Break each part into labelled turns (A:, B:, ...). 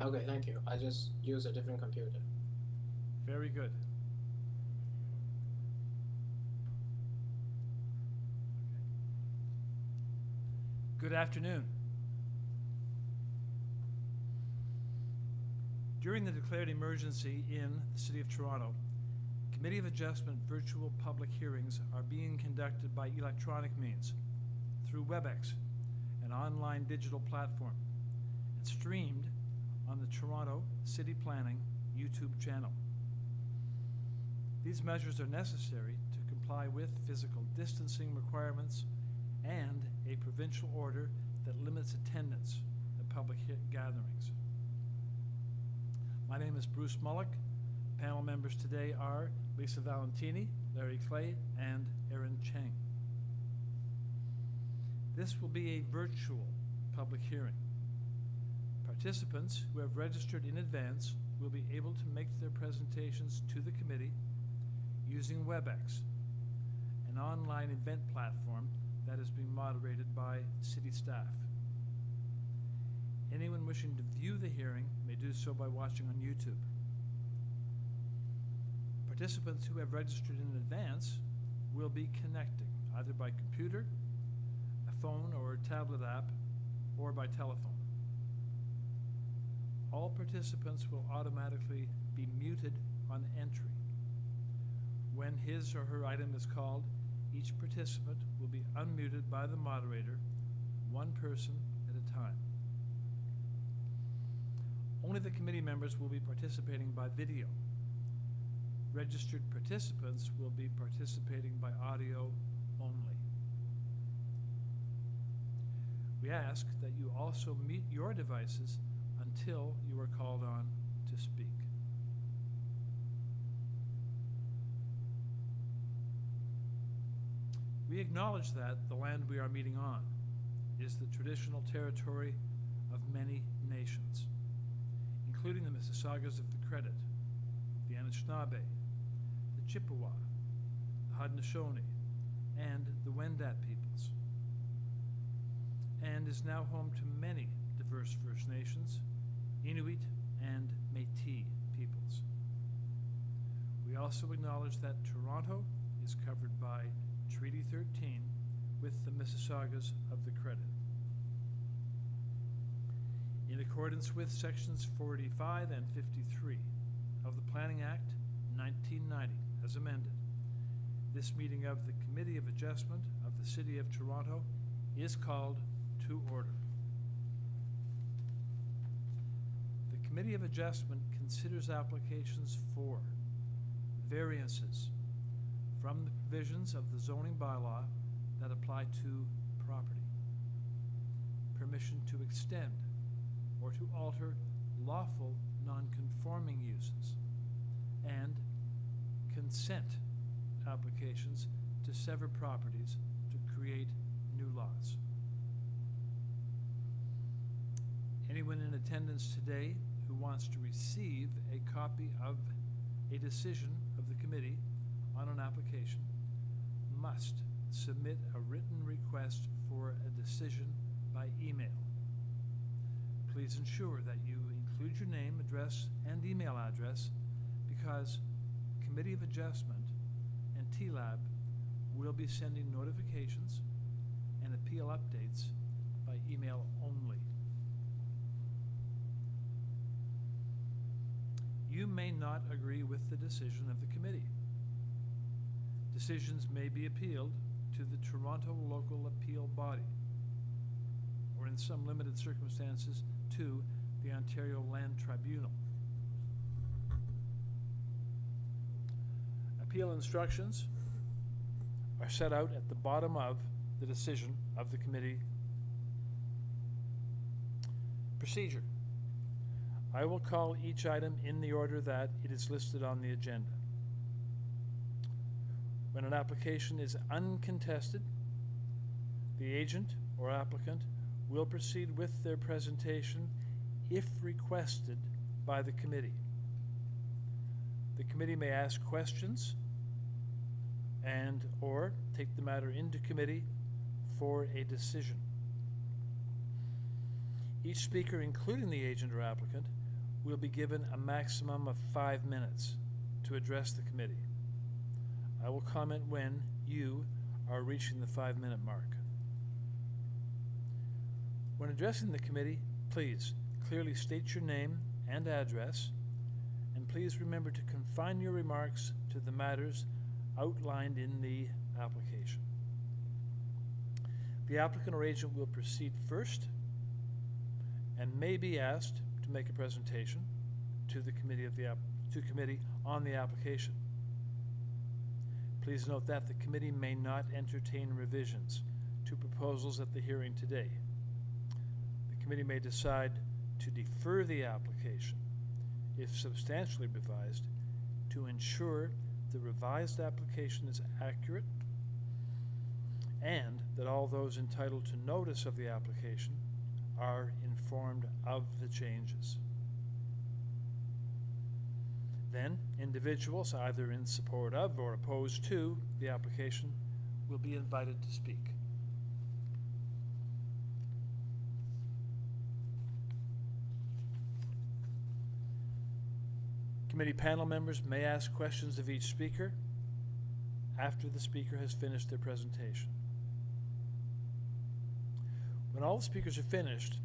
A: Okay, thank you. I just use a different computer.
B: Very good. Good afternoon. During the declared emergency in the City of Toronto, Committee of Adjustment virtual public hearings are being conducted by electronic means through WebEx, an online digital platform, and streamed on the Toronto City Planning YouTube channel. These measures are necessary to comply with physical distancing requirements and a provincial order that limits attendance at public gatherings. My name is Bruce Mullock. Panel members today are Lisa Valentini, Larry Clay, and Erin Cheng. This will be a virtual public hearing. Participants who have registered in advance will be able to make their presentations to the committee using WebEx, an online event platform that is being moderated by city staff. Anyone wishing to view the hearing may do so by watching on YouTube. Participants who have registered in advance will be connecting either by computer, a phone or a tablet app, or by telephone. All participants will automatically be muted on entry. When his or her item is called, each participant will be unmuted by the moderator, one person at a time. Only the committee members will be participating by video. Registered participants will be participating by audio only. We ask that you also mute your devices until you are called on to speak. We acknowledge that the land we are meeting on is the traditional territory of many nations, including the Mississaugas of the Credit, the Anishinaabe, the Chippewa, the Haudenosaunee, and the Wendat peoples, and is now home to many diverse First Nations, Inuit, and Métis peoples. We also acknowledge that Toronto is covered by Treaty 13 with the Mississaugas of the Credit. In accordance with Sections 45 and 53 of the Planning Act 1990 as amended, this meeting of the Committee of Adjustment of the City of Toronto is called to order. The Committee of Adjustment considers applications for variances from the provisions of the zoning bylaw that apply to property, permission to extend or to alter lawful non-conforming uses, and consent applications to sever properties to create new lots. Anyone in attendance today who wants to receive a copy of a decision of the committee on an application must submit a written request for a decision by email. Please ensure that you include your name, address, and email address because Committee of Adjustment and TLAB will be sending notifications and appeal updates by email only. You may not agree with the decision of the committee. Decisions may be appealed to the Toronto Local Appeal Body, or in some limited circumstances, to the Ontario Land Tribunal. Appeal instructions are set out at the bottom of the decision of the committee. Procedure. I will call each item in the order that it is listed on the agenda. When an application is uncontested, the agent or applicant will proceed with their presentation if requested by the committee. The committee may ask questions and or take the matter into committee for a decision. Each speaker, including the agent or applicant, will be given a maximum of 5 minutes to address the committee. I will comment when you are reaching the 5-minute mark. When addressing the committee, please clearly state your name and address, and please remember to confine your remarks to the matters outlined in the application. The applicant or agent will proceed first and may be asked to make a presentation to the committee on the application. Please note that the committee may not entertain revisions to proposals at the hearing today. The committee may decide to defer the application, if substantially revised, to ensure the revised application is accurate and that all those entitled to notice of the application are informed of the changes. Then, individuals either in support of or opposed to the application will be invited to speak. Committee panel members may ask questions of each speaker after the speaker has finished their presentation. When all the speakers are finished,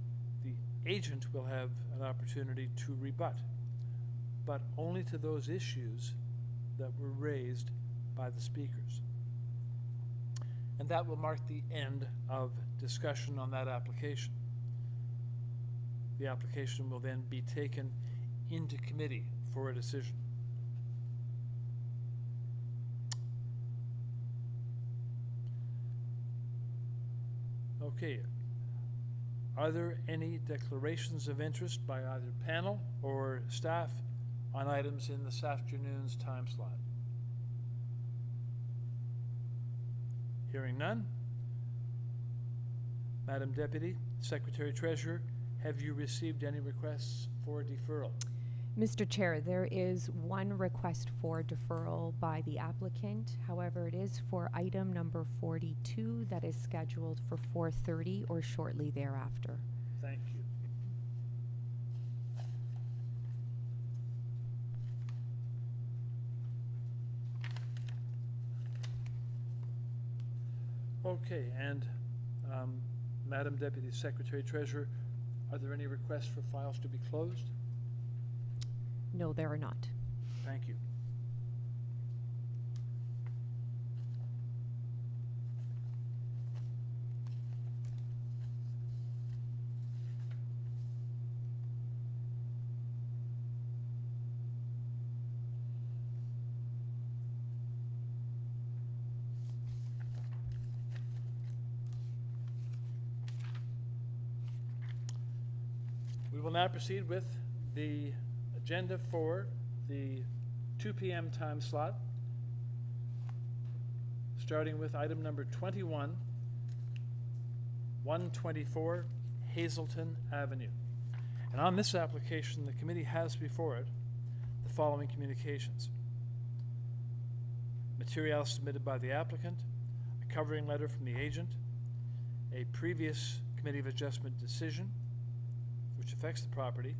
B: the agent will have an opportunity to rebut, but only to those issues that were raised by the speakers. And that will mark the end of discussion on that application. The application will then be taken into committee for a decision. Okay. Are there any declarations of interest by either panel or staff on items in this afternoon's time slot? Hearing none. Madam Deputy Secretary Treasurer, have you received any requests for deferral?
C: Mr. Chair, there is one request for deferral by the applicant. However, it is for item number 42 that is scheduled for 4:30 or shortly thereafter.
B: Thank you. Okay, and Madam Deputy Secretary Treasurer, are there any requests for files to be closed?
C: No, there are not.
B: Thank you. We will now proceed with the agenda for the 2 p.m. time slot, starting with item number 21, 124 Hazelton Avenue. And on this application, the committee has before it the following communications: material submitted by the applicant, a covering letter from the agent, a previous Committee of Adjustment decision which affects the property,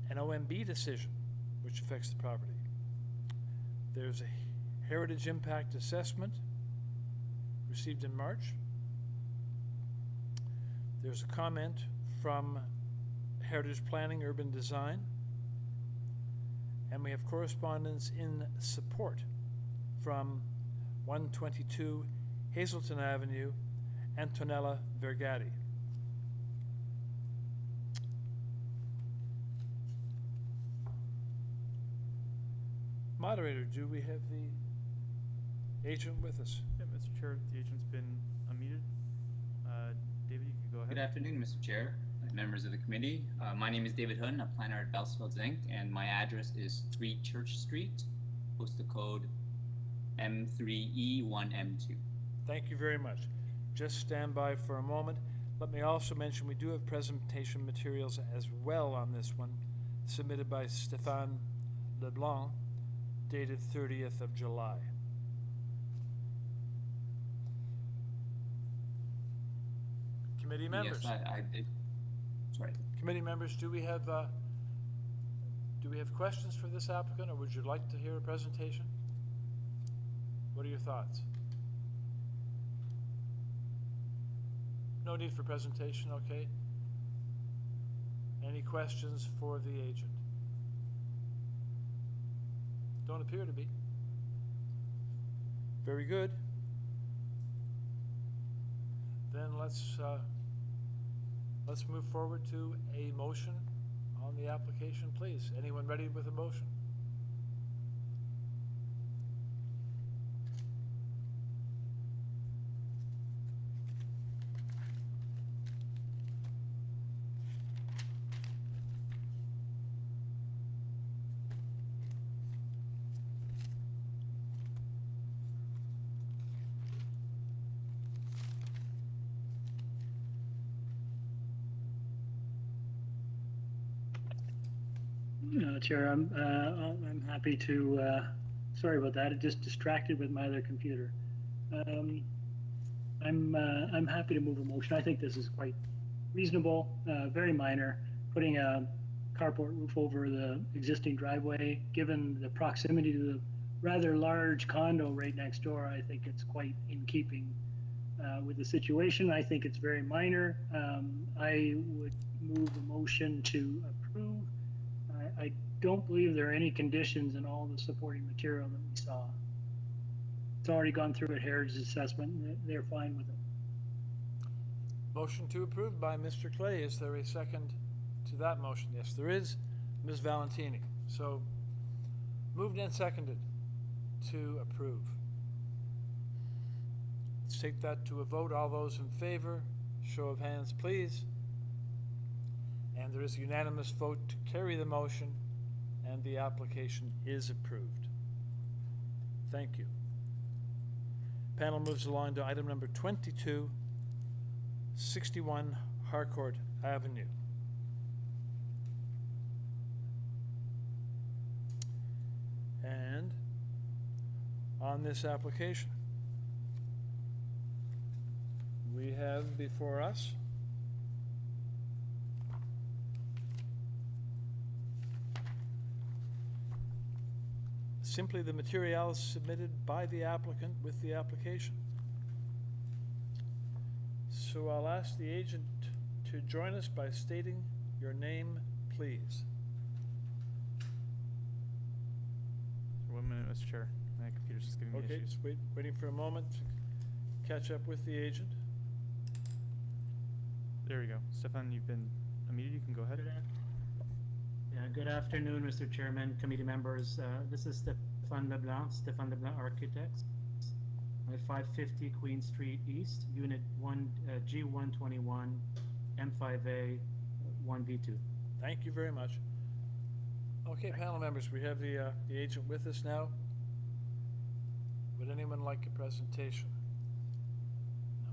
B: an OMB decision which affects the property. There's a heritage impact assessment received in March. There's a comment from Heritage Planning Urban Design, and we have correspondence in support from 122 Hazelton Avenue, Antonella Vergati. Moderator, do we have the agent with us?
D: Yeah, Mr. Chair, the agent's been unmuted. David, you can go ahead.
E: Good afternoon, Mr. Chair, members of the committee. My name is David Hun, a planner at Bellsfields Inc., and my address is 3 Church Street, postal code M3E1M2.
B: Thank you very much. Just stand by for a moment. Let me also mention we do have presentation materials as well on this one, submitted by Stéphane Leblanc, dated 30th of July. Committee members.
E: Yes, I did. Sorry.
B: Committee members, do we have Do we have questions for this applicant, or would you like to hear a presentation? What are your thoughts? No need for presentation, okay. Any questions for the agent? Don't appear to be. Very good. Then let's move forward to a motion on the application, please. Anyone ready with a motion?
F: Chair, I'm happy to, sorry about that, it just distracted with my other computer. I'm happy to move a motion. I think this is quite reasonable, very minor, putting a carport roof over the existing driveway. Given the proximity to the rather large condo right next door, I think it's quite in keeping with the situation. I think it's very minor. I would move a motion to approve. I don't believe there are any conditions in all the supporting material that we saw. It's already gone through a heritage assessment, and they're fine with it.
B: Motion to approve by Mr. Clay. Is there a second to that motion? Yes, there is. Ms. Valentini. So moved and seconded to approve. Let's take that to a vote. All those in favor, show of hands, please. And there is a unanimous vote to carry the motion, and the application is approved. Thank you. Panel moves along to item number 22, 61 Harcourt Avenue. And on this application, we have before us simply the materials submitted by the applicant with the application. So I'll ask the agent to join us by stating your name, please.
D: 1 minute, Mr. Chair. My computer's just giving me
B: Okay,
D: issues.
B: just waiting for a moment to catch up with the agent.
D: There we go. Stefan, you've been unmuted. You can go ahead.
G: Good afternoon, Mr. Chairman, committee members. This is Stefan Leblanc Architects, at 550 Queen Street East, Unit 1, G121, M5A, 1B2.
B: Thank you very much. Okay, panel members, we have the agent with us now. Would anyone like a presentation? No.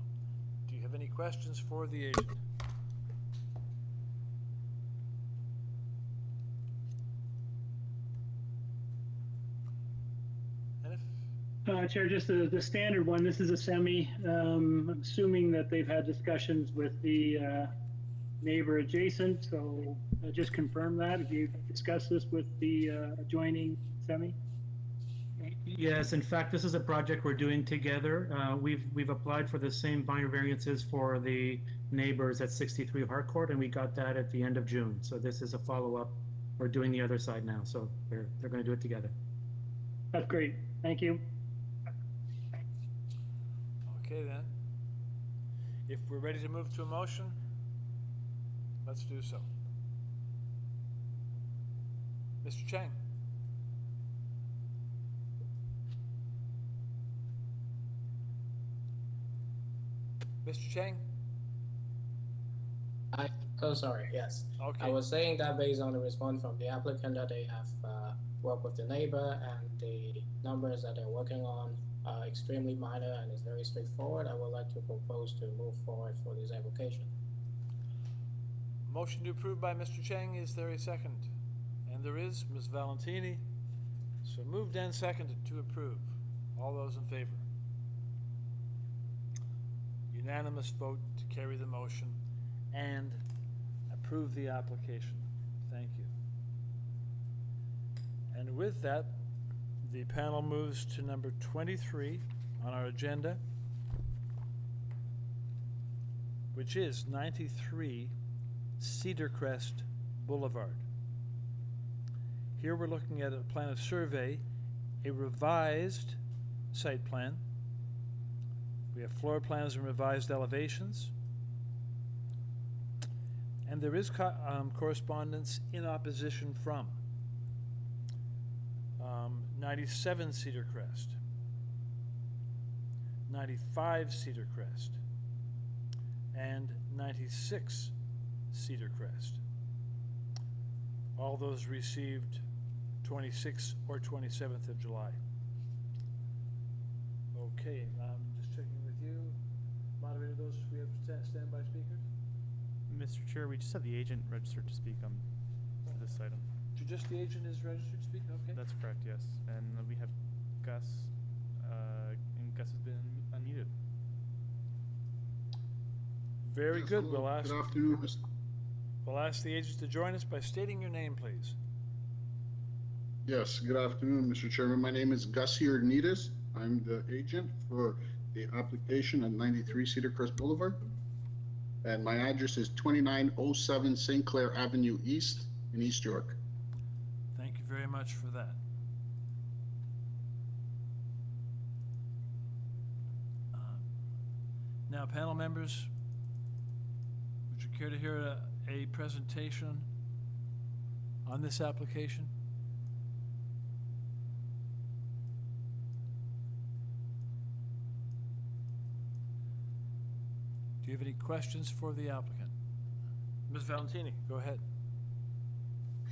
B: Do you have any questions for the agent?
F: Chair, just the standard one. This is a semi. I'm assuming that they've had discussions with the neighbor adjacent, so just confirm that. Have you discussed this with the adjoining semi?
G: Yes, in fact, this is a project we're doing together. We've applied for the same minor variances for the neighbors at 63 Harcourt, and we got that at the end of June. So this is a follow-up. We're doing the other side now, so they're going to do it together.
F: That's great. Thank you.
B: Okay then. If we're ready to move to a motion, let's do so. Mr. Chang. Mr. Chang?
A: I'm so sorry, yes.
B: Okay.
A: I was saying that based on the response from the applicant that they have worked with the neighbor and the numbers that they're working on are extremely minor and is very straightforward, I would like to propose to move forward for this application.
B: Motion to approve by Mr. Chang. Is there a second? And there is. Ms. Valentini. So moved and seconded to approve. All those in favor? Unanimous vote to carry the motion and approve the application. Thank you. And with that, the panel moves to number 23 on our agenda, which is 93 CEDARCREST Boulevard. Here we're looking at a plan of survey, a revised site plan. We have floor plans and revised elevations. And there is correspondence in opposition from 97 CEDARCREST, 95 CEDARCREST, and 96 CEDARCREST. All those received 26th or 27th of July. Okay, just checking with you. Moderator, those we have standby speakers?
D: Mr. Chair, we just have the agent registered to speak on to this item.
B: Just the agent is registered to speak? Okay.
D: That's correct, yes. And we have Gus, and Gus has been unmuted.
B: Very
H: Yes,
B: good.
H: hello. Good afternoon, Mr.
B: We'll ask the agents to join us by stating your name, please.
H: Yes, good afternoon, Mr. Chairman. My name is Gus Iornides. I'm the agent for the application at 93 CEDARCREST Boulevard. And my address is 2907 St. Clair Avenue East in East York.
B: Thank you very much for that. Now, panel members, would you care to hear a presentation on this application? Do you have any questions for the applicant? Ms. Valentini, go ahead.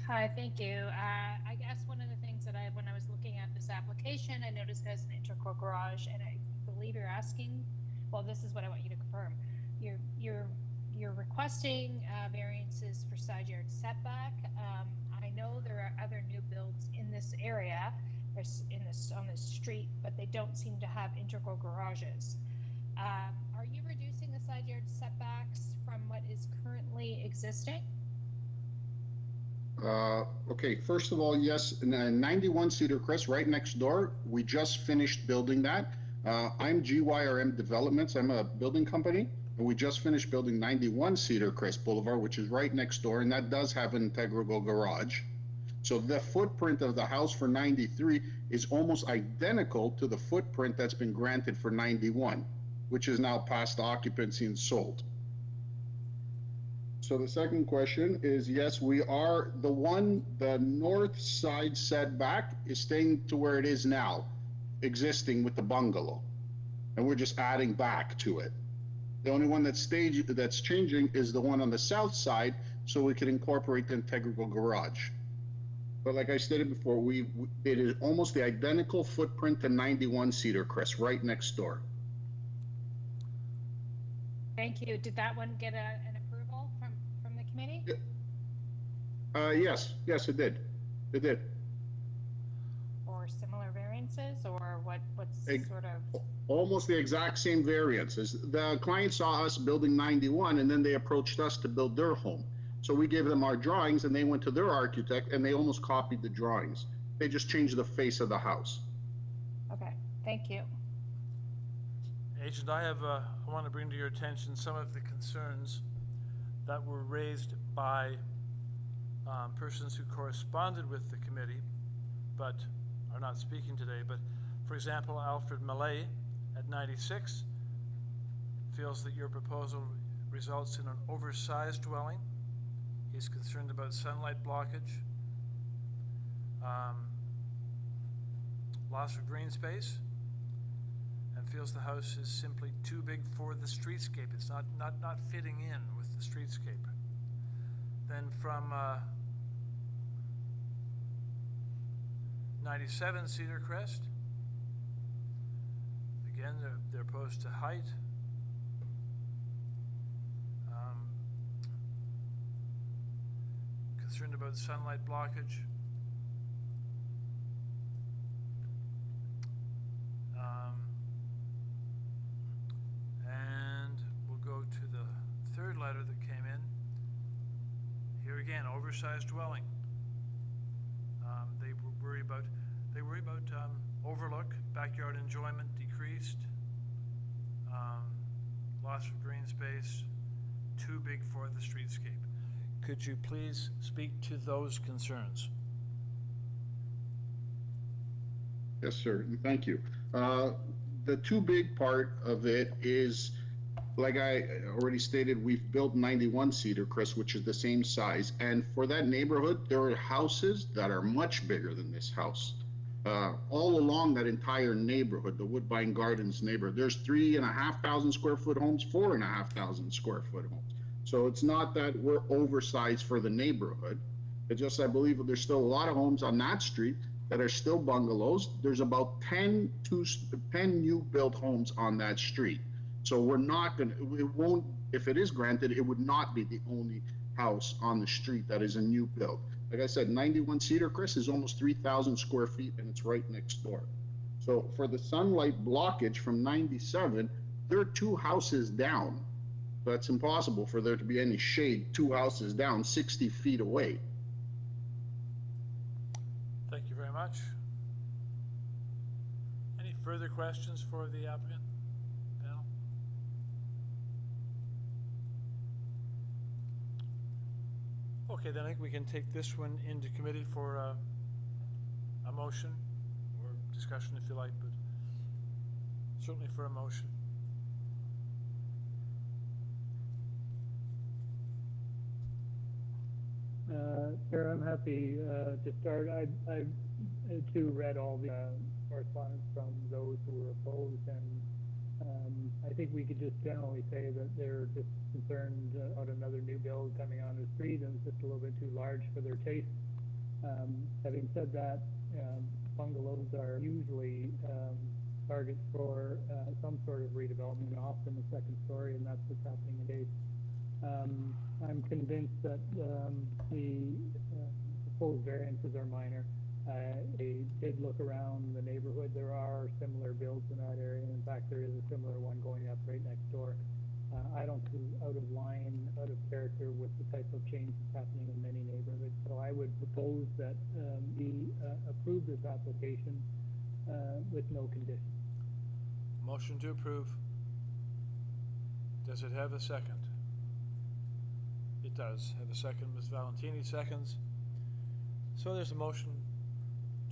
I: Hi, thank you. I guess one of the things that when I was looking at this application, I noticed it has an integral garage, and I believe you're asking, well, this is what I want you to confirm. You're requesting variances for side yard setback. I know there are other new builds in this area, on this street, but they don't seem to have integral garages. Are you reducing the side yard setbacks from what is currently existing?
H: Okay, first of all, yes, 91 CEDARCREST, right next door. We just finished building that. I'm GYRM Developments. I'm a building company, and we just finished building 91 CEDARCREST Boulevard, which is right next door, and that does have an integral garage. So the footprint of the house for 93 is almost identical to the footprint that's been granted for 91, which is now past occupancy and sold. So the second question is, yes, we are, the north side setback is staying to where it is now, existing with the bungalow. And we're just adding back to it. The only one that's changing is the one on the south side, so we can incorporate the integral garage. But like I stated before, it is almost the identical footprint to 91 CEDARCREST, right next door.
I: Thank you. Did that one get an approval from the committee?
H: Yes, it did. It did.
I: Or similar variances, or what's sort of?
H: Almost the exact same variances. The client saw us building 91, and then they approached us to build their home. So we gave them our drawings, and they went to their architect, and they almost copied the drawings. They just changed the face of the house.
I: Okay, thank you.
B: Agent, I want to bring to your attention some of the concerns that were raised by persons who corresponded with the committee, but are not speaking today. But for example, Alfred Millay at 96 feels that your proposal results in an oversized dwelling. He's concerned about sunlight blockage, loss of green space, and feels the house is simply too big for the streetscape. It's not fitting in with the streetscape. Then from 97 CEDARCREST, again, they're opposed to height. Concerned about sunlight blockage. And we'll go to the third letter that came in. Here again, oversized dwelling. They worry about overlook, backyard enjoyment decreased, loss of green space, too big for the streetscape. Could you please speak to those concerns?
H: Yes, sir. Thank you. The too big part of it is, like I already stated, we've built 91 CEDARCREST, which is the same size. And for that neighborhood, there are houses that are much bigger than this house. All along that entire neighborhood, the Woodbine Gardens neighborhood, there's 3,500 square foot homes, 4,500 square foot homes. So it's not that we're oversized for the neighborhood. It's just, I believe there's still a lot of homes on that street that are still bungalows. There's about 10 new built homes on that street. So we're not gonna, it won't, if it is granted, it would not be the only house on the street that is a new build. Like I said, 91 CEDARCREST is almost 3,000 square feet and it's right next door. So for the sunlight blockage from 97, there are 2 houses down. So it's impossible for there to be any shade 2 houses down 60 feet away.
B: Thank you very much. Any further questions for the applicant panel? Okay, then I think we can take this one into committee for a motion or discussion if you like, but certainly for a motion.
F: Chair, I'm happy to start. I too read all the correspondence from those who were opposed, and I think we could just generally say that they're just concerned about another new build coming on the street, and it's just a little bit too large for their taste. Having said that, bungalows are usually targets for some sort of redevelopment, often the second story, and that's what's happening today. I'm convinced that the proposed variances are minor. They did look around the neighborhood. There are similar builds in that area. In fact, there is a similar one going up right next door. I don't see out of line, out of character with the type of change that's happening in many neighborhoods. So I would propose that we approve this application with no conditions.
B: Motion to approve. Does it have a second? It does have a second. Ms. Valentini seconds. So there's a motion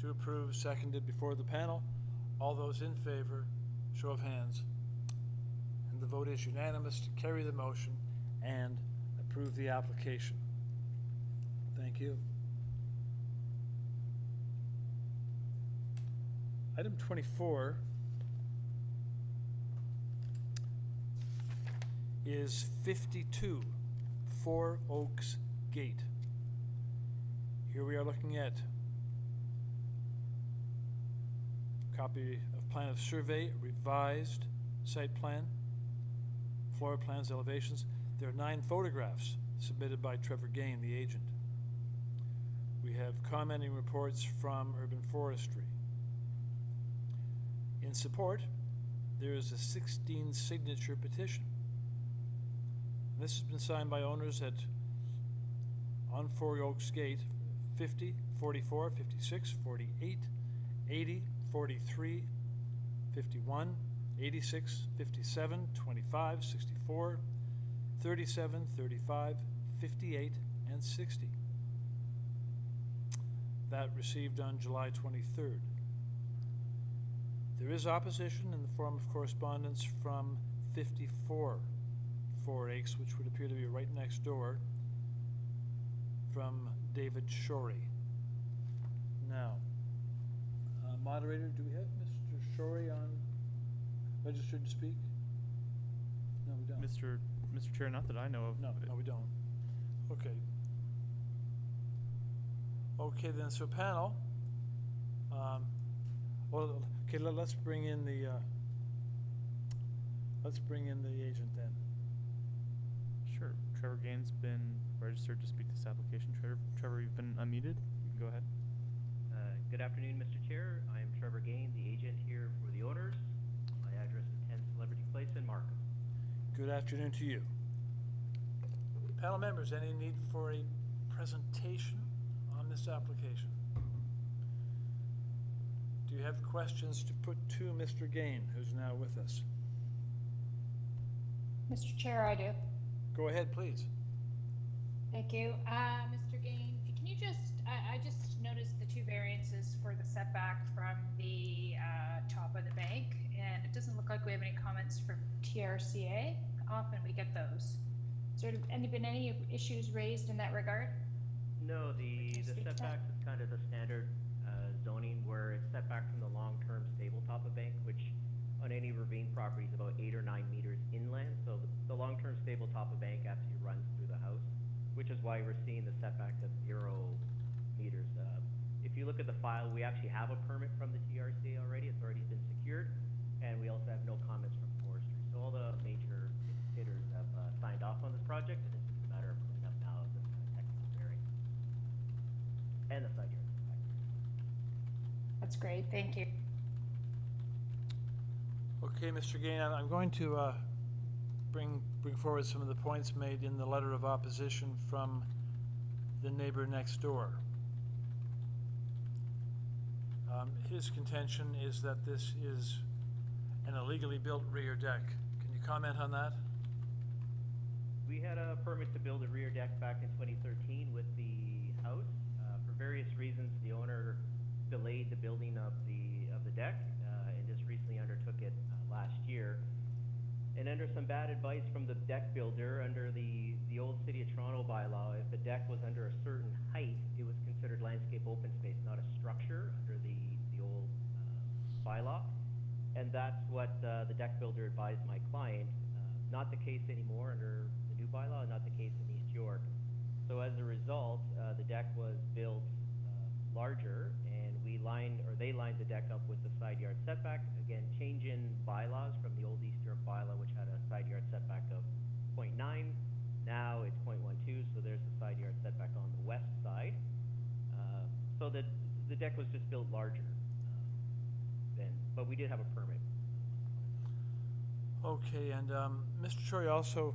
B: to approve, seconded before the panel. All those in favor, show of hands. And the vote is unanimous to carry the motion and approve the application. Thank you. Item 24 is 52 4 Oaks Gate. Here we are looking at copy of plan of survey, revised site plan, floor plans, elevations. There are 9 photographs submitted by Trevor Gain, the agent. We have commenting reports from Urban Forestry. In support, there is a 16 signature petition. And this has been signed by owners at on 4 Oaks Gate 50, 44, 56, 48, 80, 43, 51, 86, 57, 25, 64, 37, 35, 58, and 60. That received on July 23rd. There is opposition in the form of correspondence from 54 4 Oaks, which would appear to be right next door, from David Shorey. Now, moderator, do we have Mr. Shorey on registered to speak? No, we don't.
D: Mr. Chair, not that I know of.
B: No, we don't. Okay. Okay then, so panel. Well, okay, let's bring in the agent then.
D: Sure. Trevor Gain's been registered to speak to this application. Trevor, you've been unmuted. You can go ahead.
J: Good afternoon, Mr. Chair. I am Trevor Gain, the agent here for the owners. My address is 10 Celebrity Place in Markham.
B: Good afternoon to you. Panel members, any need for a presentation on this application? you have questions to put to Mr. Gain, who's now with us?
I: Mr. Chair, I do.
B: Go ahead, please.
I: Thank you. Mr. Gain, can you just, I just noticed the two variances for the setback from the top of the bank, and it doesn't look like we have any comments from TRCA. Often we get those. Has there been any issues raised in that regard?
J: No, the setbacks is kind of the standard zoning where it's set back from the long-term stable top of bank, which on any ravine property is about 8 or 9 meters inland. So the long-term stable top of bank actually runs through the house, which is why we're seeing the setback of 0 meters. If you look at the file, we actually have a permit from the TRCA already. It's already been secured, and we also have no comments from forestry. So all the major bidders have signed off on this project, and it's just a matter of cleaning up now of this technical variance and the side yard setback.
I: That's great. Thank you.
B: Okay, Mr. Gain, I'm going to bring forward some of the points made in the letter of opposition from the neighbor next door. His contention is that this is an illegally built rear deck. Can you comment on that?
J: We had a permit to build a rear deck back in 2013 with the house. For various reasons, the owner delayed the building of the deck and just recently undertook it last year. And under some bad advice from the deck builder, under the old City of Toronto bylaw, if the deck was under a certain height, it was considered landscape open space, not a structure under the old bylaw. And that's what the deck builder advised my client. Not the case anymore under the new bylaw, not the case in East York. So as a result, the deck was built larger, and they lined the deck up with the side yard setback. Again, change in bylaws from the old East York bylaw, which had a side yard setback of 0.9. Now it's 0.12, so there's the side yard setback on the west side. So that the deck was just built larger then, but we did have a permit.
B: Okay, and Mr. Choi also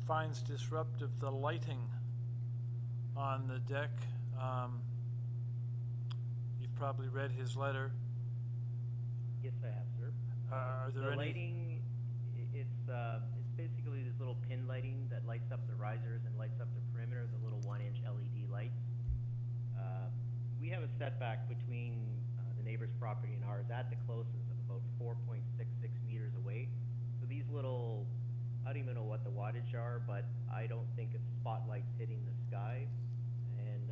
B: finds disruptive the lighting on the deck. You've probably read his letter.
J: Yes, I have, sir.
B: Are there
J: the
B: any
J: lighting? It's basically this little pin lighting that lights up the risers and lights up the perimeter. The little 1-inch LED lights. We have a setback between the neighbor's property and ours at the closest of about 4.66 meters away. So these little, I don't even know what the wattage are, but I don't think it's spotlights hitting the sky. And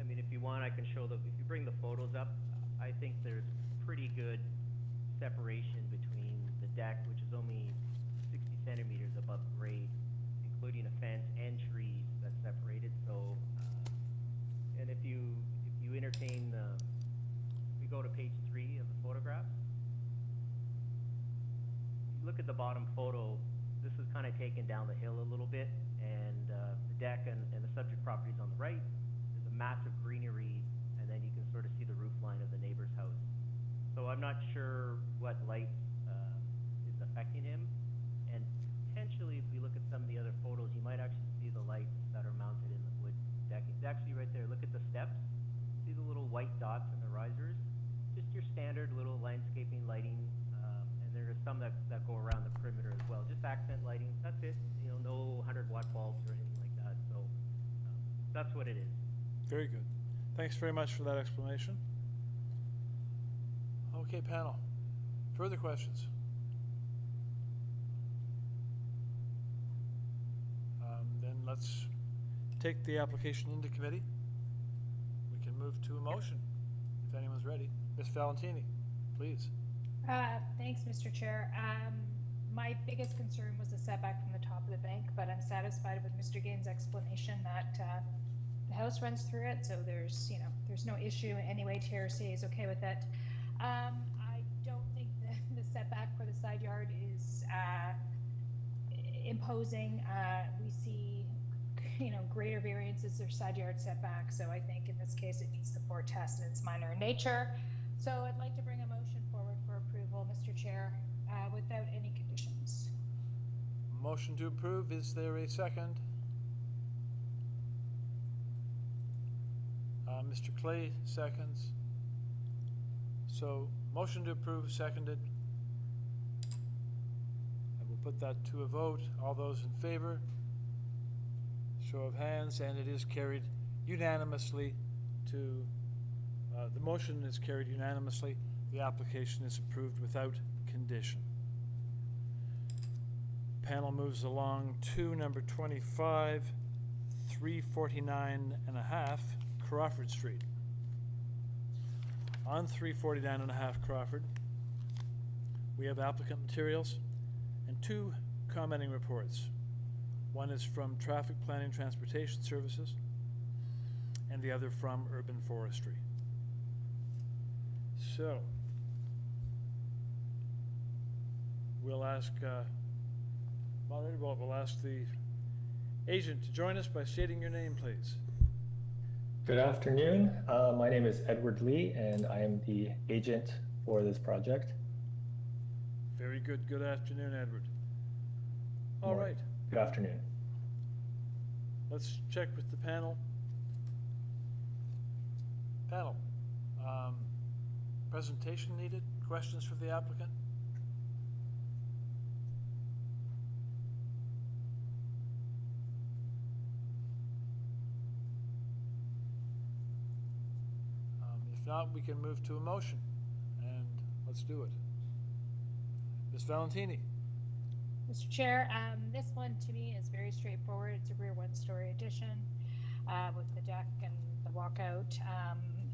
J: I mean, if you want, I can show if you bring the photos up, I think there's pretty good separation between the deck, which is only 60 centimeters above grade, including a fence and trees that separated. So, and if you entertain we go to page 3 of the photograph. You look at the bottom photo. This is kind of taken down the hill a little bit, and the deck and the subject property is on the right. There's a massive greenery, and then you can sort of see the roof line of the neighbor's house. So I'm not sure what light is affecting him, and potentially if we look at some of the other photos, you might actually see the lights that are mounted in the wood deck. It's actually right there. Look at the steps. See the little white dots in the risers? Just your standard little landscaping lighting, and there are some that go around the perimeter as well. Just accent lighting. That's it. You know, no 100-watt bulbs or anything like that. So that's what it is.
B: Very good. Thanks very much for that explanation. Okay, panel. Further questions? Then let's take the application into committee. We can move to a motion if anyone's ready. Ms. Valentini, please.
I: Thanks, Mr. Chair. My biggest concern was the setback from the top of the bank, but I'm satisfied with Mr. Gaines' explanation that the house runs through it, so there's no issue anyway. TRC is okay with it. I don't think the setback for the side yard is imposing. We see, greater variances or side yard setback, so I think in this case it meets the 4 test and it's minor in nature. So I'd like to bring a motion forward for approval, Mr. Chair, without any conditions.
B: Motion to approve. Is there a second? Mr. Clay seconds. So, motion to approve, seconded. I will put that to a vote. All those in favor? Show of hands, and it is carried unanimously to, the motion is carried unanimously. The application is approved without condition. Panel moves along to number 25, 349.5 Crawford Street. On 349.5 Crawford, we have applicant materials and two commenting reports. One is from Traffic Planning Transportation Services and the other from Urban Forestry. So, we'll ask, we'll ask the agent to join us by stating your name, please.
K: Good afternoon. My name is Edward Lee, and I am the agent for this project.
B: Very good. Good afternoon, Edward. All
K: Morning.
B: right.
K: Good afternoon.
B: Let's check with the panel. Panel, presentation needed? Questions for the applicant? If not, we can move to a motion, and let's do it. Ms. Valentini.
I: Mr. Chair, this one to me is very straightforward. It's a rear one-story addition with the deck and the walkout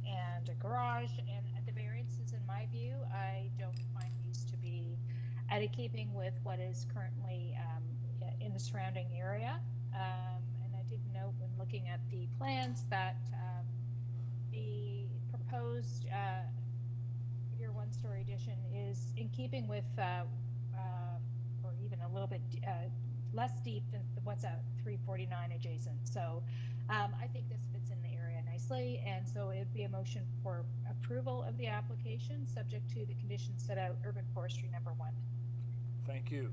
I: and a garage. And the variances, in my view, I don't find these to be out of keeping with what is currently in the surrounding area. And I did note when looking at the plans that the proposed rear one-story addition is in keeping with or even a little bit less deep than what's at 349 adjacent. So I think this fits in the area nicely, and so it would be a motion for approval of the application subject to the conditions set out Urban Forestry number 1.
B: Thank you.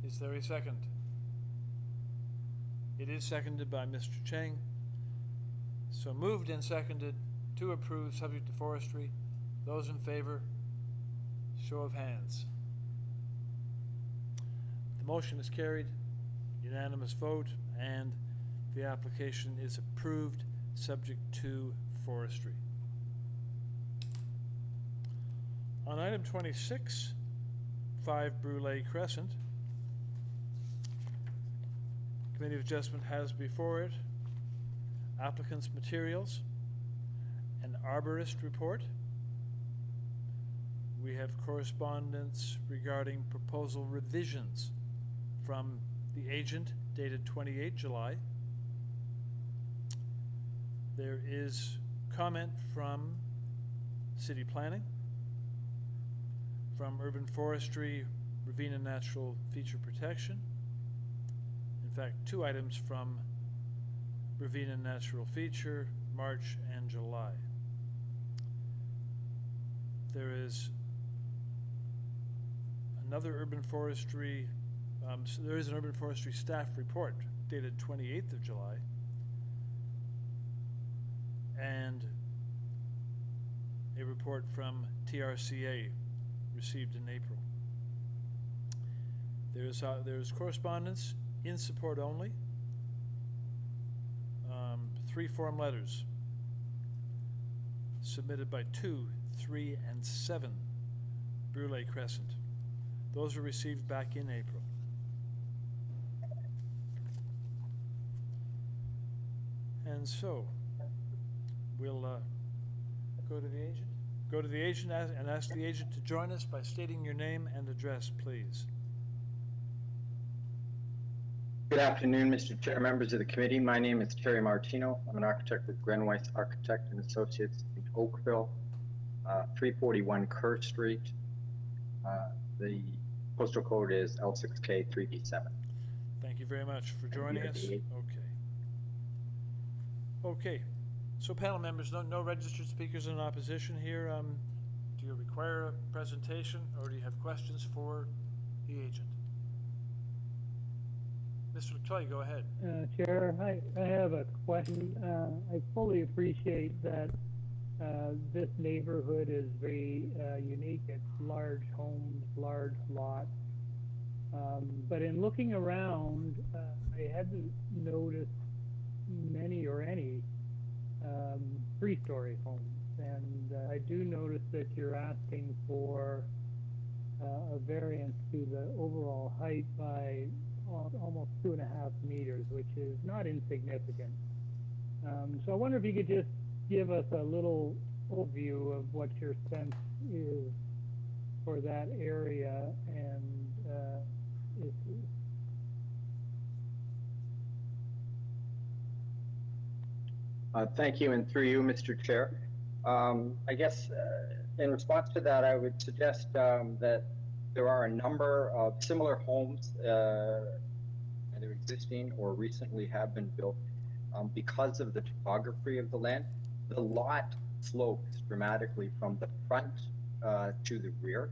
B: Is there a second? It is seconded by Mr. Cheng. So moved and seconded to approve subject to forestry. Those in favor, show of hands. The motion is carried, unanimous vote, and the application is approved subject to forestry. On item 26, 5 BRULE Crescent, Committee of Adjustment has before it applicant's materials, an arborist report. We have correspondence regarding proposal revisions from the agent dated 28 July. There is comment from City Planning, from Urban Forestry, Ravine and Natural Feature Protection. In fact, 2 items from Ravine and Natural Feature, March and July. There is another Urban Forestry, so there is an Urban Forestry staff report dated 28th of July, and a report from TRCA received in April. There's correspondence in support only. 3 form letters submitted by 2, 3, and 7 BRULE Crescent. Those were received back in April. And so, we'll go to the agent. Go to the agent and ask the agent to join us by stating your name and address, please.
L: Good afternoon, Mr. Chair, members of the committee. My name is Terry Martino. I'm an architect with Grenweiss Architect and Associates in Oakville, 341 Kerr Street. The postal code is L6K3B7.
B: Thank you very much for joining us. Okay. Okay. So panel members, no registered speakers in opposition here. Do you require a presentation, or do you have questions for the agent? Mr. Clay, go ahead.
F: Chair, I have a question. I fully appreciate that
M: This neighborhood is very unique. It's large homes, large lots. But in looking around, I hadn't noticed many or any three-story homes. And I do notice that you're asking for a variance to the overall height by almost 2.5 meters, which is not insignificant. So I wonder if you could just give us a little overview of what your sense is for that area and issues.
L: Thank you, and through you, Mr. Chair. I guess in response to that, I would suggest that there are a number of similar homes, either existing or recently have been built. Because of the topography of the land, the lot slopes dramatically from the front to the rear.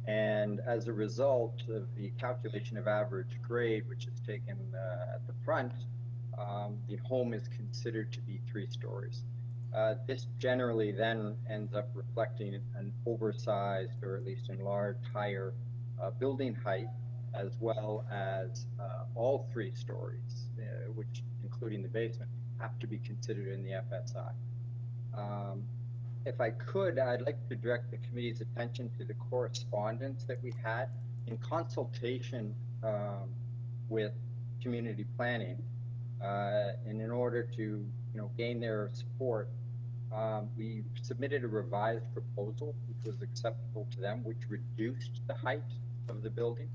L: And as a result of the calculation of average grade, which is taken at the front, the home is considered to be 3 stories. This generally then ends up reflecting an oversized, or at least enlarged, higher building height, as well as all 3 stories, which, including the basement, have to be considered in the FSI. If I could, I'd like to direct the committee's attention to the correspondence that we had in consultation with community planning, and in order to gain their support, we submitted a revised proposal, which was acceptable to them, which reduced the height of the building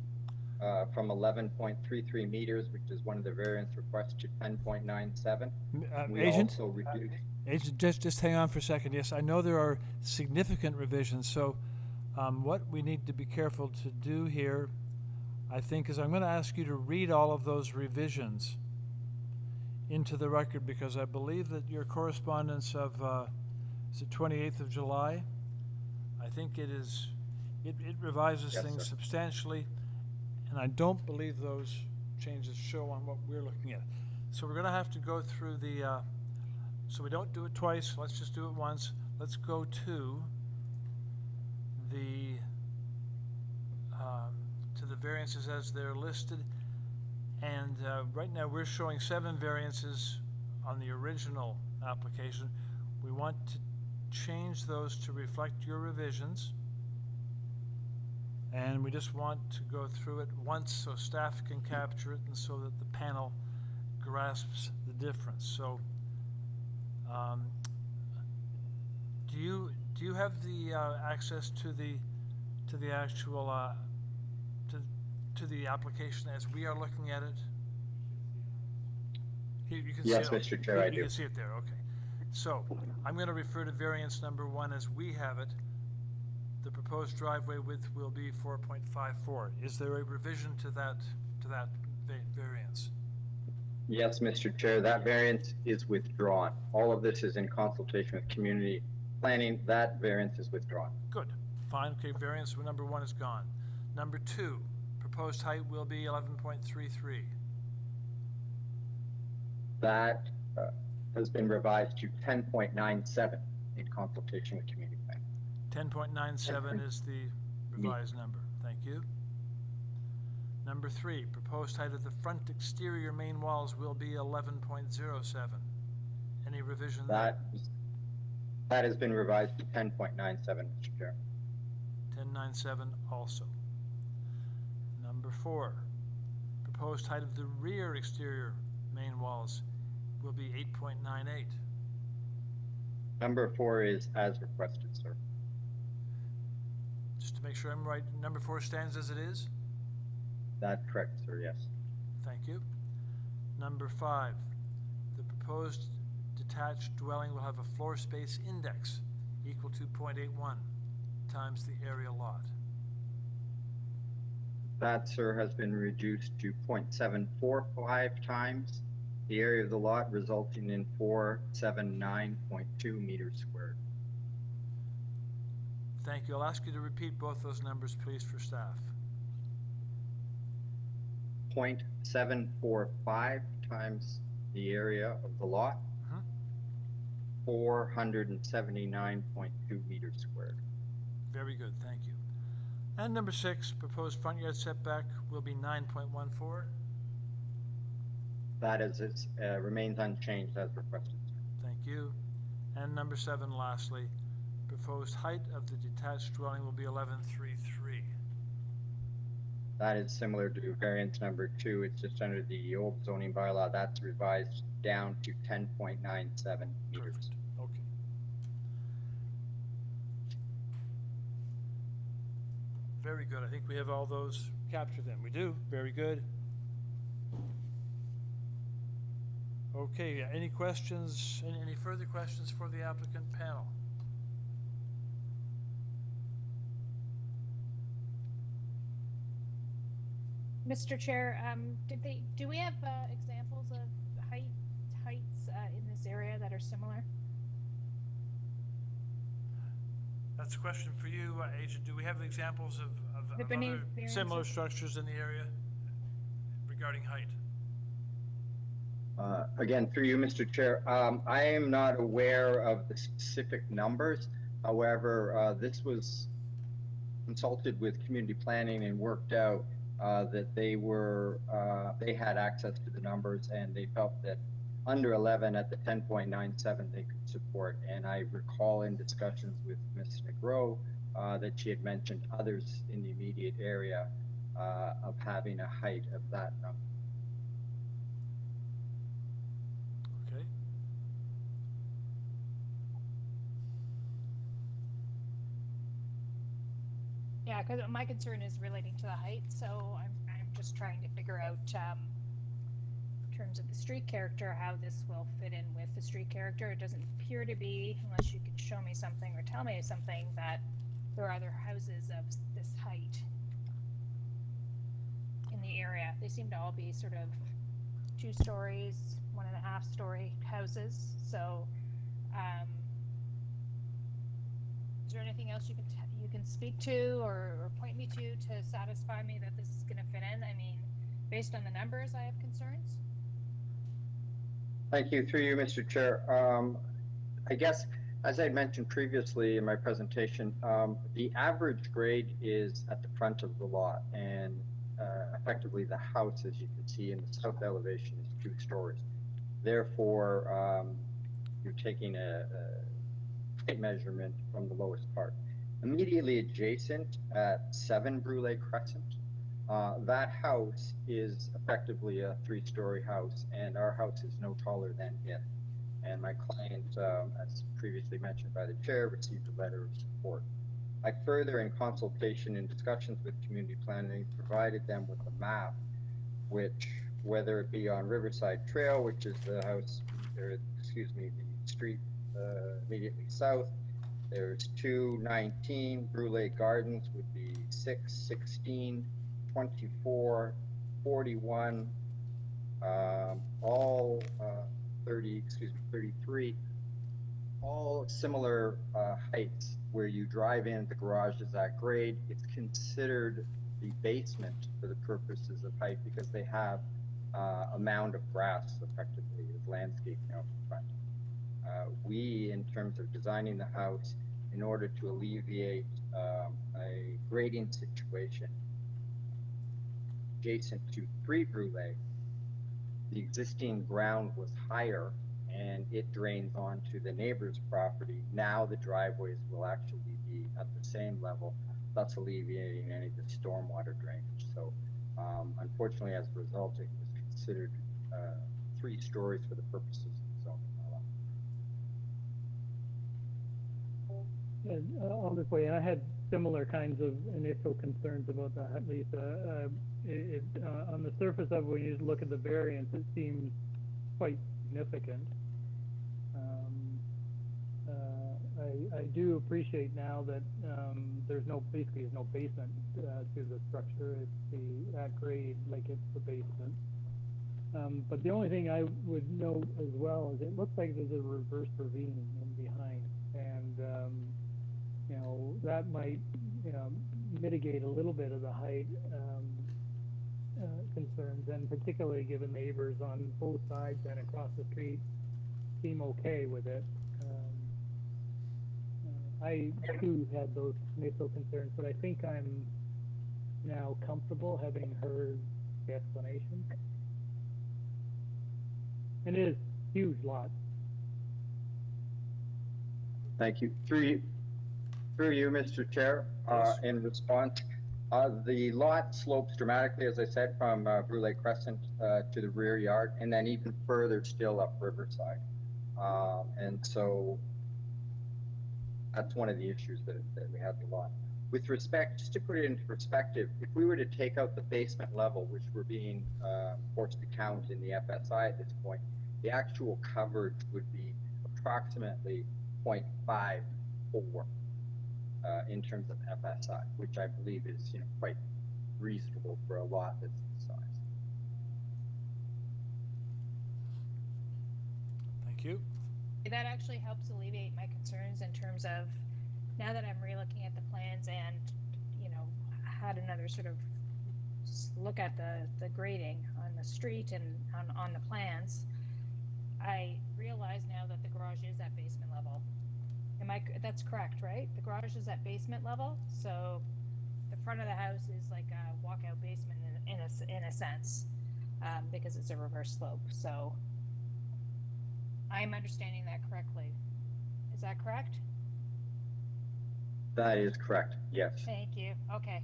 L: from 11.33 meters, which is one of the variance requests, to 10.97. We
B: Agent?
L: also reduced.
B: Agent, just hang on for a second. Yes, I know there are significant revisions. So what we need to be careful to do here, I think, is I'm going to ask you to read all of those revisions into the record, because I believe that your correspondence of is it 28th of July? I think it is. It revises
L: Yes,
B: things
L: sir.
B: substantially, and I don't believe those changes show on what we're looking at. So we're going to have to go through the. So we don't do it twice. Let's just do it once. Let's go to the variances as they're listed. And right now we're showing 7 variances on the original application. We want to change those to reflect your revisions. And we just want to go through it once so staff can capture it and so that the panel grasps the difference. So do you have the access to the actual to the application as we are looking at it? You can
L: Yes,
B: see it.
L: Mr. Chair, I
B: You
L: do.
B: can see it there, okay. So I'm going to refer to variance number 1 as we have it. The proposed driveway width will be 4.54. Is there a revision to that variance?
L: Yes, Mr. Chair, that variance is withdrawn. All of this is in consultation with community planning. That variance is withdrawn.
B: Good, fine, okay, variance number 1 is gone. Number 2, proposed height will be 11.33.
L: That has been revised to 10.97 in consultation with community planning.
B: 10.97 is the revised number, thank you. Number 3, proposed height of the front exterior main walls will be 11.07. Any revision there?
L: That has been revised to 10.97, Mr. Chair.
B: 10.97 also. Number 4, proposed height of the rear exterior main walls will be 8.98.
L: Number 4 is as requested, sir.
B: Just to make sure I'm right, number 4 stands as it is?
L: That's correct, sir, yes.
B: Thank you. Number 5, the proposed detached dwelling will have a floor space index equal to 0.81 times the area lot.
L: That, sir, has been reduced to 0.745 times the area of the lot, resulting in 479.2 meters squared.
B: Thank you. I'll ask you to repeat both those numbers, please, for staff.
L: 0.745 times the area of the lot, 479.2 meters squared.
B: Very good, thank you. And number 6, proposed front yard setback will be 9.14.
L: That remains unchanged as requested.
B: Thank you. And number 7, lastly, proposed height of the detached dwelling will be 11.33.
L: That is similar to variance number 2. It's just under the old zoning bylaw. That's revised down to 10.97 meters.
B: Perfect. Okay. Very good. I think we have all those captured then. We do. Very good. Okay, any questions, any further questions for the applicant panel?
I: Mr. Chair, do we have examples of heights in this area that are similar?
B: That's a question for you, Agent. Do we have examples of
I: Have any
B: other similar
I: variances?
B: structures in the area regarding height?
L: Again, through you, Mr. Chair, I am not aware of the specific numbers. However, this was consulted with community planning and worked out that they had access to the numbers, and they felt that under 11 at the 10.97 they could support. And I recall in discussions with Ms. Negro that she had mentioned others in the immediate area of having a height of that number.
B: Okay.
I: Yeah, because my concern is relating to the height, so I'm just trying to figure out in terms of the street character how this will fit in with the street character. It doesn't appear to be, unless you can show me something or tell me something, that there are other houses of this height in the area. They seem to all be sort of 2 stories, 1.5 story houses. So is there anything else you can speak to or point me to satisfy me that this is going to fit in? I mean, based on the numbers, I have concerns.
L: Thank you. Through you, Mr. Chair. I guess, as I mentioned previously in my presentation, the average grade is at the front of the lot, and effectively the house, as you can see in the south elevation, is 2 stories. Therefore, you're taking a height measurement from the lowest part. Immediately adjacent at 7 Brule Crescent, that house is effectively a 3-story house, and our house is no taller than it. And my client, as previously mentioned by the chair, received a letter of support. I further, in consultation and discussions with community planning, provided them with a map, which, whether it be on Riverside Trail, which is the house, or excuse me, the street immediately south, there's 219, Brule Gardens would be 6, 16, 24, 41, all 33, all similar heights where you drive in, the garage is at grade. It's considered the basement for the purposes of height because they have a mound of grass effectively as landscaping out in front. We, in terms of designing the house, in order to alleviate a grading situation adjacent to 3 Brule, the existing ground was higher and it drains onto the neighbor's property. Now the driveways will actually be at the same level, thus alleviating any of the stormwater drainage. So unfortunately, as a result, it was considered 3 stories for the purposes of the zoning bylaw.
M: And on this way, and I had similar kinds of initial concerns about that, at least. On the surface of it, when you look at the variance, it seems quite significant. I do appreciate now that there's basically no basement to the structure. It's at grade, like it's the basement. But the only thing I would note as well is it looks like there's a reverse ravine in behind, and that might mitigate a little bit of the height concerns, and particularly given neighbors on both sides and across the street seem okay with it. I too had those initial concerns, but I think I'm now comfortable having heard the explanation. And it is huge lot.
L: Thank you. Through you, Mr. Chair,
B: Yes.
L: in response, the lot slopes dramatically, as I said, from BRULE CRESCENT to the rear yard, and then even further still up Riverside. And so that's one of the issues that we have a lot. With respect, just to put it into perspective, if we were to take out the basement level, which we're being forced to count in the FSI at this point, the actual coverage would be approximately 0.54 in terms of FSI, which I believe is quite reasonable for a lot that's this size.
B: Thank you.
I: That actually helps alleviate my concerns in terms of, now that I'm re-looking at the plans and, had another sort of look at the grading on the street and on the plans, I realize now that the garage is at basement level. That's correct, right? The garage is at basement level, so the front of the house is like a walkout basement in a sense, because it's a reverse slope. So I'm understanding that correctly. Is that correct?
L: That is correct, yes.
I: Thank you. Okay.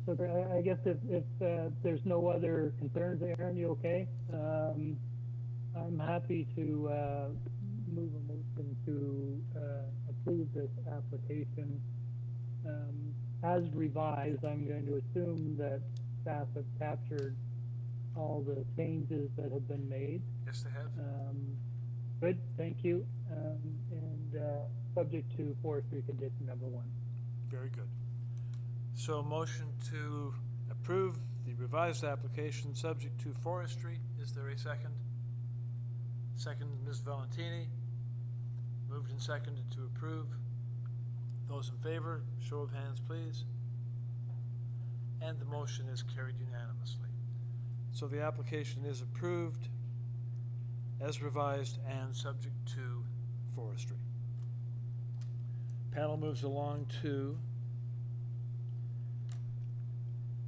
M: So I guess if there's no other concerns, Aaron, you okay? I'm happy to move a motion to approve this application. As revised, I'm going to assume that staff have captured all the changes that have been made.
B: Yes, they have.
M: Good, thank you. And subject to forestry condition number 1.
B: Very good. So motion to approve the revised application subject to forestry. Is there a second? Second, Ms. Valentini. Moved and seconded to approve. Those in favor, show of hands, please. And the motion is carried unanimously. So the application is approved as revised and subject to forestry. Panel moves along to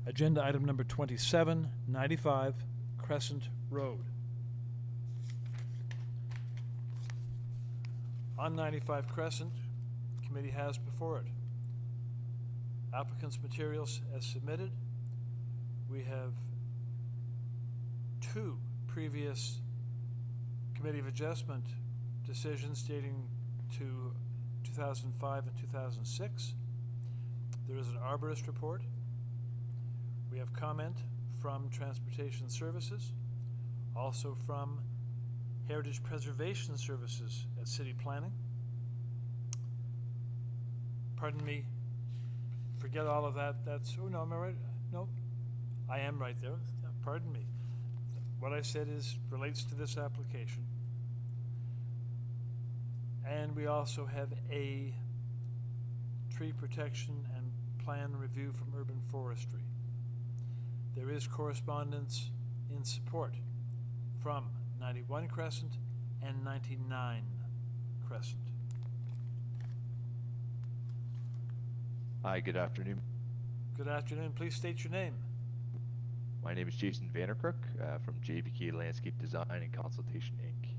B: agenda item number 27, 95 Crescent Road. On 95 Crescent, the committee has before it applicant's materials as submitted. We have 2 previous Committee of Adjustment decisions dating to 2005 and 2006. There is an arborist report. We have comment from Transportation Services, also from Heritage Preservation Services at City Planning. Pardon me, forget all of that. That's, oh no, am I right? No, I am right there. Pardon me. What I said relates to this application. And we also have a tree protection and plan review from Urban Forestry. There is correspondence in support from 91 Crescent and 99 Crescent.
N: Hi, good afternoon.
B: Good afternoon. Please state your name.
N: My name is Jason Vanderkirk from JVK Landscape Design and Consultation, Inc.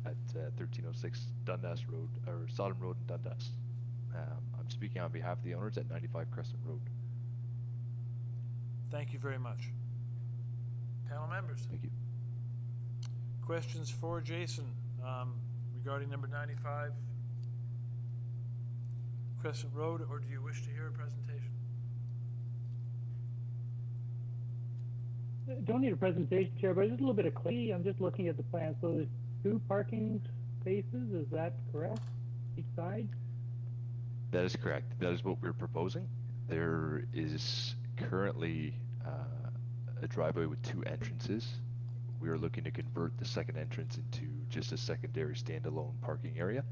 N: at 1306 Dundas Road, or Sodom Road in Dundas. I'm speaking on behalf of the owners at 95 Crescent Road.
B: Thank you very much. Panel members.
N: Thank you.
B: Questions for Jason regarding number 95 Crescent Road, or do you wish to hear a presentation?
M: Don't need a presentation, Chair, but just a little bit of clarity. I'm just looking at the plan. So there's 2 parking spaces, is that correct? Each side?
N: That is correct. That is what we're proposing. There is currently a driveway with 2 entrances. We are looking to convert the second entrance into just a secondary standalone parking area.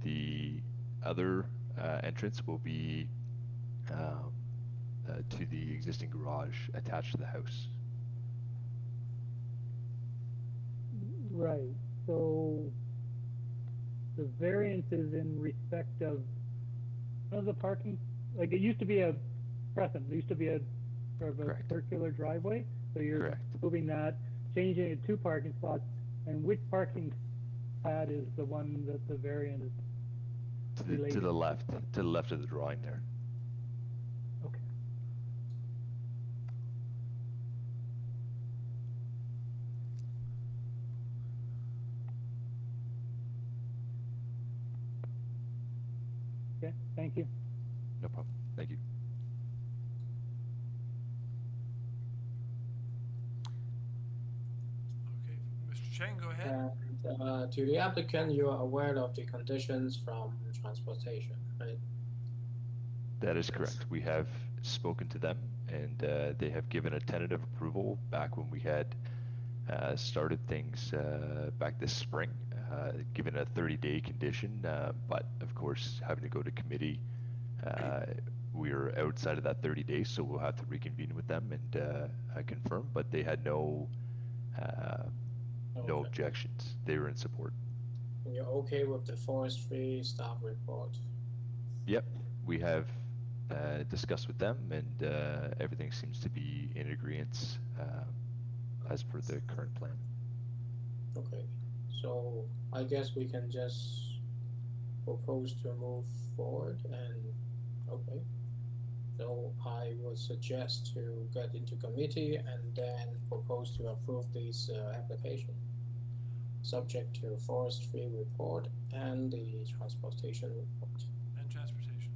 N: The other entrance will be to the existing garage attached to the house.
M: Right, so the variance is in respect of the parking, like it used to be a crescent, there used to be a sort of a
N: Correct.
M: circular driveway, so you're
N: Correct.
M: moving that, changing it to 2 parking spots, and which parking pad is the one that the variance is
N: To
M: related
N: the left, to the left of the drawing there.
M: Okay. Okay, thank you.
N: No problem. Thank you.
B: Okay, Mr. Chang, go ahead.
A: And to the applicant, you are aware of the conditions from transportation, right?
N: That is correct. We have spoken to them, and they have given a tentative approval back when we had started things back this spring, given a 30-day condition. But of course, having to go to committee, we're outside of that 30 days, so we'll have to reconvene with them and confirm. But they had no
A: Okay.
N: objections. They were in support.
A: And you're okay with the forestry staff report?
N: Yep, we have discussed with them, and everything seems to be in agreement as per the current plan.
A: Okay, so I guess we can just propose to move forward and, okay. So I would suggest to get into committee and then propose to approve this application, subject to forestry report and the transportation report.
B: And transportation.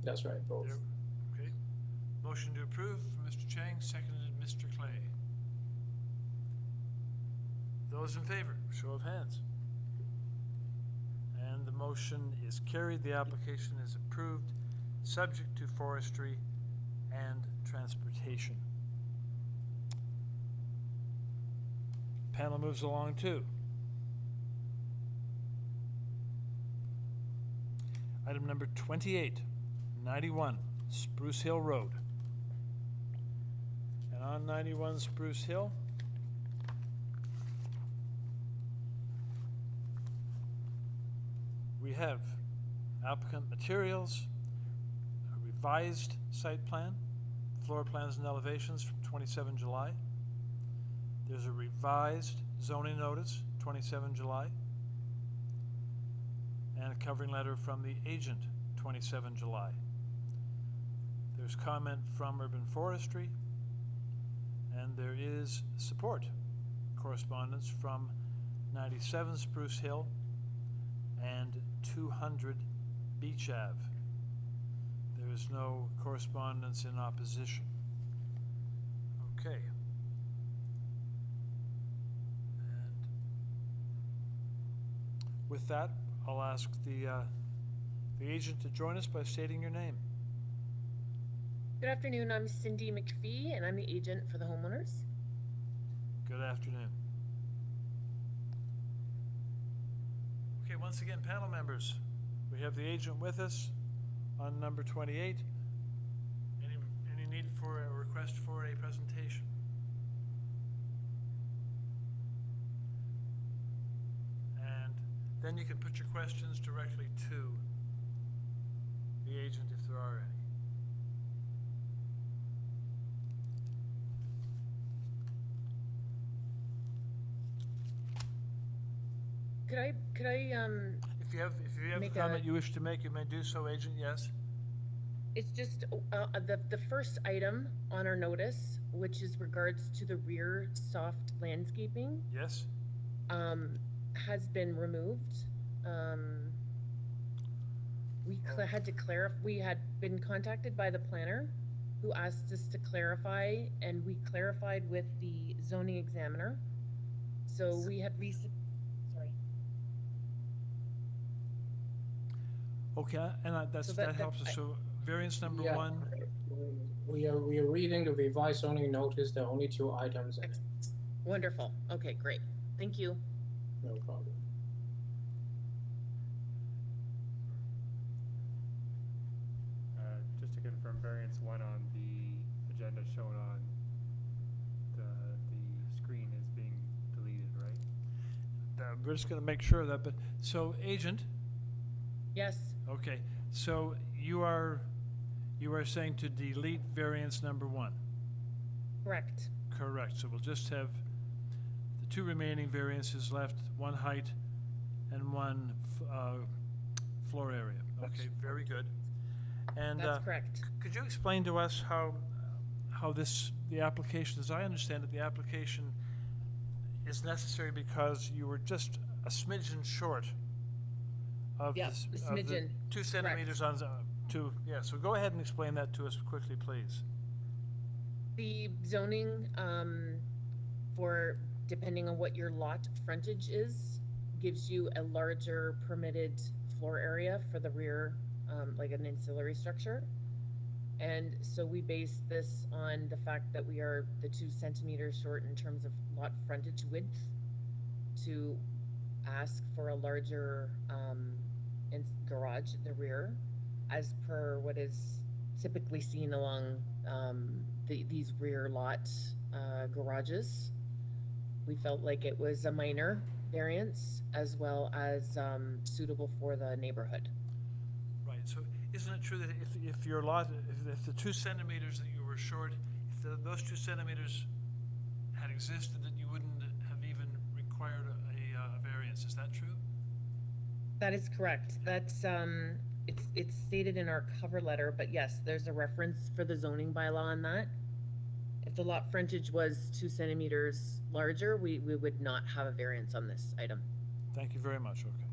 A: That's right, both.
B: There, okay. Motion to approve from Mr. Chang, seconded Mr. Clay. Those in favor, show of hands. And the motion is carried. The application is approved, subject to forestry and transportation. Panel moves along too. Item number 28, 91 Spruce Hill Road. And on 91 Spruce Hill, we have applicant materials, a revised site plan, floor plans and elevations from 27 July. There's a revised zoning notice, 27 July, and a covering letter from the agent, 27 July. There's comment from Urban Forestry, and there is support correspondence from 97 Spruce Hill and 200 Beach Ave. There is no correspondence in opposition. Okay. And with that, I'll ask the agent to join us by stating your name.
O: Good afternoon, I'm Cindy McPhee, and I'm the agent for the homeowners.
B: Good afternoon. Okay, once again, panel members, we have the agent with us on number 28. Any need for a request for a presentation? And then you can put your questions directly to the agent if there are any.
O: Could I
B: If you have a
O: make
B: comment you wish to make, you may do so, agent, yes?
O: It's just the first item on our notice, which is regards to the rear soft landscaping,
B: Yes?
O: has been removed. Had to clarify. We had been contacted by the planner, who asked us to clarify, and we clarified with the zoning examiner. So we had sorry.
B: Okay, and that helps us. So variance number
A: Yeah.
B: 1.
A: We are reading the revised zoning notice. There are only 2 items in it.
O: Wonderful. Okay, great. Thank you.
A: No problem.
P: Just to confirm, variance 1 on the agenda shown on the screen is being deleted, right?
B: we're just gonna make sure of that, but, so, Agent,
O: Yes,
B: okay, so you are saying to delete variance number 1?
O: correct.
B: Correct, so we'll just have the 2 remaining variances left, 1 height and 1 floor area. Okay, very good. And
O: That's correct.
B: could you explain to us how the application, as I understand it, the application is necessary because you were just a smidgen short of
O: Yep,
B: this,
O: a
B: of the
O: smidgen,
B: 2 centimeters on, so go ahead and explain that to us quickly, please.
O: The zoning, for, depending on what your lot frontage is, gives you a larger permitted floor area for the rear, like an ancillary structure. And so we base this on the fact that we are the 2 centimeters short in terms of lot frontage width to ask for a larger, garage at the rear, as per what is typically seen along, these rear lot garages. We felt like it was a minor variance as well as suitable for the neighborhood.
B: Right, so isn't it true that if your lot, if the 2 centimeters that you were short, if those 2 centimeters had existed, that you wouldn't have even required a variance, is that true?
O: That is correct. That's, it's stated in our cover letter, but yes, there's a reference for the zoning bylaw on that. If the lot frontage was 2 centimeters larger, we would not have a variance on this item.
B: Thank you very much, okay.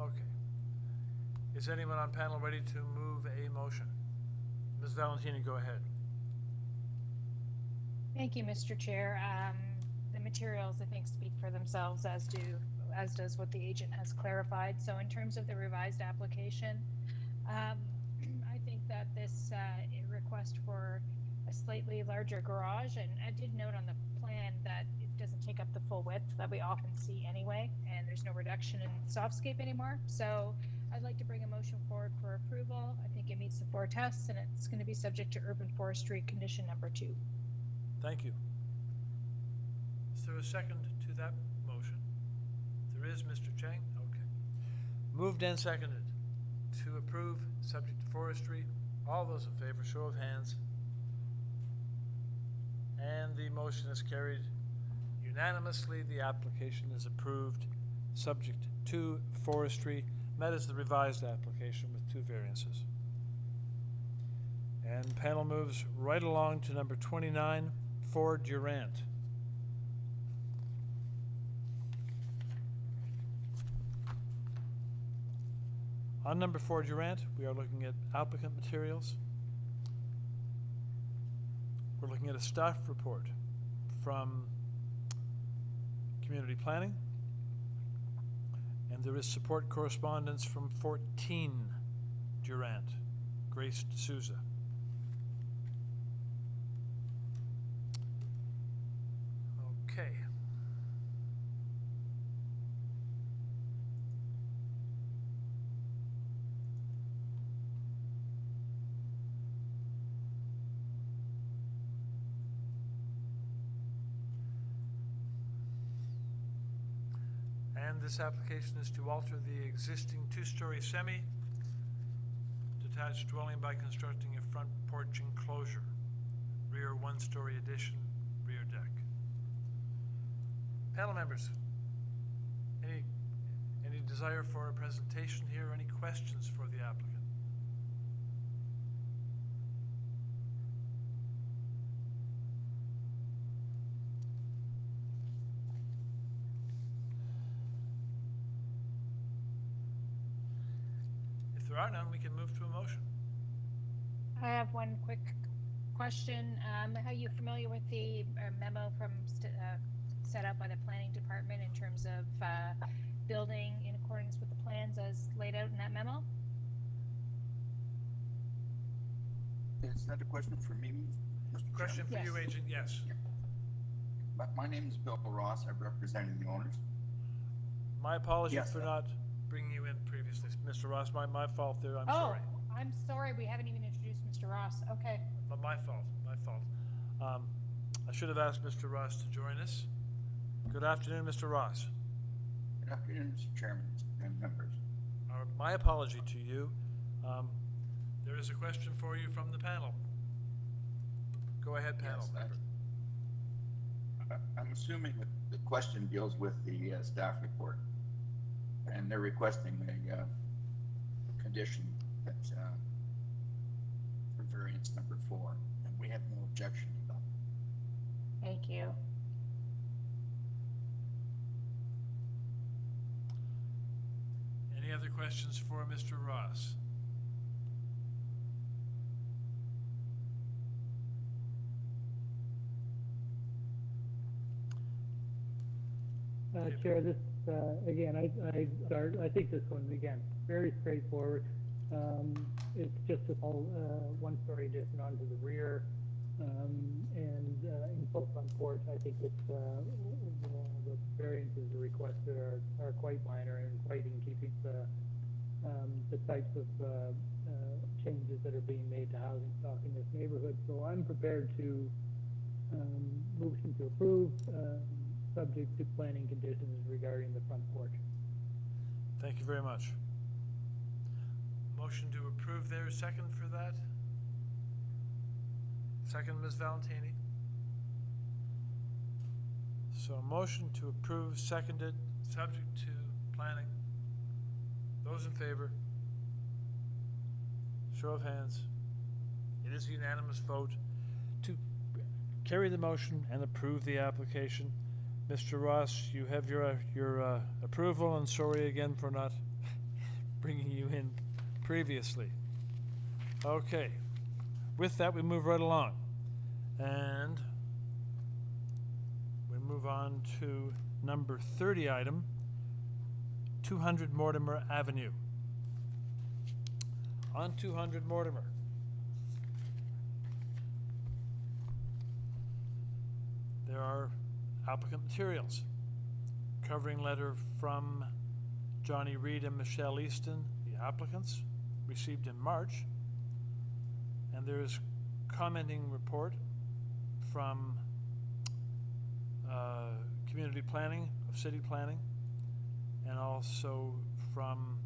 B: Okay. Is anyone on panel ready to move a motion? Ms. Valentini, go ahead.
I: Thank you, Mr. Chair. The materials, I think, speak for themselves, as does what the agent has clarified. So in terms of the revised application, I think that this request for a slightly larger garage, and I did note on the plan that it doesn't take up the full width that we often see anyway, and there's no reduction in softscape anymore. So I'd like to bring a motion forward for approval. I think it meets the 4 tests, and it's going to be subject to urban forestry condition number 2.
B: Thank you. Is there a second to that motion? There is, Mr. Chang? Okay. Moved and seconded to approve, subject to forestry. All those in favor, show of hands. And the motion is carried unanimously. The application is approved, subject to forestry. And that is the revised application with 2 variances. And panel moves right along to number 29, 4 Durant. On number 4 Durant, we are looking at applicant materials. We're looking at a staff report from community planning. And there is support correspondence from 14 Durant, Grace D'Souza. Okay. And this application is to alter the existing 2-story semi-detached dwelling by constructing a front porch enclosure, rear 1-story addition, rear deck. Panel members, any desire for a presentation here, or any questions for the applicant? If there are none, we can move to a motion.
I: I have one quick question. Are you familiar with the memo from set out by the planning department in terms of building in accordance with the plans as laid out in that memo?
Q: Is that a question for me, Mr.
B: Question for you, Agent, yes.
Q: My name is Bill Ross. I'm representing the owners.
B: My apologies
Q: Yes.
B: for not bringing you in previously, Mr. Ross. My fault there. I'm
I: Oh,
B: sorry.
I: I'm sorry. We haven't even introduced Mr. Ross. Okay.
B: But my fault. I should have asked Mr. Ross to join us. Good afternoon, Mr. Ross.
Q: Good afternoon, Mr. Chairman and members.
B: My apology to you. There is a question for you from the panel. Go ahead, panel member.
Q: I'm assuming that the question deals with the staff report, and they're requesting a condition that for variance number 4, and we have no objection to that.
I: Thank you.
B: Any other questions for Mr. Ross?
M: Chair, this, again, I think this one, again, very straightforward. It's just a small, one-story addition onto the rear, and in full front porch. I think it's, the variances requested are quite minor and quite in keeping the types of, changes that are being made to housing stock in this neighborhood. So I'm prepared to, motion to approve, subject to planning conditions regarding the front porch.
B: Thank you very much. Motion to approve there, second for that? Second, Ms. Valentini. So motion to approve, seconded, subject to planning. Those in favor? Show of hands. It is a unanimous vote to carry the motion and approve the application. Mr. Ross, you have your approval, and sorry again for not bringing you in previously. Okay. With that, we move right along. And we move on to number 30 item, 200 Mortimer Avenue. On 200 Mortimer. There are applicant materials. Covering letter from Johnny Reed and Michelle Easton, the applicants, received in March. And there is commenting report from community planning of city planning, and also from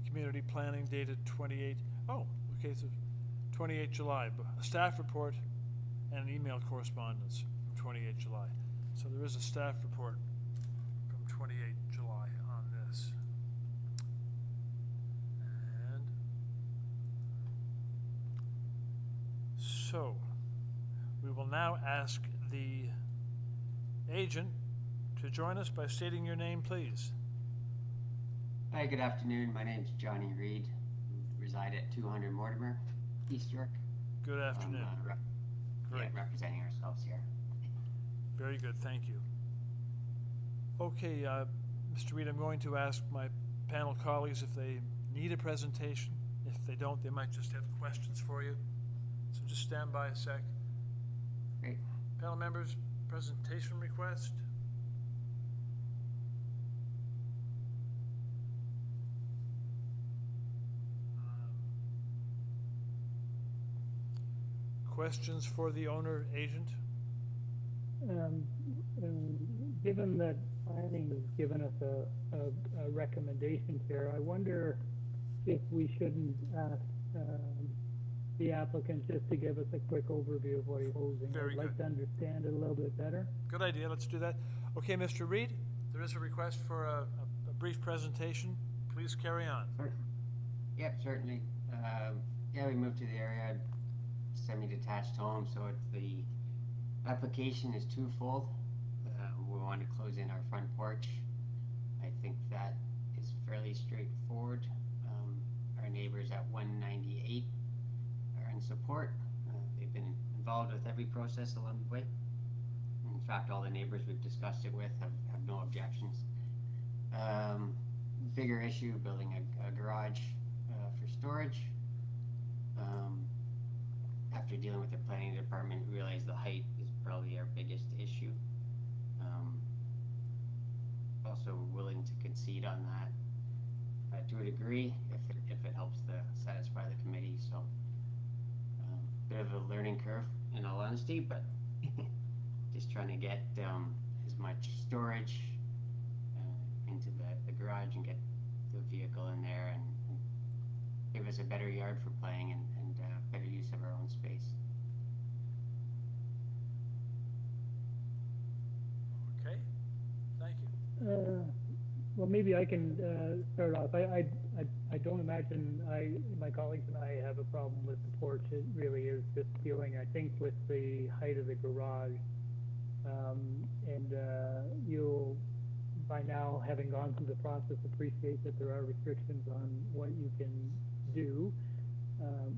B: community planning dated 28 July, a staff report and an email correspondence from 28 July. So there is a staff report from 28 July on this. And so we will now ask the agent to join us by stating your name, please.
R: Hi, good afternoon. My name is Johnny Reed. I reside at 200 Mortimer, East York.
B: Good afternoon. Great.
R: Yeah, representing ourselves here.
B: Very good, thank you. Okay, Mr. Reed, I'm going to ask my panel colleagues if they need a presentation. If they don't, they might just have questions for you. So just stand by a sec.
R: Great.
B: Panel members, presentation request. Questions for the owner agent?
M: Given that planning has given us a recommendation here, I wonder if we shouldn't ask the applicant just to give us a quick overview of what he's posing.
B: Very
M: I'd like
B: good.
M: to understand it a little bit better.
B: Good idea, let's do that. Okay, Mr. Reed, there is a request for a brief presentation. Please carry on.
R: Yep, certainly. Yeah, we moved to the area, semi-detached home, so the application is twofold. We want to close in our front porch. I think that is fairly straightforward. Our neighbors at 198 are in support. They've been involved with every process along the way. In fact, all the neighbors we've discussed it with have no objections. Bigger issue, building a garage for storage. After dealing with the planning department, we realized the height is probably our biggest issue. Also willing to concede on that to a degree if it helps to satisfy the committee. So bit of a learning curve in all honesty, but just trying to get as much storage into the garage and get the vehicle in there and give us a better yard for playing and better use of our own space.
B: Okay, thank you.
M: Well, maybe I can start off. I don't imagine my colleagues and I have a problem with the porch. It really is just feeling, I think, with the height of the garage. And you'll, by now, having gone through the process, appreciate that there are restrictions on what you can do.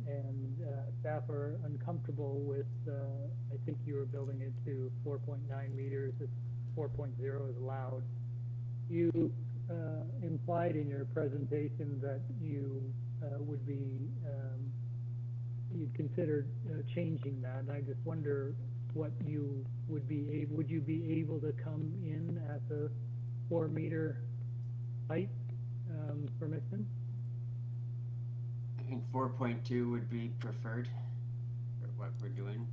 M: And staff are uncomfortable with, I think you were building it to 4.9 meters. It's 4.0 is allowed. You implied in your presentation that you would be, you'd consider changing that. And I just wonder what you would be able, would you be able to come in at the 4 meter height permission?
R: I think 4.2 would be preferred for what we're doing,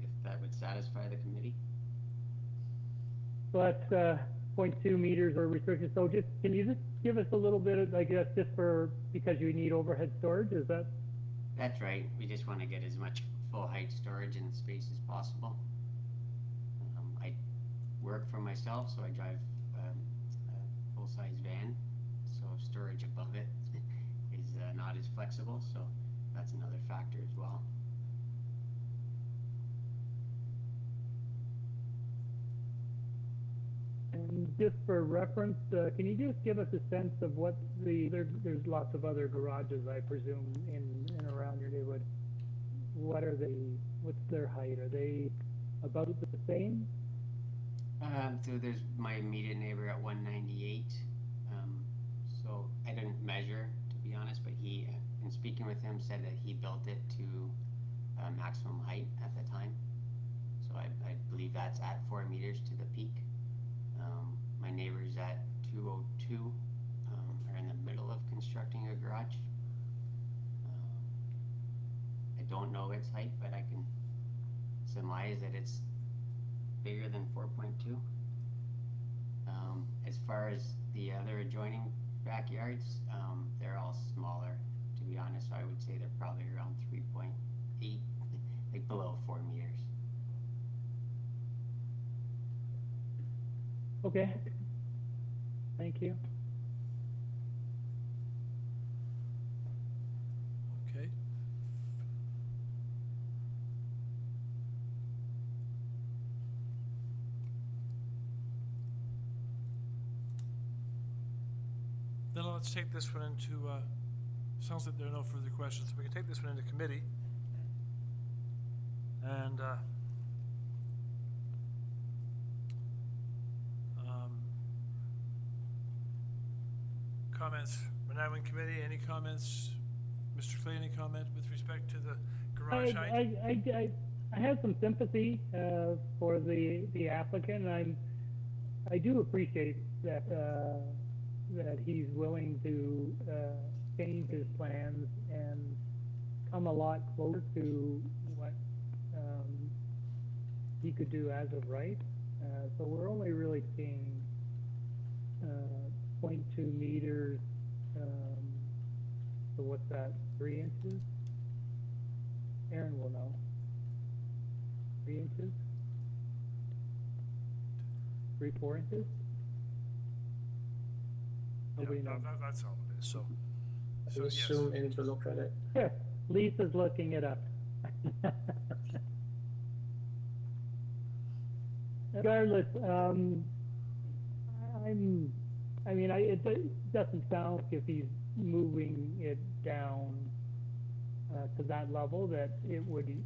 R: if that would satisfy the committee.
M: So that's 0.2 meters or restricted. So just, can you just give us a little bit of, I guess, just for, because you need overhead storage, is that?
R: That's right. We just want to get as much full height storage in the space as possible. I work for myself, so I drive a full-size van, so storage above it is not as flexible, so that's another factor as well.
M: And just for reference, can you just give us a sense of what there's lots of other garages, I presume, in and around your neighborhood. What are they, what's their height? Are they about the same?
R: So there's my immediate neighbor at 198. So I didn't measure, to be honest, but he, in speaking with him, said that he built it to maximum height at the time. So I believe that's at 4 meters to the peak. My neighbors at 202 are in the middle of constructing a garage. I don't know its height, but I can surmise that it's bigger than 4.2. As far as the other adjoining backyards, they're all smaller, to be honest. So I would say they're probably around 3.8, like below 4 meters.
M: Okay. Thank you.
B: Okay. Then let's take this one into, sounds like there are no further questions. We can take this one into committee. And comments, we're now in committee. Any comments? Mr. Clay, any comment with respect to the garage height?
M: I have some sympathy for the applicant, and I do appreciate that that he's willing to change his plans and come a lot closer to what he could do as of right. So we're only really seeing 0.2 meters, so what's that, 3 inches? Aaron will know. 3 inches? 3-4 inches? Nobody knows.
B: That's all it is. So
A: Can you
B: yes.
A: zoom in to look at it?
M: Here, Lisa's looking it up. Regardless, it doesn't sound like if he's moving it down to that level that it would be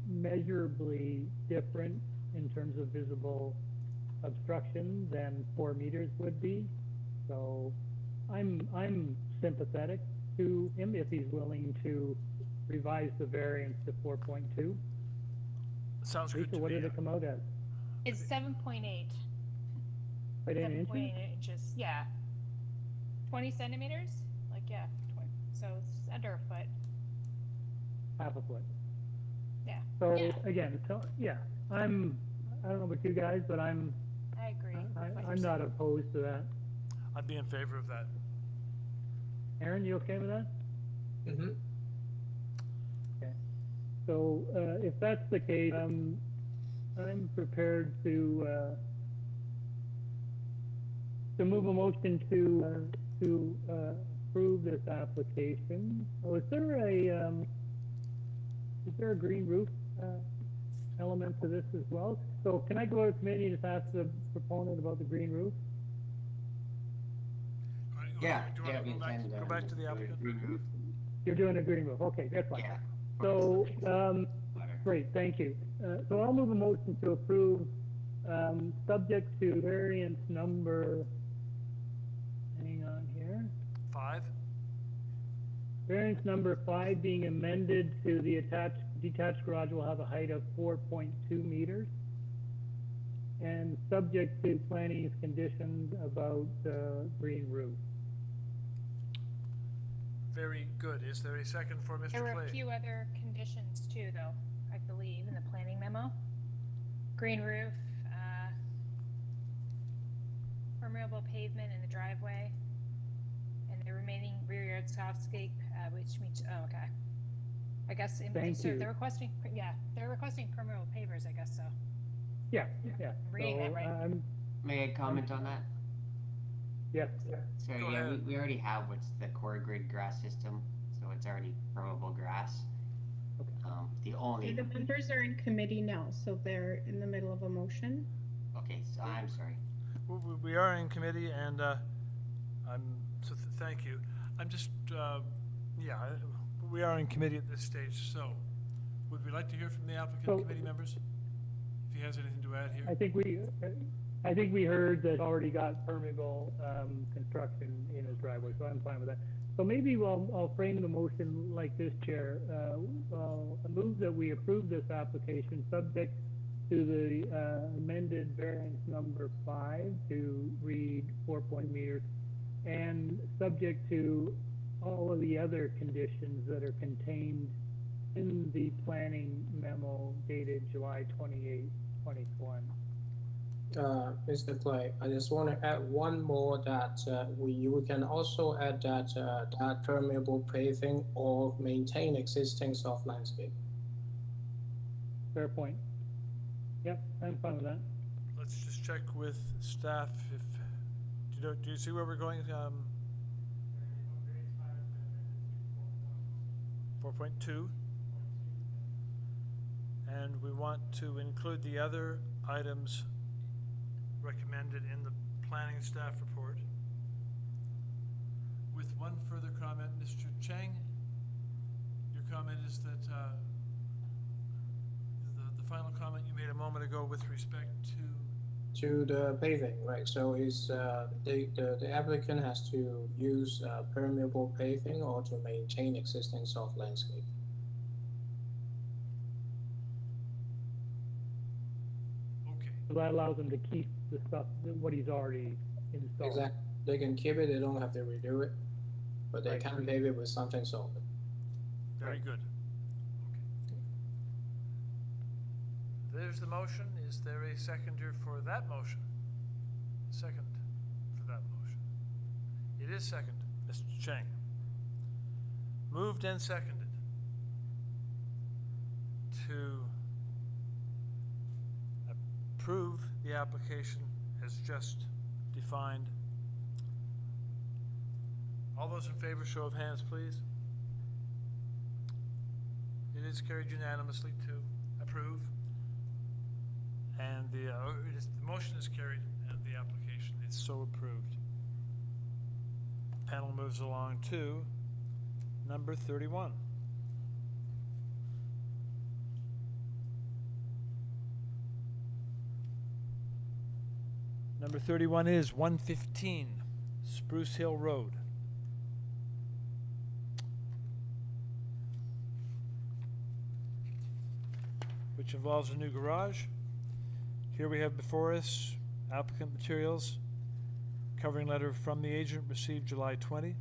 M: measurably different in terms of visible obstruction than 4 meters would be. So I'm sympathetic to him if he's willing to revise the variance to 4.2.
B: Sounds
M: Lisa,
B: good to
M: what
B: me.
M: did it come out at?
I: It's 7.8.
M: Right,
I: 7.8 inches, yeah. 20 centimeters? Like, yeah, 20. So it's under a foot.
M: Half a foot.
I: Yeah.
M: So
I: Yeah.
M: again, so yeah, I don't know about you guys, but
I: I agree. with what you're
M: I'm not
I: saying.
M: opposed to that.
B: I'd be in favor of that.
M: Aaron, you okay with that?
A: Mm-hmm.
M: Okay. So, if that's the case, I'm prepared to move a motion to approve this application. Oh, is there a green roof element to this as well? So can I go to committee and just ask the proponent about the green roof?
R: Yeah,
B: Do you
R: yeah,
B: want
R: we
B: to go back to the applicant?
M: You're doing a green roof, okay, that's fine.
R: Yeah.
M: So, great, thank you. So I'll move a motion to approve, subject to variance number, hang on here.
B: 5?
M: Variance number 5 being amended to the detached garage will have a height of 4.2 meters. And subject to planning's conditions about green roof.
B: Very good. Is there a second for Mr.
I: There were
B: Clay?
I: a few other conditions too, though, I believe, in the planning memo. Green roof, permeable pavement in the driveway, and the remaining rear yard softscape, which meets, oh, okay. I guess,
M: Thank
I: so
M: you.
I: they're requesting permeable pavers, I guess so.
M: Yeah.
I: I'm reading that right.
R: May I comment on that?
M: Yes.
R: So
B: Go
R: yeah,
B: ahead.
R: we already have what's the core grid grass system, so it's already permeable grass. The only,
S: The members are in committee now, so they're in the middle of a motion.
R: okay, so I'm sorry.
B: We are in committee, and thank you. I'm just, we are in committee at this stage, so would we like to hear from the applicant committee members? If he has anything to add here?
M: I think we heard that already got permeable construction in his driveway, so I'm fine with that. So maybe I'll frame the motion like this, Chair. I move that we approve this application subject to the amended variance number 5 to read 4.0 meters, and subject to all of the other conditions that are contained in the planning memo dated July 28, 2021.
A: Mr. Clay, I just want to add one more that we can also add that permeable paving or maintain existing soft landscape.
M: Fair point. Yep, I'm fine with that.
B: Let's just check with staff if, do you see where we're going? 4.2. And we want to include the other items recommended in the planning staff report. With one further comment, Mr. Chang, your comment is that the final comment you made a moment ago with respect
A: to the paving, right? So is the applicant has to use permeable paving or to maintain existing soft landscape.
B: Okay.
M: So that allows them to keep the stuff, what he's already installed.
A: Exactly. They can keep it. They don't have to redo it, but they can pave it with something solid.
B: Very good. Okay. There's the motion. Is there a seconder for that motion? Second for that motion. It is second, Mr. Chang. Moved and seconded to approve the application as just defined. All those in favor, show of hands, please. It is carried unanimously to approve, and the motion is carried, and the application is so approved. Panel moves along to number 31. Number 31 is 115 Spruce Hill Road. Which involves a new garage. Here we have before us applicant materials, covering letter from the agent received July 20,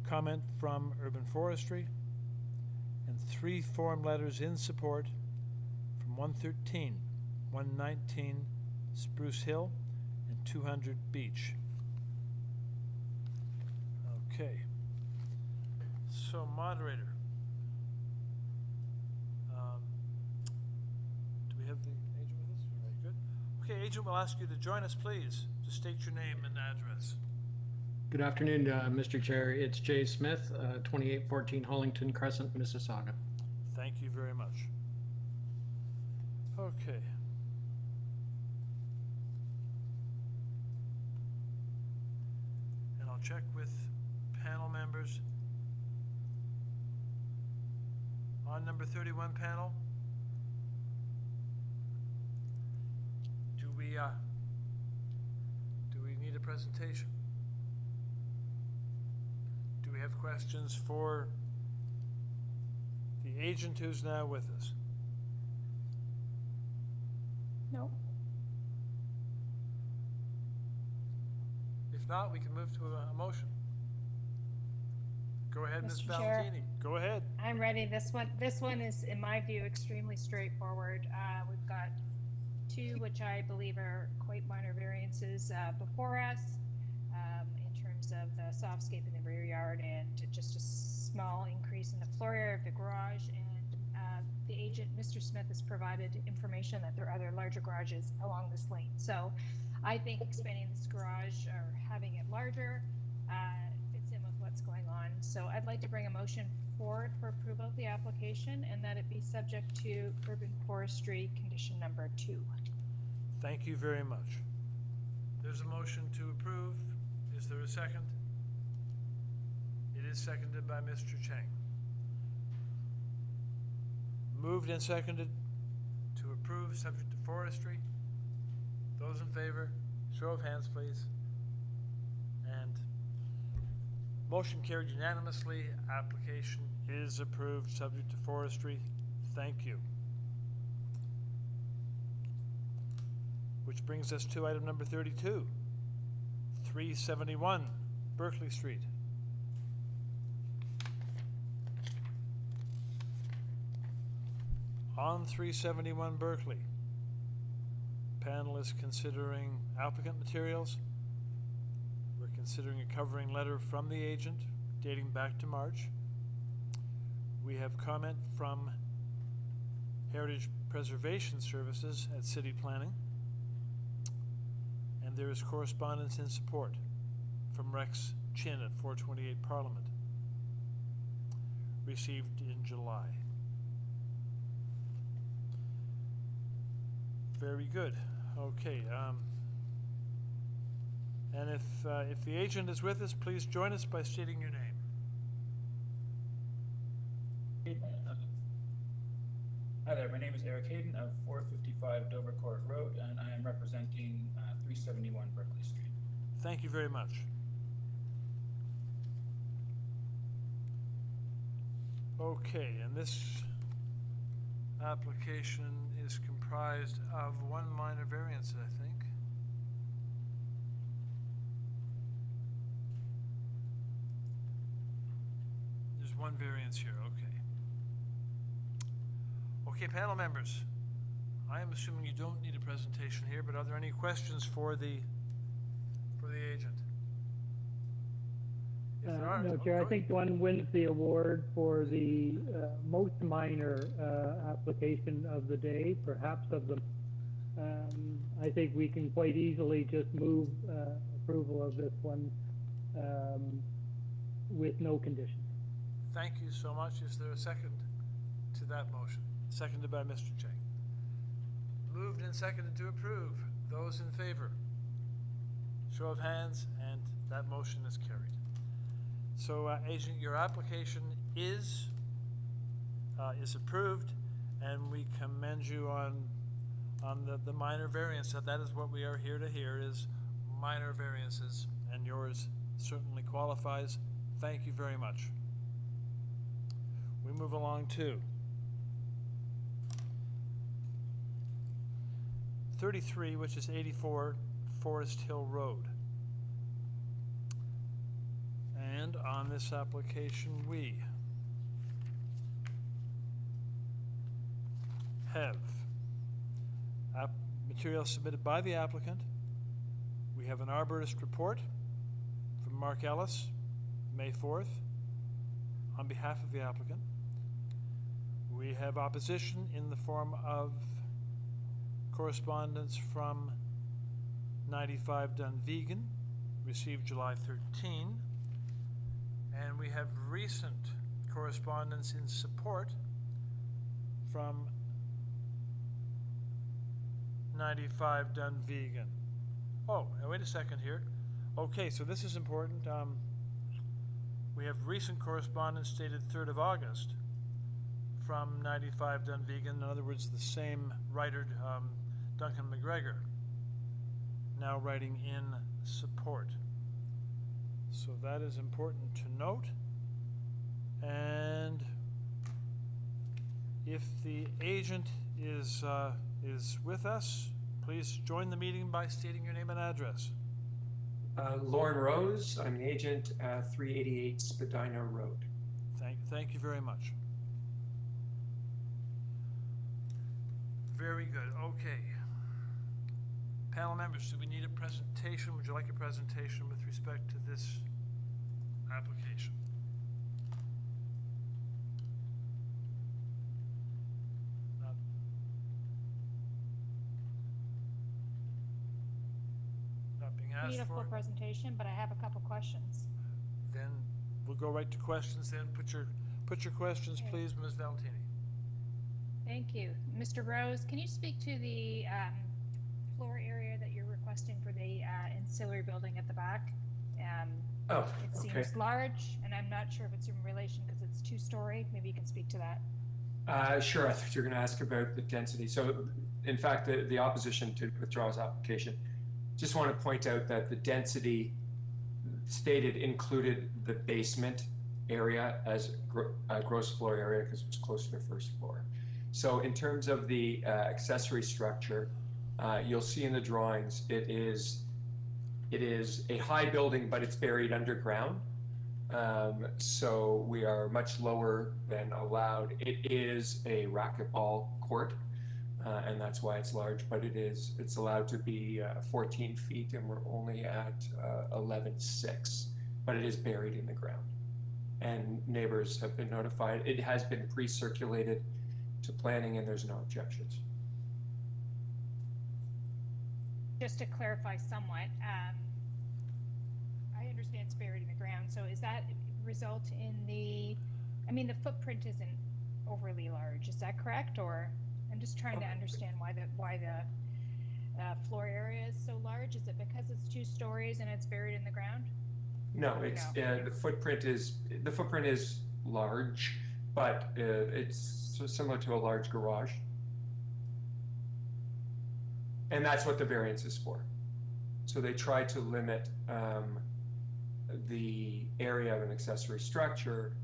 B: comment from Urban Forestry, and 3 form letters in support from from 113, 119 Spruce Hill, and 200 Beach. Okay. So, moderator, do we have the agent with us? Very good. Okay, agent, we'll ask you to join us, please. To state your name and address.
T: Good afternoon, Mr. Chair. It's Jay Smith, 2814 Hollington Crescent, Mississauga.
B: Thank you very much. Okay. And I'll check with panel members. On number 31 panel, do we need a presentation? Do we have questions for the agent who's now with us?
I: No.
B: If not, we can move to a motion. Go ahead, Ms.
I: Mr. Chair.
B: Valentini. Go ahead.
I: I'm ready. This one is, in my view, extremely straightforward. We've got two, which I believe are quite minor variances before us in terms of the softscape in the rear yard and just a small increase in the floor area of the garage. And the agent, Mr. Smith, has provided information that there are other larger garages along this lane. So I think expanding this garage or having it larger fits in with what's going on. So I'd like to bring a motion forward for approval of the application and that it be subject to urban forestry condition number 2.
B: Thank you very much. There's a motion to approve. Is there a second? It is seconded by Mr. Chang. Moved and seconded to approve subject to forestry. Those in favor, show of hands, please. And motion carried unanimously. Application is approved subject to forestry. Thank you. Which brings us to item number 32, 371 Berkeley Street. On 371 Berkeley, panel is considering applicant materials. We're considering a covering letter from the agent dating back to March. We have comment from Heritage Preservation Services at City Planning. And there is correspondence in support from Rex Chin at 428 Parliament, received in July. Very good. Okay. And if the agent is with us, please join us by stating your name.
U: Hi there, my name is Eric Hayden of 455 Dovercourt Road, and I am representing 371 Berkeley Street.
B: Thank you very much. Okay, and this application is comprised of one minor variance, I think. There's one variance here, okay. Okay, panel members, I am assuming you don't need a presentation here, but are there any questions for the agent? If there aren't,
M: No, Chair, I think one wins the award for the most minor application of the day, perhaps of them. I think we can quite easily just move approval of this one with no conditions.
B: Thank you so much. Is there a second to that motion? Seconded by Mr. Chang. Moved and seconded to approve. Those in favor? Show of hands, and that motion is carried. So, Agent, your application is approved, and we commend you on the minor variance. That is what we are here to hear, is minor variances, and yours certainly qualifies. Thank you very much. We move along to 33, which is 84 Forest Hill Road. And on this application, we have material submitted by the applicant. We have an arborist report from Mark Ellis, May 4th, on behalf of the applicant. We have opposition in the form of correspondence from 95 Dunvegan, received July 13. And we have recent correspondence in support from 95 Dunvegan. Oh, now wait a second here. Okay, so this is important. We have recent correspondence dated 3rd of August from 95 Dunvegan, in other words, the same writer, Duncan McGregor, now writing in support. So that is important to note. And if the agent is with us, please join the meeting by stating your name and address.
C: Lauren Rose, I'm the agent at 388 Spadina Road.
B: Thank you very much. Very good. Okay. Panel members, do we need a presentation? Would you like a presentation with respect to this application? Not being
I: I need
B: asked
I: a full
B: for.
I: presentation, but I have a couple questions.
B: Then we'll go right to questions. Then put your questions,
I: Okay.
B: please, Ms. Valentini.
I: Thank you. Mr. Rose, can you speak to the floor area that you're requesting for the ancillary building at the back?
C: Oh,
I: It
C: okay.
I: seems large, and I'm not sure if it's in relation because it's two-story. Maybe you can speak to that.
C: Sure, I thought you were going to ask about the density. So, in fact, the opposition to withdraw his application, just want to point out that the density stated included the basement area as gross floor area because it was close to the first floor. So in terms of the accessory structure, you'll see in the drawings, it is a high building, but it's buried underground. So we are much lower than allowed. It is a racquetball court, and that's why it's large, but it's allowed to be 14 feet, and we're only at 11.6, but it is buried in the ground. And neighbors have been notified. It has been pre-circulated to planning, and there's no objections.
I: Just to clarify somewhat, I understand it's buried in the ground. So is that result in the footprint isn't overly large. Is that correct? Or I'm just trying to understand why the floor area is so large. Is it because it's 2 stories and it's buried in the ground?
C: No, it's the footprint is large, but it's similar to a large garage, and that's what the variance is for. So they try to limit the area of an accessory structure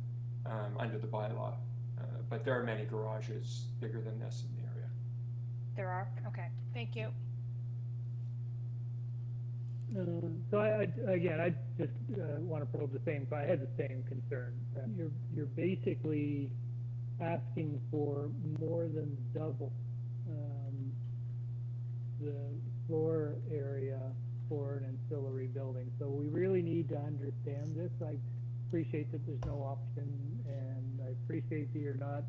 C: under the bylaw, but there are many garages bigger than this in the area.
I: There are? Okay, thank you.
M: So I just want to probe the same. I had the same concern. You're basically asking for more than double the floor area for an ancillary building. So we really need to understand this. I appreciate that there's no option, and I appreciate that you're not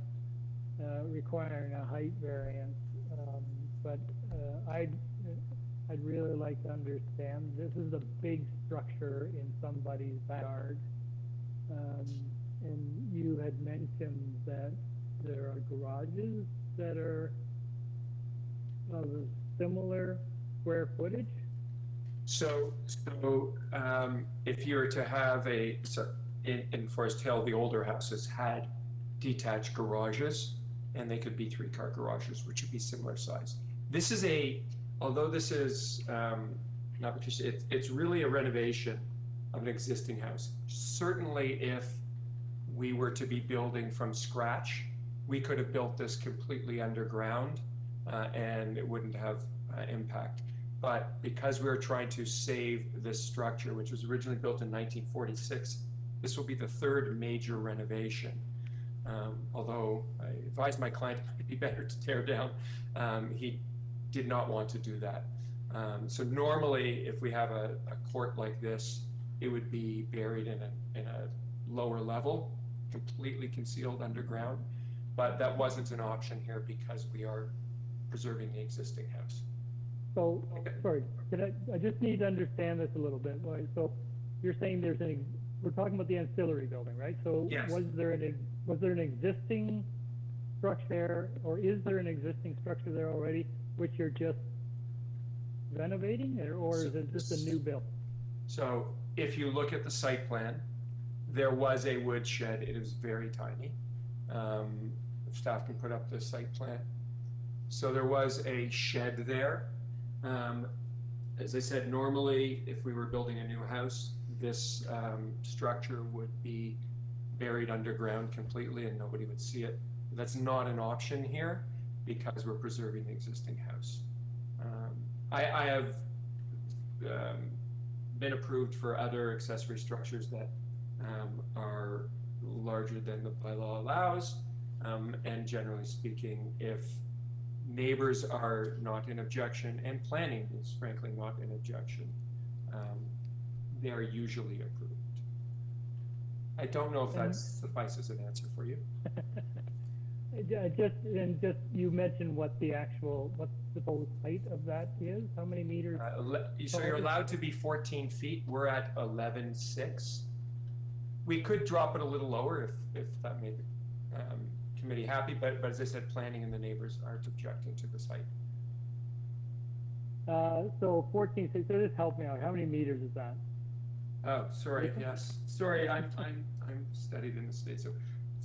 M: requiring a height variance. But I'd really like to understand, this is a big structure in somebody's backyard. And you had mentioned that there are garages that are of a similar square footage.
C: So if you were to have in Forest Hill, the older houses had detached garages, and they could be 3-car garages, which would be similar size. This is although this is not because it's really a renovation of an existing house. Certainly, if we were to be building from scratch, we could have built this completely underground, and it wouldn't have impact. But because we were trying to save this structure, which was originally built in 1946, this will be the 3rd major renovation. Although I advised my client it might be better to tear down, he did not want to do that. So normally, if we have a court like this, it would be buried in a lower level, completely concealed underground. But that wasn't an option here because we are preserving the existing house.
M: So, sorry, I just need to understand this a little bit. Right? So you're saying we're talking about the ancillary building, right? So
C: yes.
M: Was there an existing structure there, or is there an existing structure there already, which you're just renovating, or is it just a new build?
C: So if you look at the site plan, there was a wood shed. It is very tiny. If staff can put up the site plan. So there was a shed there. As I said, normally if we were building a new house, this structure would be buried underground completely and nobody would see it. That's not an option here because we're preserving the existing house. I have been approved for other accessory structures that are larger than the bylaw allows, and generally speaking, if neighbors are not in objection and planning is frankly not in objection, they are usually approved. I don't know if that suffices an answer for you.
M: Just you mentioned what the supposed height of that is. How many meters?
C: So you're allowed to be 14 feet. We're at 11.6. We could drop it a little lower if that made the committee happy, but as I said, planning and the neighbors aren't objecting to this height.
M: So 14. So just help me out. How many meters is that?
C: Oh, sorry. Yes, sorry. I'm studied in the States. So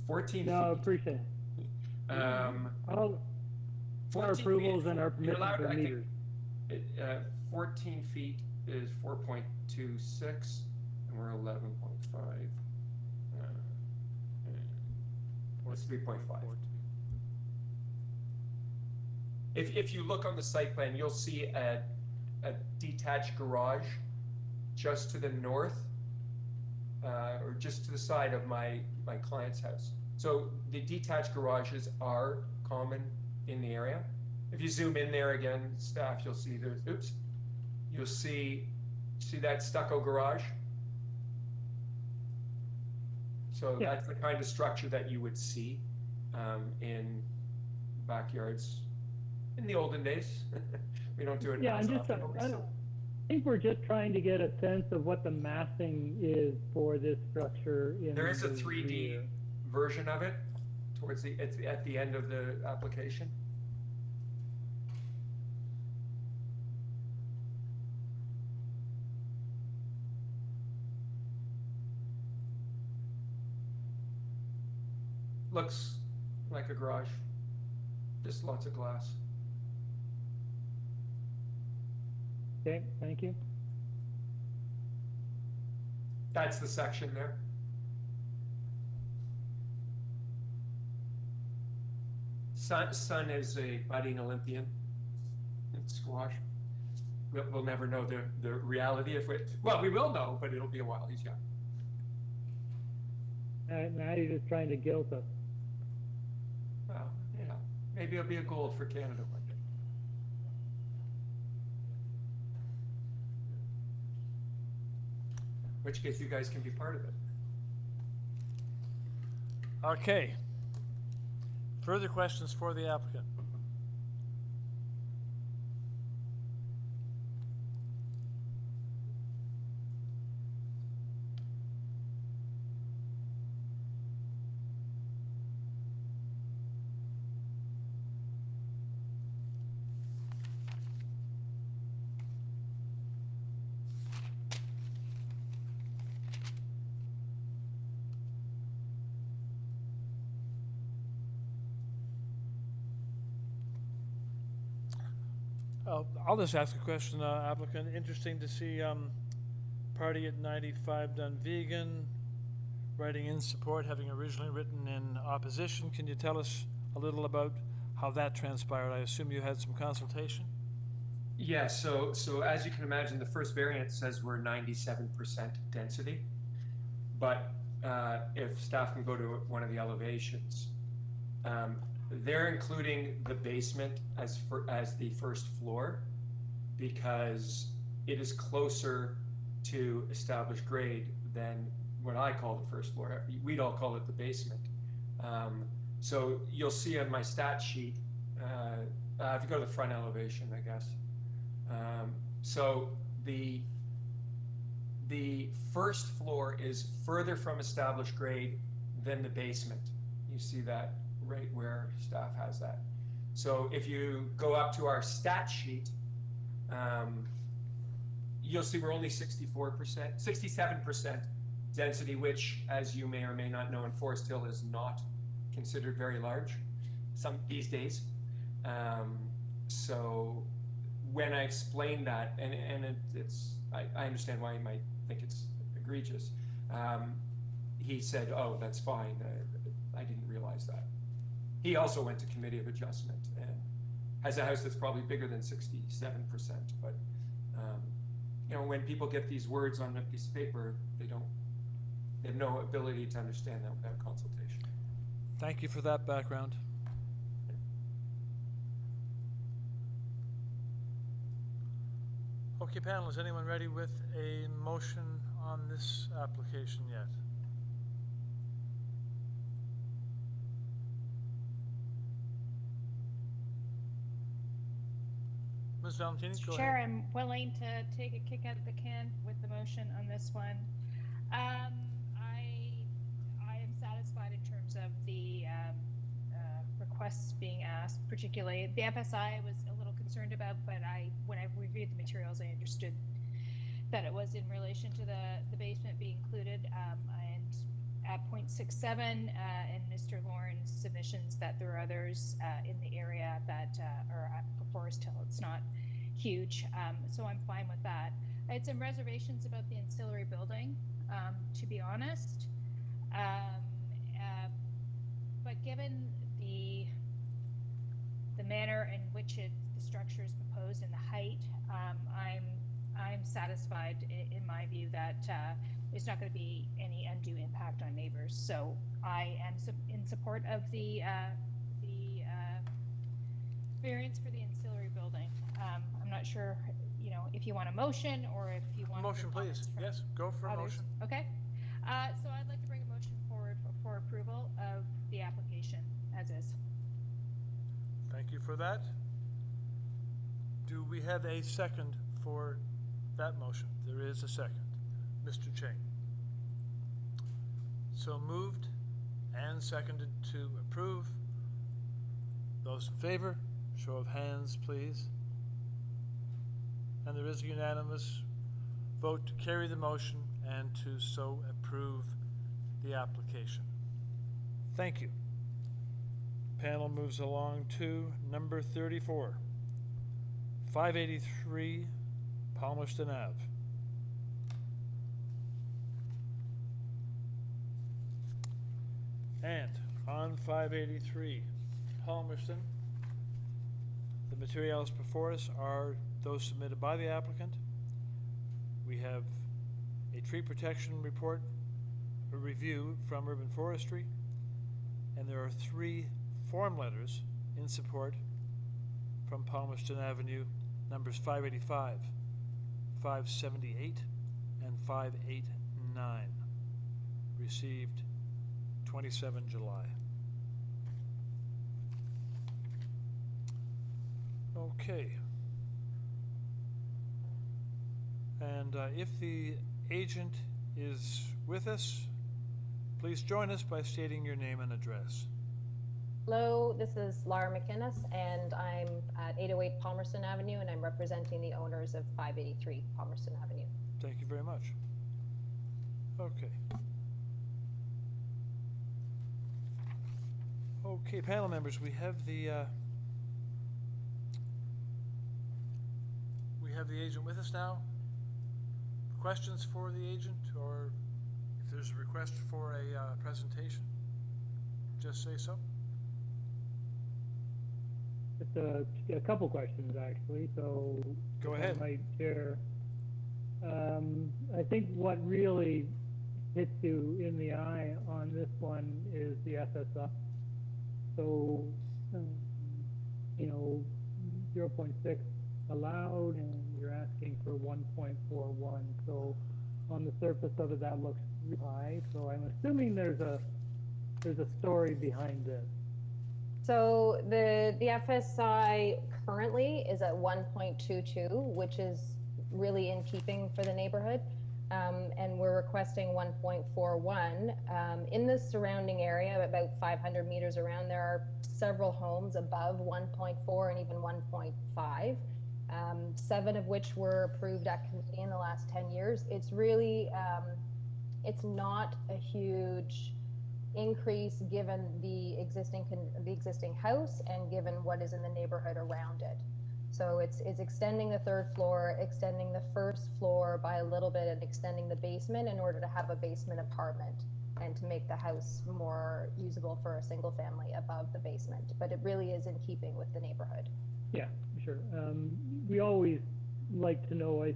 C: 14 feet.
M: No, appreciate it. Our approvals and our permissions are meters.
C: 14 feet is 4.26, and we're 11.5. It's 3.5. If you look on the site plan, you'll see a detached garage just to the north, or just to the side of my client's house. So the detached garages are common in the area. If you zoom in there again, staff, you'll see there's, you'll see that stucco garage? So yeah. That's the kind of structure that you would see in backyards in the olden days. We don't do it
M: yeah,
C: as often.
M: I think we're just trying to get a sense of what the massing is for this structure.
C: There is a 3D version of it towards at the end of the application. Looks like a garage, just lots of glass.
M: Okay, thank you.
C: That's the section there. Son is a budding Olympian in squash. We'll never know the reality of it. Well, we will know, but it'll be a while. He's young.
M: Now you're just trying to guilt us.
C: Well, yeah, maybe it'll be a goal for Canada one day. In which case, you guys can be part of it.
B: Okay. Further questions for the applicant? I'll just ask a question, applicant. Interesting to see party at 95 done vegan, writing in support, having originally written in opposition. Can you tell us a little about how that transpired? I assume you had some consultation?
C: Yeah, so as you can imagine, the first variant says we're 97% density, but if staff can go to one of the elevations, They're including the basement as the first floor because it is closer to established grade than what I call the first floor. We'd all call it the basement. So you'll see on my stat sheet, if you go to the front elevation, I guess. So the first floor is further from established grade than the basement. You see that right where staff has that. So if you go up to our stat sheet, you'll see we're only 67% density, which, as you may or may not know, in Forest Hill is not considered very large these days. So when I explain that, and I understand why you might think it's egregious, he said, "Oh, that's fine. I didn't realize that." He also went to committee of adjustment and has a house that's probably bigger than 67%. But you know, when people get these words on a piece of paper, they have no ability to understand that without consultation.
B: Thank you for that background. Okay, panel, is anyone ready with a motion on this application yet? Ms. Valentini, go
I: Chair,
B: ahead.
I: I'm willing to take a kick out of the can with the motion on this one. I am satisfied in terms of the requests being asked, particularly the FSI I was a little concerned about, but when I reviewed the materials, I understood that it was in relation to the basement being included, and at 0.67 and Mr. Lauren's submissions that there are others in the area that are for Forest Hill. It's not huge, so I'm fine with that. I had some reservations about the ancillary building, to be honest, but given the manner in which the structure is proposed and the height, I'm satisfied in my view that there's not going to be any undue impact on neighbors. So I am in support of the variance for the ancillary building. I'm not sure, you know, if you want a motion or if you want
B: motion, please. Yes, go for a motion.
I: Okay. So I'd like to bring a motion forward for approval of the application as is.
B: Thank you for that. Do we have a second for that motion? There is a second. Mr. Chang. So moved and seconded to approve. Those in favor, show of hands, please. And there is a unanimous vote to carry the motion and to so approve the application. Thank you. Panel moves along to number 34, 583 Palmerston Ave. And on 583 Palmerston, the materials before us are those submitted by the applicant. We have a tree protection report, a review from Urban Forestry, and there are 3 form letters in support from Palmerston Avenue, numbers 585, 578, and 589, received 27 July. Okay. And if the agent is with us, please join us by stating your name and address.
E: Hello, this is Laura McInnes, and I'm at 808 Palmerston Avenue, and I'm representing the owners of 583 Palmerston Avenue.
B: Thank you very much. Okay. Okay, panel members, we have the agent with us now. Questions for the agent, or if there's a request for a presentation, just say so.
M: Just a couple questions, actually. So
B: go ahead.
M: I might share. I think what really hits you in the eye on this one is the SSI. So, you know, 0.6 allowed, and you're asking for 1.41. So, on the surface of it, that looks really high. So, I'm assuming there's a story behind this.
E: So the FSI currently is at 1.22, which is really in keeping for the neighborhood. And we're requesting 1.41. In the surrounding area, about 500 meters around, there are several homes above 1.4 and even 1.5, 7 of which were approved at committee in the last 10 years. It's really, it's not a huge increase given the existing house and given what is in the neighborhood around it. So it's extending the 3rd floor, extending the 1st floor by a little bit, and extending the basement in order to have a basement apartment and to make the house more usable for a single family above the basement. But it really is in keeping with the neighborhood.
M: Yeah, sure. We always like to know,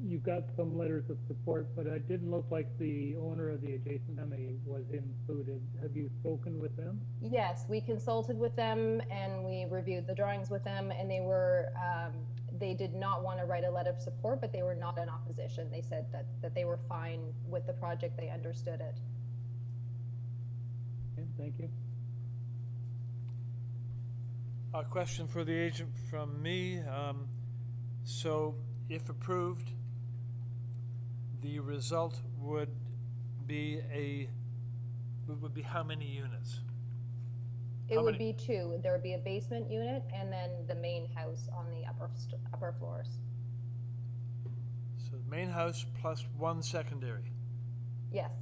M: you've got some letters of support, but it didn't look like the owner of the adjacent family was included. Have you spoken with them?
E: Yes, we consulted with them and we reviewed the drawings with them, and they were, they did not want to write a letter of support, but they were not in opposition. They said that they were fine with the project, they understood it.
M: Okay, thank you.
B: A question for the agent from me. So, if approved, the result would be how many units?
E: It would be 2. There would be a basement unit and then the main house on the upper floors.
B: So, main house plus 1 secondary.
E: Yes.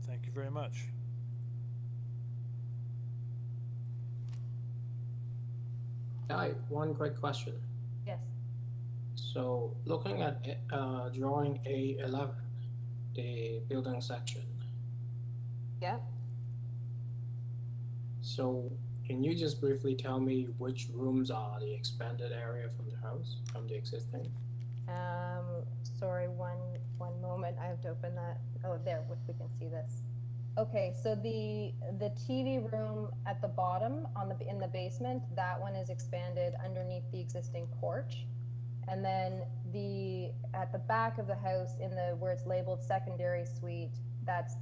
B: Thank you very much.
A: Hi, one quick question.
E: Yes.
A: So looking at drawing A11, the building section.
E: Yeah.
A: So can you just briefly tell me which rooms are the expanded area from the house, from the existing?
E: Sorry, one moment. I have to open that. Oh, there, we can see this. Okay, so the TV room at the bottom in the basement, that one is expanded underneath the existing porch. And then at the back of the house where it's labeled secondary suite, that's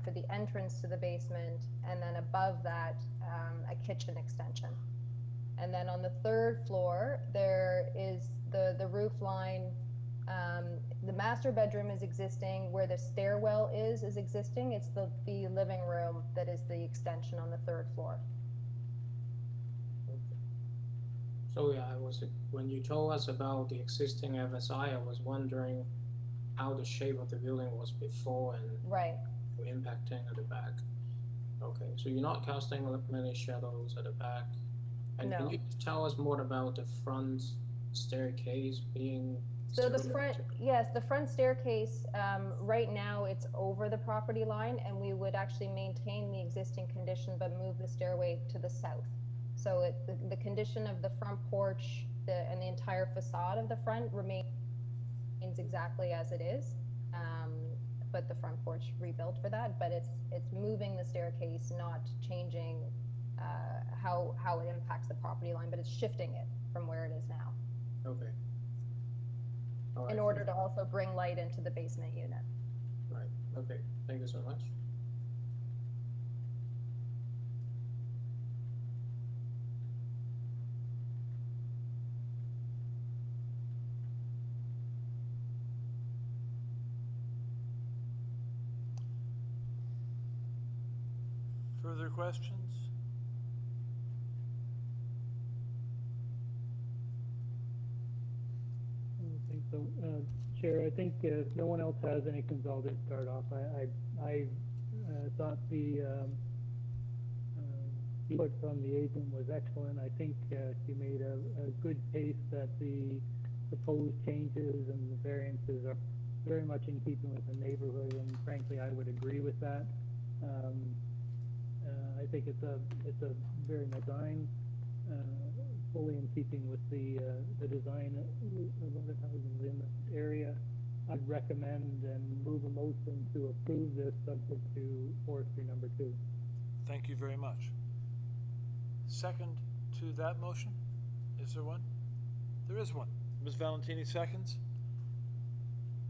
E: for the entrance to the basement, and then above that, a kitchen extension. And then on the 3rd floor, there is the roof line. The master bedroom is existing. Where the stairwell is existing. It's the living room that is the extension on the 3rd floor.
A: Okay. So yeah, when you told us about the existing FSI, I was wondering how the shape of the building was before and
E: right
A: impacting at the back. Okay, so you're not casting many shadows at the back. And
E: no.
A: Can you tell us more about the front staircase being?
E: So the front, yes, the front staircase, right now it's over the property line, and we would actually maintain the existing condition but move the stairway to the south. So the condition of the front porch and the entire facade of the front remains exactly as it is, but the front porch rebuilt for that. But it's moving the staircase, not changing how it impacts the property line, but it's shifting it from where it is now.
A: Okay. Right.
E: In order to also bring light into the basement unit.
A: Right, okay, thank you so much.
B: Further questions?
M: So, Chair, I think if no one else has anything, I'll just start off. I thought the input from the agent was excellent. I think she made a good case that the proposed changes and the variances are very much in keeping with the neighborhood, and frankly, I would agree with that. I think it's a very nice design. Fully in keeping with the design of other houses in the area. I'd recommend and move a motion to approve this subject to forestry number 2.
B: Thank you very much. Second to that motion? Is there one? There is one. Ms. Valentini seconds.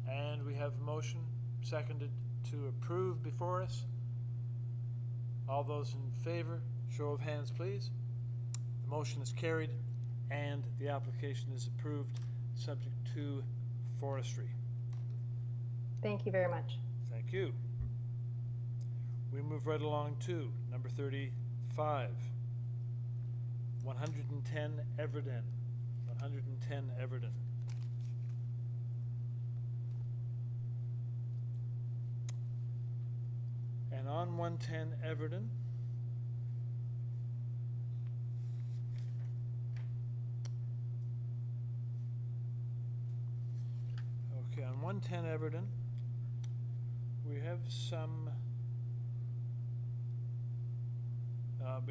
B: And we have a motion seconded to approve before us. All those in favor, show of hands, please. The motion is carried and the application is approved, subject to forestry.
E: Thank you very much.
B: Thank you. We move right along to number 35. 110 Everden. 110 Everden. And on 110 Everden, okay, on 110 Everden, we have some,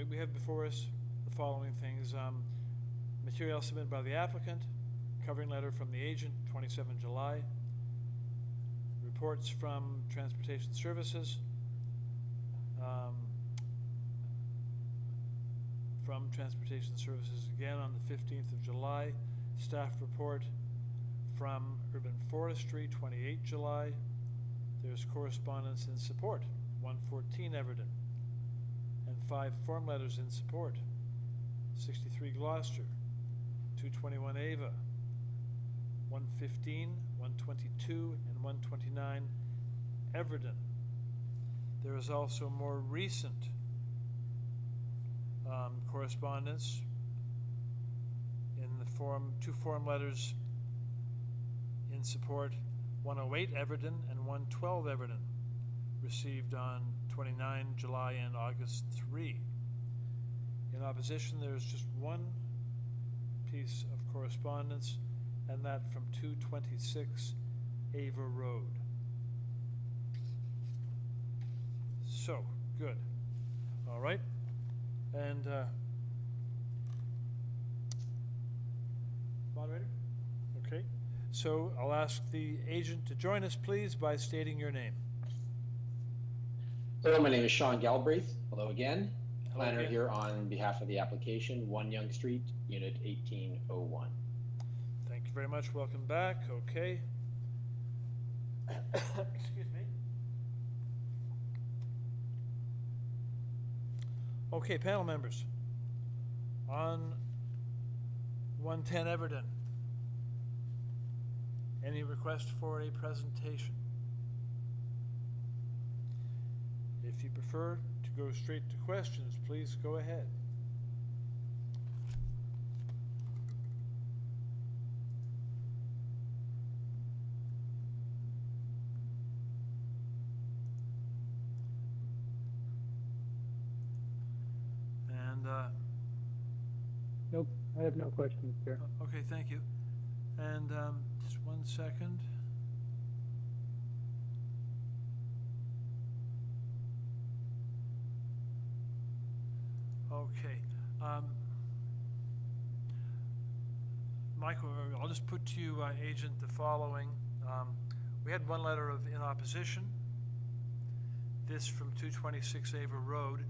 B: we have before us the following things. Material submitted by the applicant, covering letter from the agent, 27 July, reports from Transportation Services, from Transportation Services again on the 15th of July, staff report from Urban Forestry, 28 July. There's correspondence in support, 114 Everden, and 5 form letters in support, 63 Gloucester, 221 Ava, 115, 122, and 129 Everden. There is also more recent correspondence in the form, 2 form letters in support, 108 Everden and 112 Everden, received on 29 July and August 3. In opposition, there's just one piece of correspondence, and that from 226 Ava Road. So, good. All right. And, moderator? Okay. So I'll ask the agent to join us, please, by stating your name.
G: Hello, my name is Sean Galbraith. Hello again.
B: Hello
G: Planner
B: again.
G: here on behalf of the application, 1 Yonge Street, Unit 1801.
B: Thank you very much. Welcome back. Okay. Excuse me. Okay, panel members. On 110 Everden, any request for a presentation? If you prefer to go straight to questions, please go ahead. And
M: Nope, I have no questions, Chair.
B: okay, thank you. And just 1 second. Okay. Michael, I'll just put to you, Agent, the following. We had 1 letter of in opposition. This from 226 Ava Road.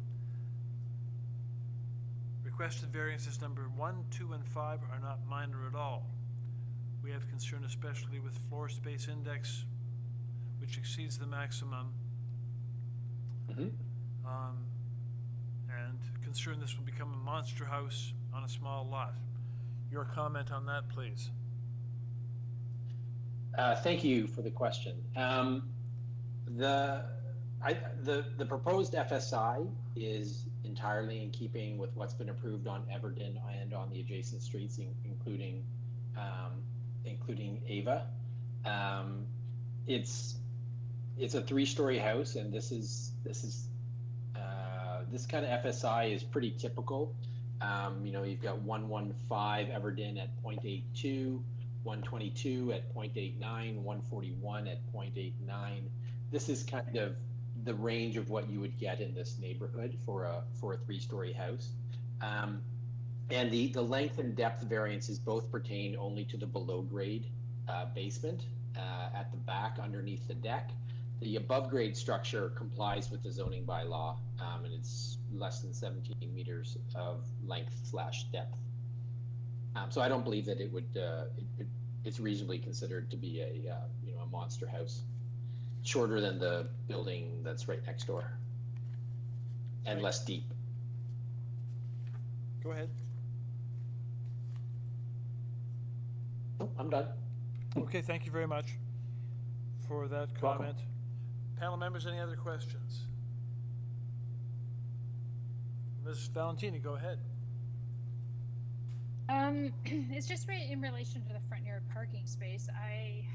B: Requested variances number 1, 2, and 5 are not minor at all. We have concern especially with floor space index, which exceeds the maximum. And concern this will become a monster house on a small lot. Your comment on that, please.
G: Thank you for the question. The proposed FSI is entirely in keeping with what's been approved on Everden and on the adjacent streets, including Ava. It's a 3-story house, and this kind of FSI is pretty typical. You know, you've got 115 Everden at 0.82, 122 at 0.89, 141 at 0.89. This is kind of the range of what you would get in this neighborhood for a 3-story house. And the length and depth variances both pertain only to the below grade basement at the back underneath the deck. The above grade structure complies with the zoning bylaw, and it's less than 17 meters of length/depth. So I don't believe that it would, it's reasonably considered to be a, you know, a monster house. Shorter than the building that's right next door, and less deep.
B: Go ahead.
G: Oh, I'm done.
B: Okay, thank you very much for that comment. Panel members, any other questions? Ms. Valentini, go ahead.
I: It's just right in relation to the front yard parking space. I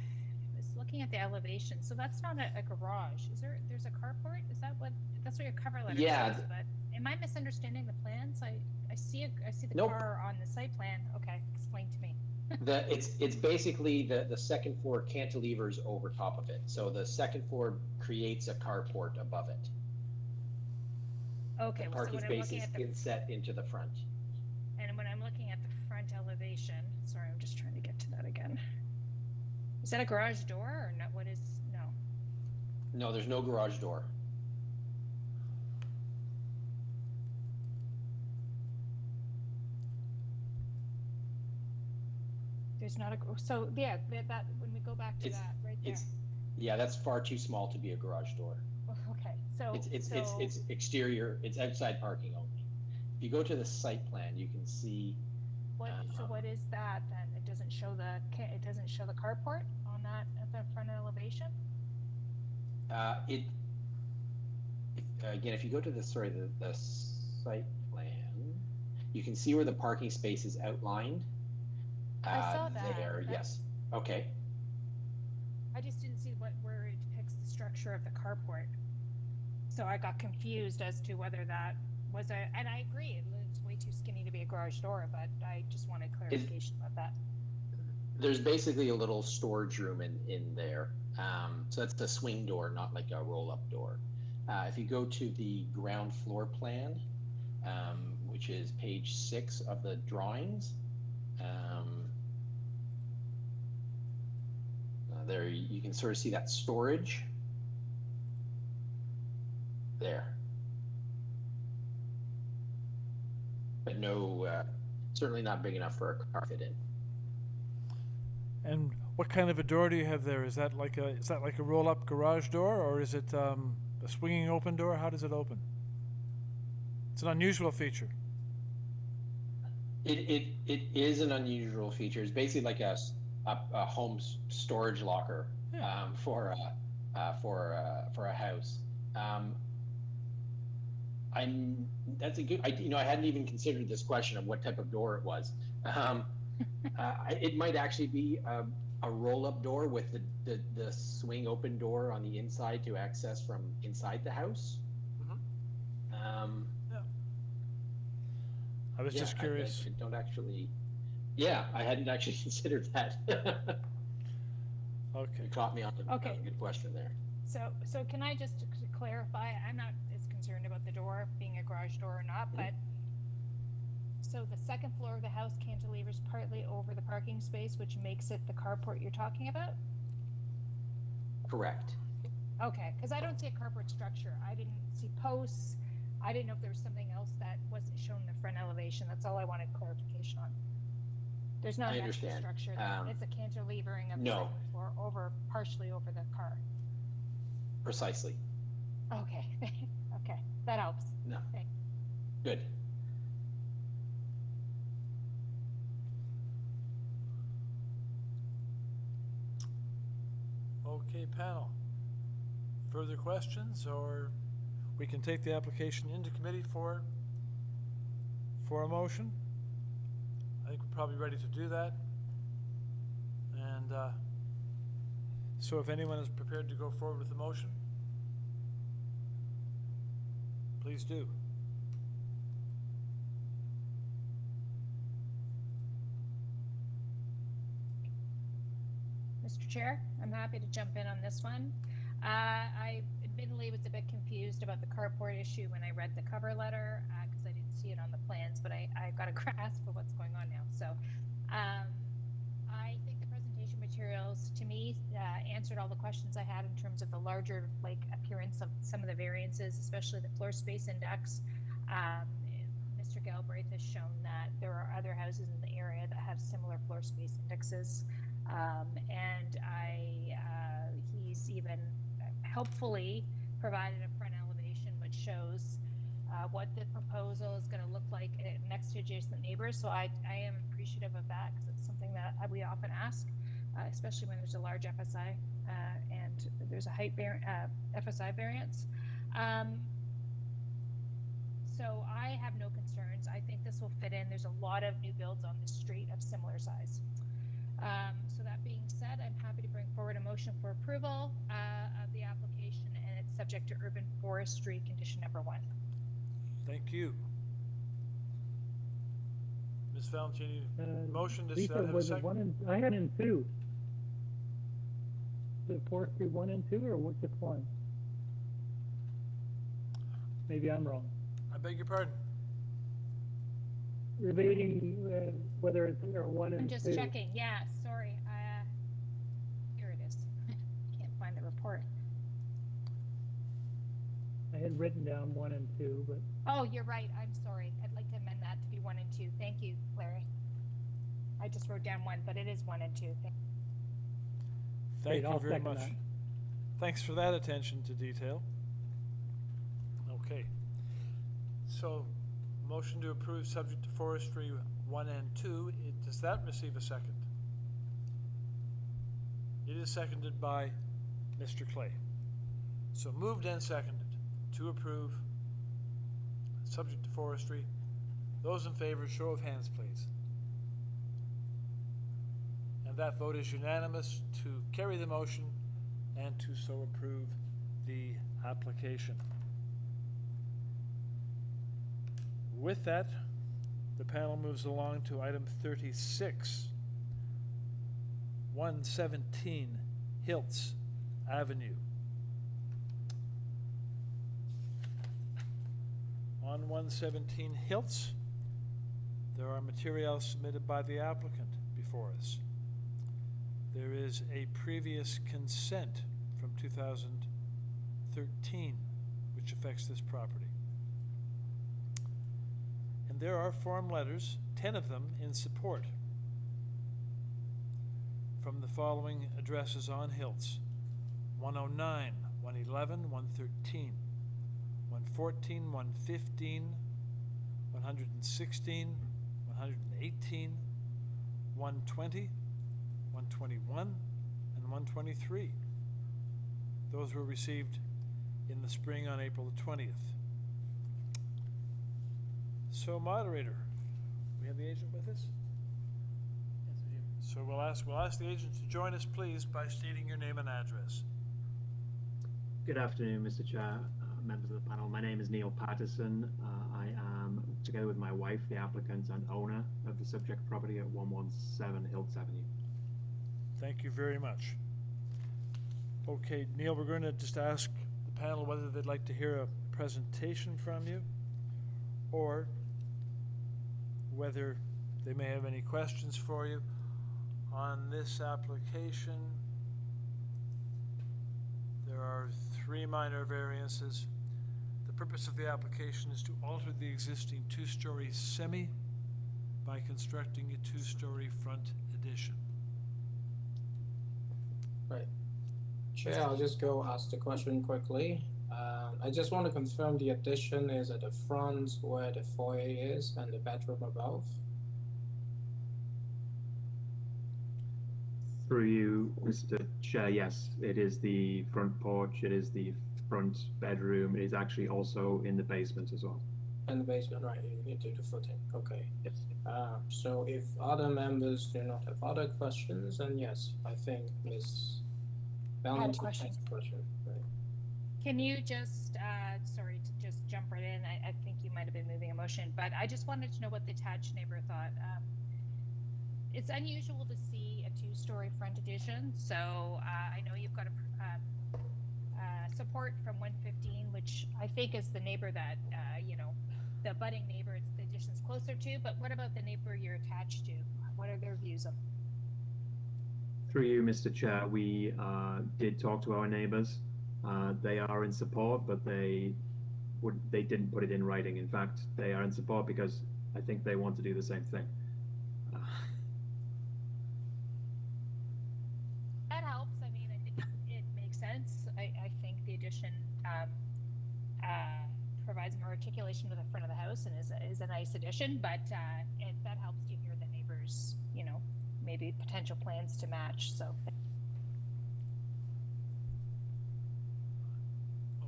I: was looking at the elevation, so that's not a garage. There's a carport? Is that that's what your cover letter
G: Yeah.
I: says? But am I misunderstanding the plans? I see the
G: Nope.
I: car on the site plan. Okay, explain to me.
G: It's basically the second floor cantilevers over top of it. So the second floor creates a carport above it.
I: Okay,
G: The
I: so
G: parking
I: when I'm
G: space
I: looking
G: is
I: at the
G: inset into the front.
I: and when I'm looking at the front elevation, sorry, I'm just trying to get to that again. Is that a garage door or not? What is no?
G: No, there's no garage door.
I: There's not a so yeah that when we go back to that right there.
G: Yeah, that's far too small to be a garage door.
I: Okay, so
G: It's exterior. It's outside parking only. If you go to the site plan, you can see.
I: so what is that then? It doesn't show the carport on that at the front elevation.
G: Again, if you go to the site plan, you can see where the parking space is outlined.
I: I saw that.
G: There, yes. Okay.
I: I just didn't see where it depicts the structure of the carport. So I got confused as to whether that was and I agree, it's way too skinny to be a garage door, but I just wanted clarification about that.
G: There's basically a little storage room in there. So that's the swing door, not like a roll-up door. If you go to the ground floor plan, which is page 6 of the drawings, there you can sort of see that storage there, but no, certainly not big enough for a car fit in.
B: And what kind of a door do you have there? Is that like a roll-up garage door, or is it a swinging open door? How does it open? It's an unusual feature.
G: It is an unusual feature. It's basically like a home storage locker, for a house. That's a good. I hadn't even considered this question of what type of door it was. It might actually be a roll-up door with the swing open door on the inside to access from inside the house.
B: I was just curious.
G: I don't actually. Yeah, I hadn't actually considered that.
B: Okay.
G: You caught me on a good question there.
I: So can I just clarify? I'm not as concerned about the door being a garage door or not, but so the second floor of the house cantilevers partly over the parking space, which makes it the carport you're talking about?
G: Correct.
I: Okay, because I don't see a carport structure. I didn't see posts. I didn't know if there was something else that wasn't shown in the front elevation. That's all I wanted clarification on. There's not an extra structure there. It's a cantilevering of the second floor over, partially over the car.
G: Precisely.
I: Okay, okay, that helps.
G: No.
I: Thanks.
G: Good.
B: Okay, panel. Further questions, or we can take the application into committee for a motion? I think we're probably ready to do that. And so if anyone is prepared to go forward with the motion, please do.
I: Mr. Chair, I'm happy to jump in on this one. I admittedly was a bit confused about the carport issue when I read the cover letter because I didn't see it on the plans, but I got a grasp of what's going on now. So I think the presentation application materials, to me, answered all the questions I had in terms of the larger, like, appearance of some of the variances, especially the floor space index. Mr. Galbraith has shown that there are other houses in the area that have similar floor space indexes. And he's even helpfully provided a front elevation which shows what the proposal is going to look like next to adjacent neighbors. So I am appreciative of that, because it's something that we often ask, especially when there's a large FSI and there's a height FSI variance. So I have no concerns. I think this will fit in. There's a lot of new builds on the street of similar size. So that being said, I'm happy to bring forward a motion for approval of the application, and it's subject to urban forestry condition number 1.
B: Thank you. Ms. Valentini, motion to
M: Lisa,
B: have a
M: was it
B: second?
M: 1 and I had in 2. Is it forestry 1 and 2, or what, just 1? Maybe I'm wrong.
B: I beg your pardon?
M: Relating whether it's 1 and 2.
I: I'm just checking. Yeah, sorry. Here it is. Can't find the report.
M: I had written down 1 and 2, but
I: Oh, you're right. I'm sorry. I'd like to amend that to be 1 and 2. Thank you, Larry. I just wrote down 1, but it is 1 and 2.
B: Thank
M: I'll
B: you very
M: second
B: much.
M: that.
B: Thanks for that attention to detail. Okay. So, motion to approve subject to forestry 1 and 2. Does that receive a second? It is seconded by Mr. Clay. So moved and seconded to approve subject to forestry. Those in favor, show of hands, please. And that vote is unanimous to carry the motion and to so approve the application. With that, the panel moves along to item 36, 117 HILTZ Avenue. On 117 HILTZ, there are materials submitted by the applicant before us. There is a previous consent from 2013 which affects this property. And there are form letters, 10 of them, in support from the following addresses on HILTZ: 109, 111, 113, 114, 115, 116, 118, 120, 121, and 123. Those were received in the spring on April the 20th. So, moderator, we have the agent with us?
D: Yes, we do.
B: So we'll ask the agent to join us, please, by stating your name and address.
H: Good afternoon, Mr. Chair, members of the panel. My name is Neil Patterson. I am, together with my wife, the applicant and owner of the subject property at 117 HILTZ Avenue.
B: Thank you very much. Okay, Neil, we're going to just ask the panel whether they'd like to hear a presentation from you, or whether they may have any questions for you on this application. There are 3 minor variances. The purpose of the application is to alter the existing 2-story semi by constructing a 2-story front addition.
A: Right. Chair, I'll just go ask the question quickly. I just want to confirm the addition is at the front where the foyer is and the bedroom above.
H: Through you, Mr. Chair, yes, it is the front porch, it is the front bedroom, it is actually also in the basement as well.
A: In the basement, right, into the footing, okay.
H: Yes.
A: So if other members do not have other questions, then yes, I think Ms. Valentine
I: question.
A: has a question. Right.
I: Can you just, sorry to just jump right in, I think you might have been moving a motion, but I just wanted to know what the attached neighbor thought. It's unusual to see a 2-story front addition, so I know you've got a support from 115, which I think is the neighbor that, the budding neighbor the addition's closer to, but what about the neighbor you're attached to? What are their views of?
H: Through you, Mr. Chair, we did talk to our neighbours. They are in support, but they didn't put it in writing. In fact, they are in support because I think they want to do the same thing.
I: That helps. I mean, I think it makes sense. I think the addition provides more articulation to the front of the house and is a nice addition, but that helps to hear the neighbors, you know, maybe potential plans to match, so.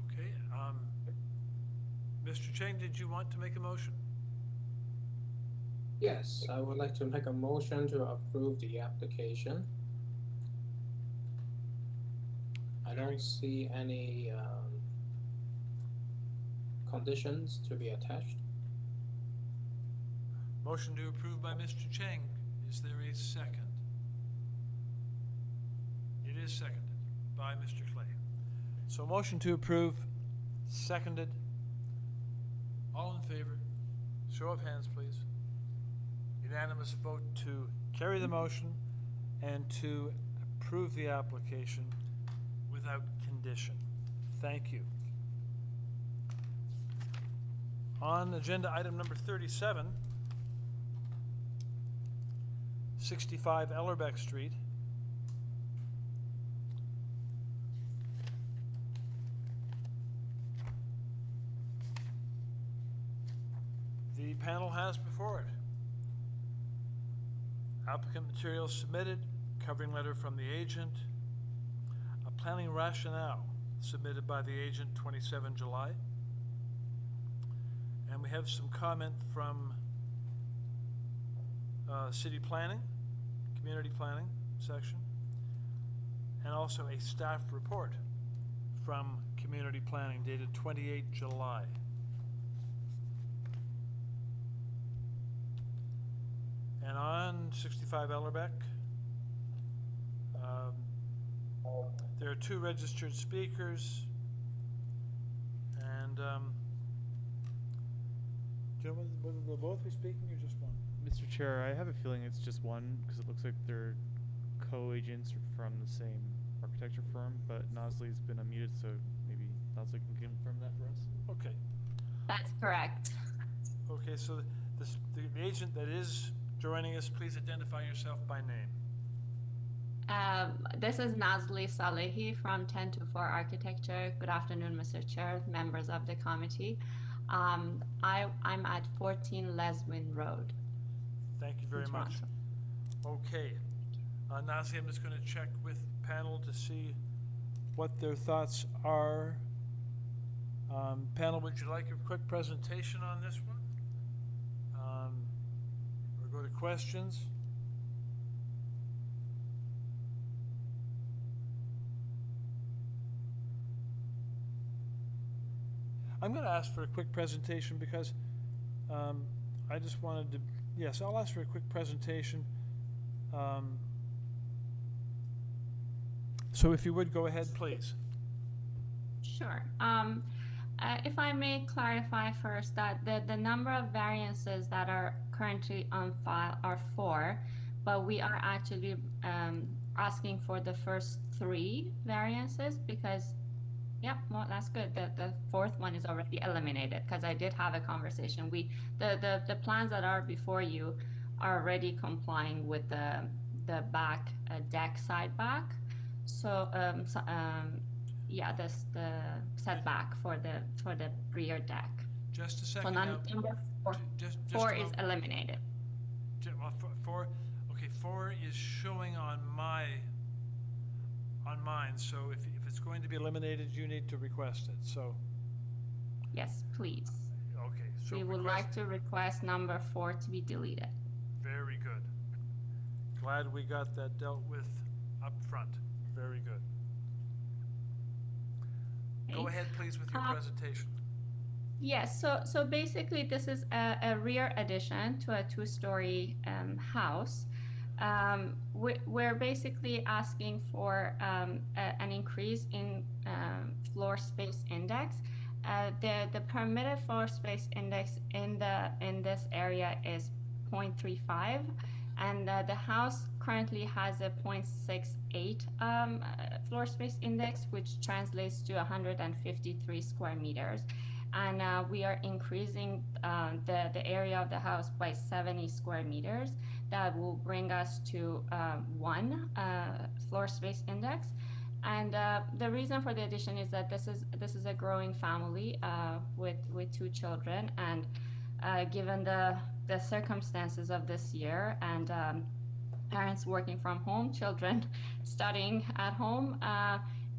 B: Okay, Mr. Chang, did you want to make a motion?
A: Yes, I would like to make a motion to approve the application. I don't see any conditions to be attached.
B: Motion to approve by Mr. Chang. Is there a second? It is seconded by Mr. Clay. So motion to approve, seconded. All in favor? Show of hands, please. Unanimous vote to carry the motion and to approve the application without condition. Thank you. On agenda item number 37, 65 Ellerbeck Street. The panel has before it applicant materials submitted, covering letter from the agent, a planning rationale submitted by the agent 27 July, and we have some comment from city planning, community planning section, and also a staff report from community planning dated 28 July. And on 65 Ellerbeck, there are 2 registered speakers, and do you know whether they'll both be speaking or just one?
D: Mr. Chair, I have a feeling it's just one because it looks like they're co-agents from the same architecture firm, but Nosley's been unmuted, so maybe Nosley can confirm that for us.
B: Okay.
J: That's correct.
B: Okay, so the agent that is joining us, please identify yourself by name.
J: This is Nazli Salehi from 1024 Architecture. Good afternoon, Mr. Chair, members of the committee. I'm at 14 Leswin Road.
B: Thank you very much. Okay. Nazli, I'm just going to check with panel to see what their thoughts are. Panel, would you like a quick presentation on this one? Or go to questions? I'm going to ask for a quick presentation because I just wanted to, yes, I'll ask for a quick presentation. So if you would go ahead, please.
J: Sure. If I may clarify first that the number of variances that are currently on file are 4, but we are actually asking for the first 3 variances because, yeah, well, that's good. The 4th one is already eliminated because I did have a conversation. The plans that are before you are already complying with the back deck side back. So yeah, the setback for the rear deck.
B: Just a second.
J: So
B: now,
J: number 4,
B: just
J: 4 is eliminated.
B: Well, 4. Okay, 4 is showing on mine. So if it's going to be eliminated, you need to request it. So.
J: Yes, please.
B: Okay. So
J: we would like to request number 4 to be deleted.
B: Very good. Glad we got that dealt with up front. Very good. Go ahead, please, with your presentation.
J: Yes, so basically this is a rear addition to a 2-story house. We're basically asking for an increase in floor space index. The permitted floor space index in this area is 0.35. And the house currently has a 0.68 floor space index, which translates to 153 square meters. And we are increasing the area of the house by 70 square meters. That will bring us to 1 floor space index. And the reason for the addition is that this is a growing family with 2 children, and given the circumstances of this year and parents working from home, children studying at home,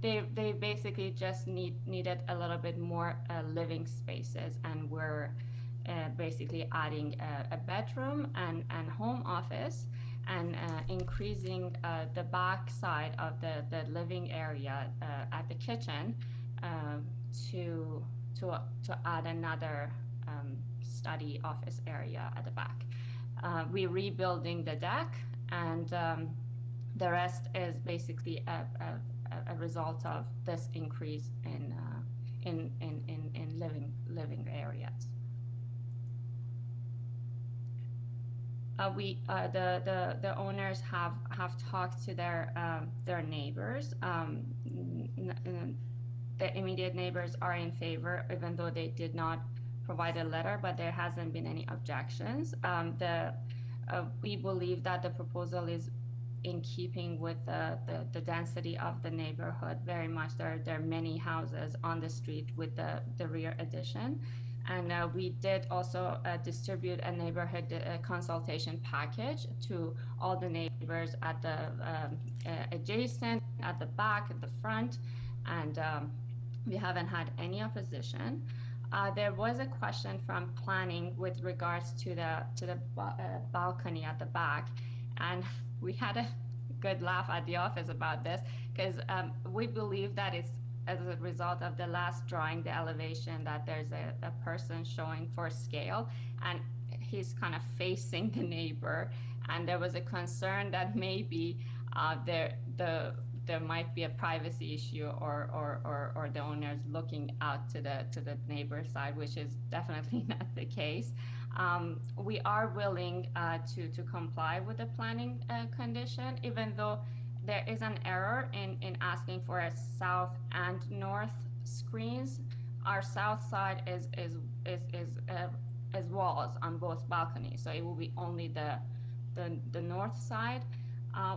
J: they basically just needed a little bit more living spaces, and we're basically adding a bedroom and home office, and increasing the back side of the living area at the kitchen to add another study office area at the back. We're rebuilding the deck, and the rest is basically a result of this increase in living areas. The owners have talked to their neighbors. The immediate neighbors are in favor, even though they did not provide a letter, but there hasn't been any objections. We believe that the proposal is in keeping with the density of the neighborhood very much. There are many houses on the street with the rear addition. And we did also distribute a neighborhood consultation package to all the neighbors at the adjacent, at the back, at the front, and we haven't had any opposition. There was a question from planning with regards to the balcony at the back, and we had a good laugh at the office about this, because we believe that it's as a result of the last drawing, the elevation, that there's a person showing for scale, and he's kind of facing the neighbor, and there was a concern that maybe there might be a privacy issue, or the owners looking out to the neighbor side, which is definitely not the case. We are willing to comply with the planning condition, even though there is an error in asking for a south and north screens. Our south side is walls on both balconies, so it will be only the north side.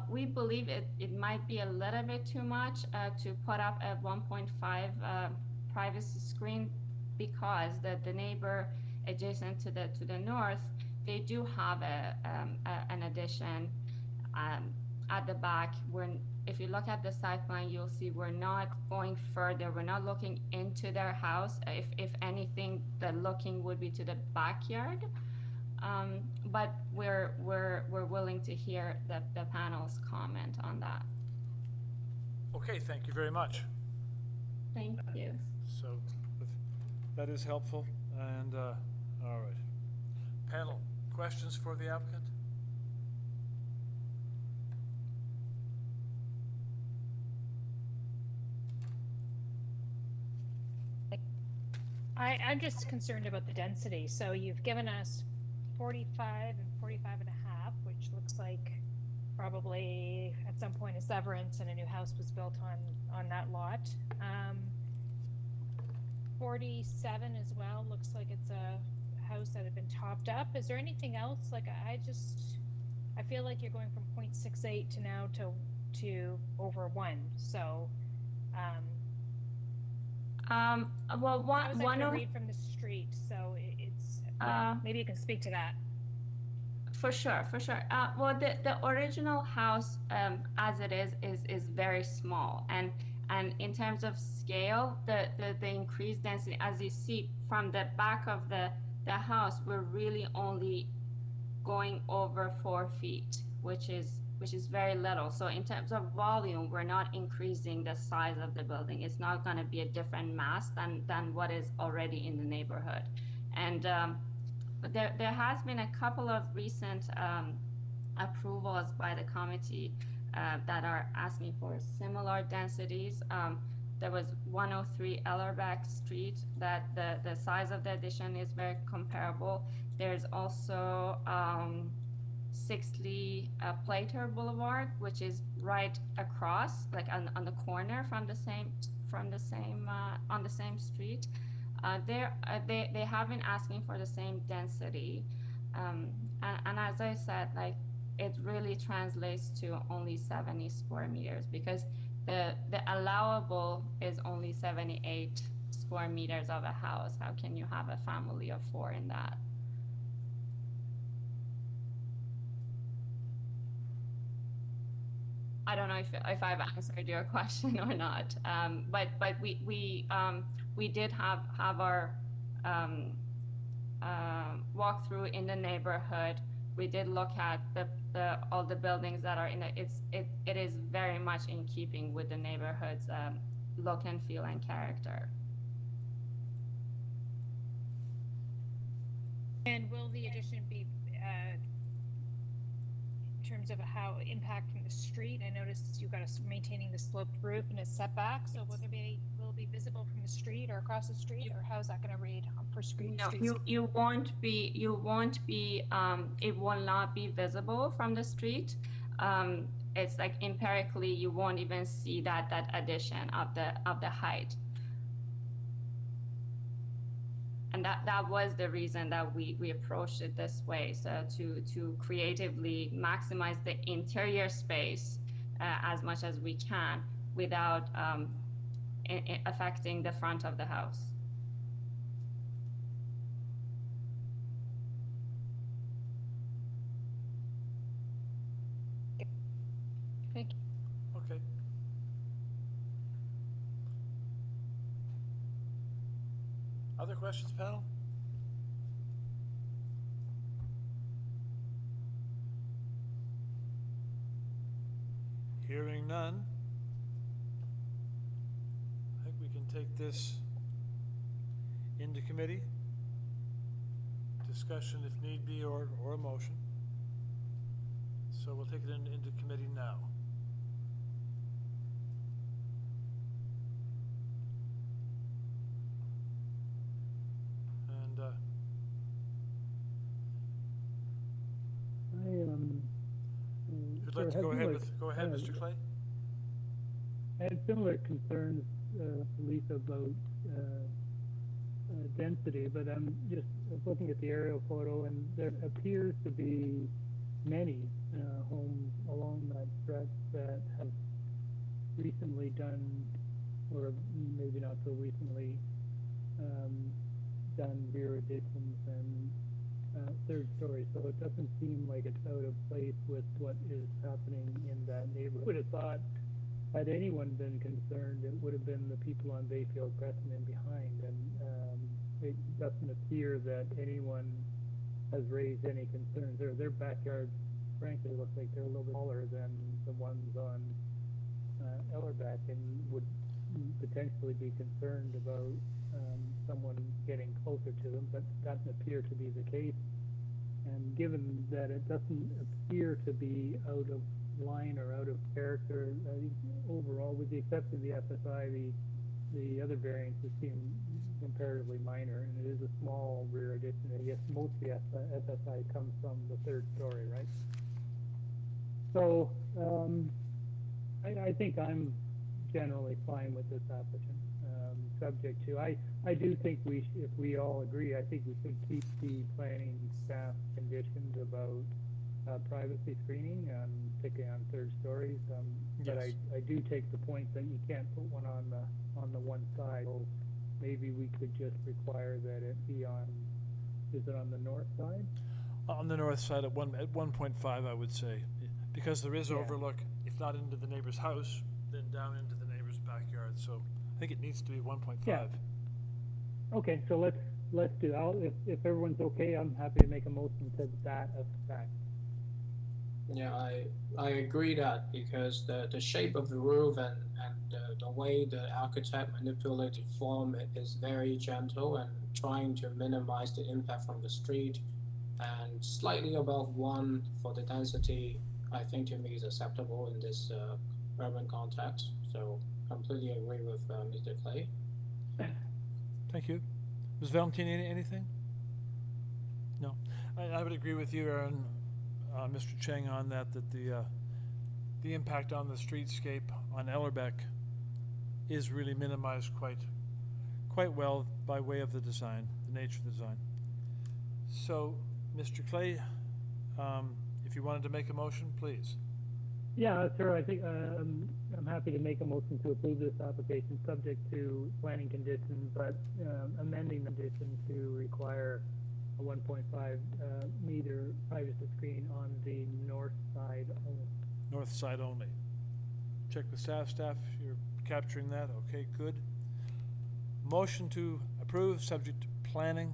J: We believe it might be a little bit too much to put up a 1.5 privacy screen, because the neighbor adjacent to the north, they do have an addition at the back. If you look at the site plan, you'll see we're not going further. We're not looking into their house. If anything, the looking would be to the backyard. But we're willing to hear the panel's comment on that.
B: Okay, thank you very much.
J: Thank you.
B: So that is helpful. And all right, panel, questions for the applicant?
I: I'm just concerned about the density. So you've given us 45 and 45 and a half, which looks like probably at some point a severance and a new house was built on that lot. 47 as well, looks like it's a house that had been topped up. Is there anything else? Like I feel like you're going from 0.68 to now to over 1. So
J: well, one of
I: read from the street, so it's maybe you can speak to that.
J: For sure. Well, the original house as it is very small, and in terms of scale, the increased density, as you see from the back of the house, we're really only going over 4 feet, which is very little. So in terms of volume, we're not increasing the size of the building. It's not going to be a different mass than what is already in the neighborhood. And there has been a couple of recent approvals by the committee that are asking for similar densities. There was 103 ELLERBECK Street, that the size of the addition is very comparable. There's also 60 Plater Boulevard, which is right across, like on the corner from the same on the same street. They have been asking for the same density, and as I said, like it really translates to only 70 square meters because the allowable is only 78 square meters of a house. How can you have a family of 4 in that? I don't know if I've answered your question or not, but we did have our walkthrough in the neighborhood. We did look at all the buildings that are in it. It is very much in keeping with the neighborhood's look and feel and character.
I: And will the addition be in terms of how impact from the street? I noticed you've got maintaining the sloped roof and a setback. So will it be visible from the street or across the street, or how is that going to read for street?
J: No, you won't be. It will not be visible from the street. It's like empirically, you won't even see that addition of the height. And that was the reason that we approached it this way, so to creatively maximize the interior space as much as we can without affecting the front of the house.
I: Thank you.
B: Okay. Other questions, panel? Hearing none, I think we can take this into committee, discussion if need be, or a motion. So we'll take it into committee now. Who'd like to go ahead, Mr. Clay?
M: I had similar concerns, Lisa, about density, but I'm just looking at the aerial photo, and there appears to be many homes along that stretch that have recently done, or maybe not so recently, done rear additions and third story, so it doesn't seem like it's out of place with what is happening in that neighborhood. I would have thought, had anyone been concerned, it would have been the people on Bayfield Crescent and behind, and it doesn't appear that anyone has raised any concerns. Their backyards, frankly, look like they're a little bit taller than the ones on ELLERBECK, and would potentially be concerned about someone getting closer to them, but doesn't appear to be the case. And given that it doesn't appear to be out of line or out of character, overall, with the exception of the FSI, the other variances seem comparatively minor, and it is a small rear addition. I guess most of the FSI comes from the third story, right? So I think I'm generally fine with this applicant. Subject to, I do think if we all agree, I think we should keep the planning staff conditions about privacy screening, particularly on third stories. But I do take the point that you can't put one on the one side. So maybe we could just require that it be on. Is it on the north side?
B: On the north side at 1.5, I would say, because there is overlook, if not into the neighbor's house, then down into the neighbor's backyard. So I think it needs to be 1.5.
M: Yeah. Okay, so let's do that. If everyone's okay, I'm happy to make a motion to that effect.
A: Yeah, I agree that because the shape of the roof and the way the architect manipulated form is very gentle and trying to minimize the impact from the street, and slightly above 1 for the density, I think to me is acceptable in this urban context. So completely agree with Mr. Clay.
B: Thank you. Ms. Valentini, anything? No. I would agree with you, Aaron. Mr. Cheng on that the impact on the streetscape on Ellerbeck is really minimized quite well by way of the design, the nature of the design. So, Mr. Clay, if you wanted to make a motion, please.
M: Yeah, sure. I think I'm happy to make a motion to approve this application subject to planning conditions, but amending the condition to require a 1.5 meter privacy screen on the north side only.
B: North side only. Check with staff. Staff, you're capturing that? Okay, good. Motion to approve subject to planning.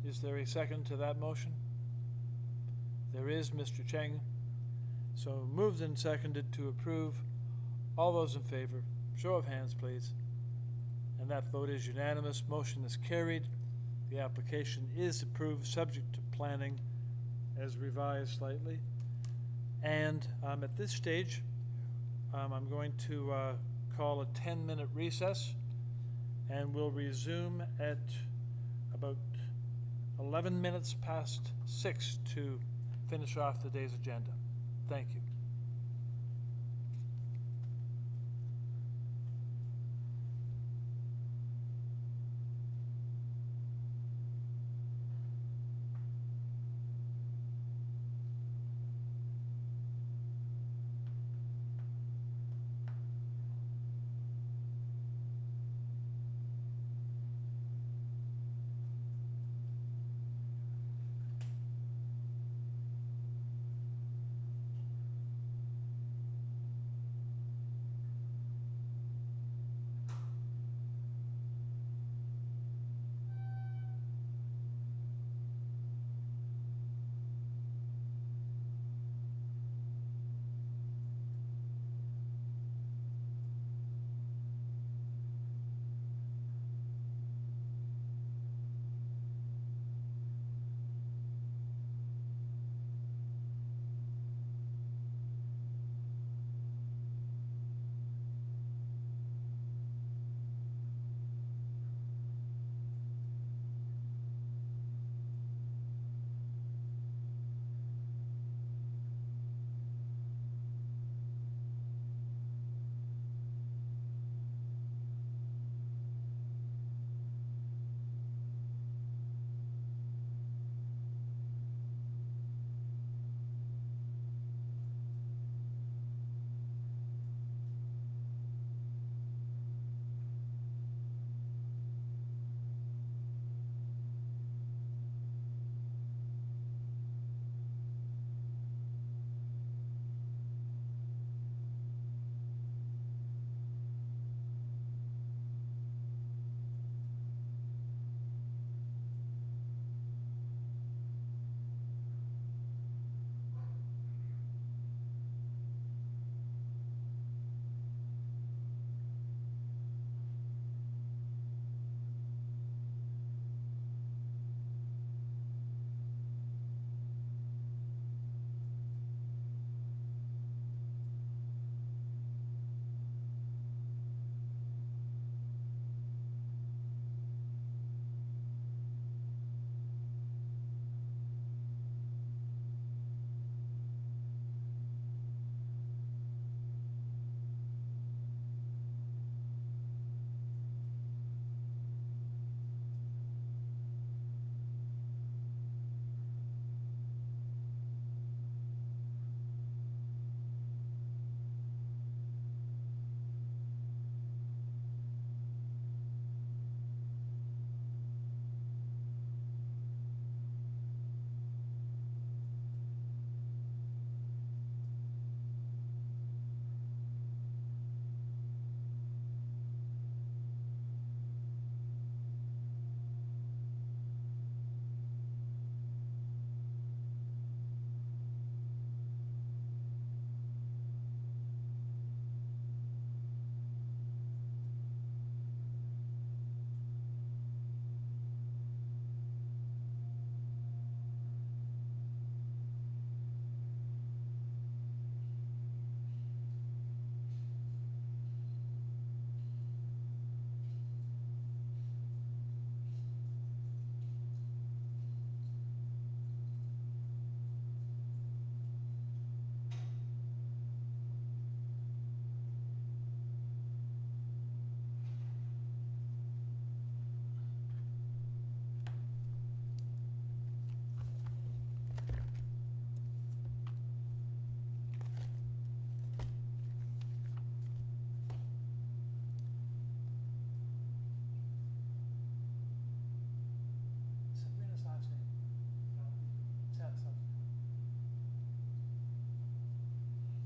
B: Is there a second to that motion? There is, Mr. Cheng. So moved and seconded to approve. All those in favor, show of hands, please. And that vote is unanimous. Motion is carried. The application is approved, subject to planning as revised slightly. And at this stage, I'm going to call a 10-minute recess, and we'll resume at about 11 minutes past 6 to finish off the day's agenda. Thank you.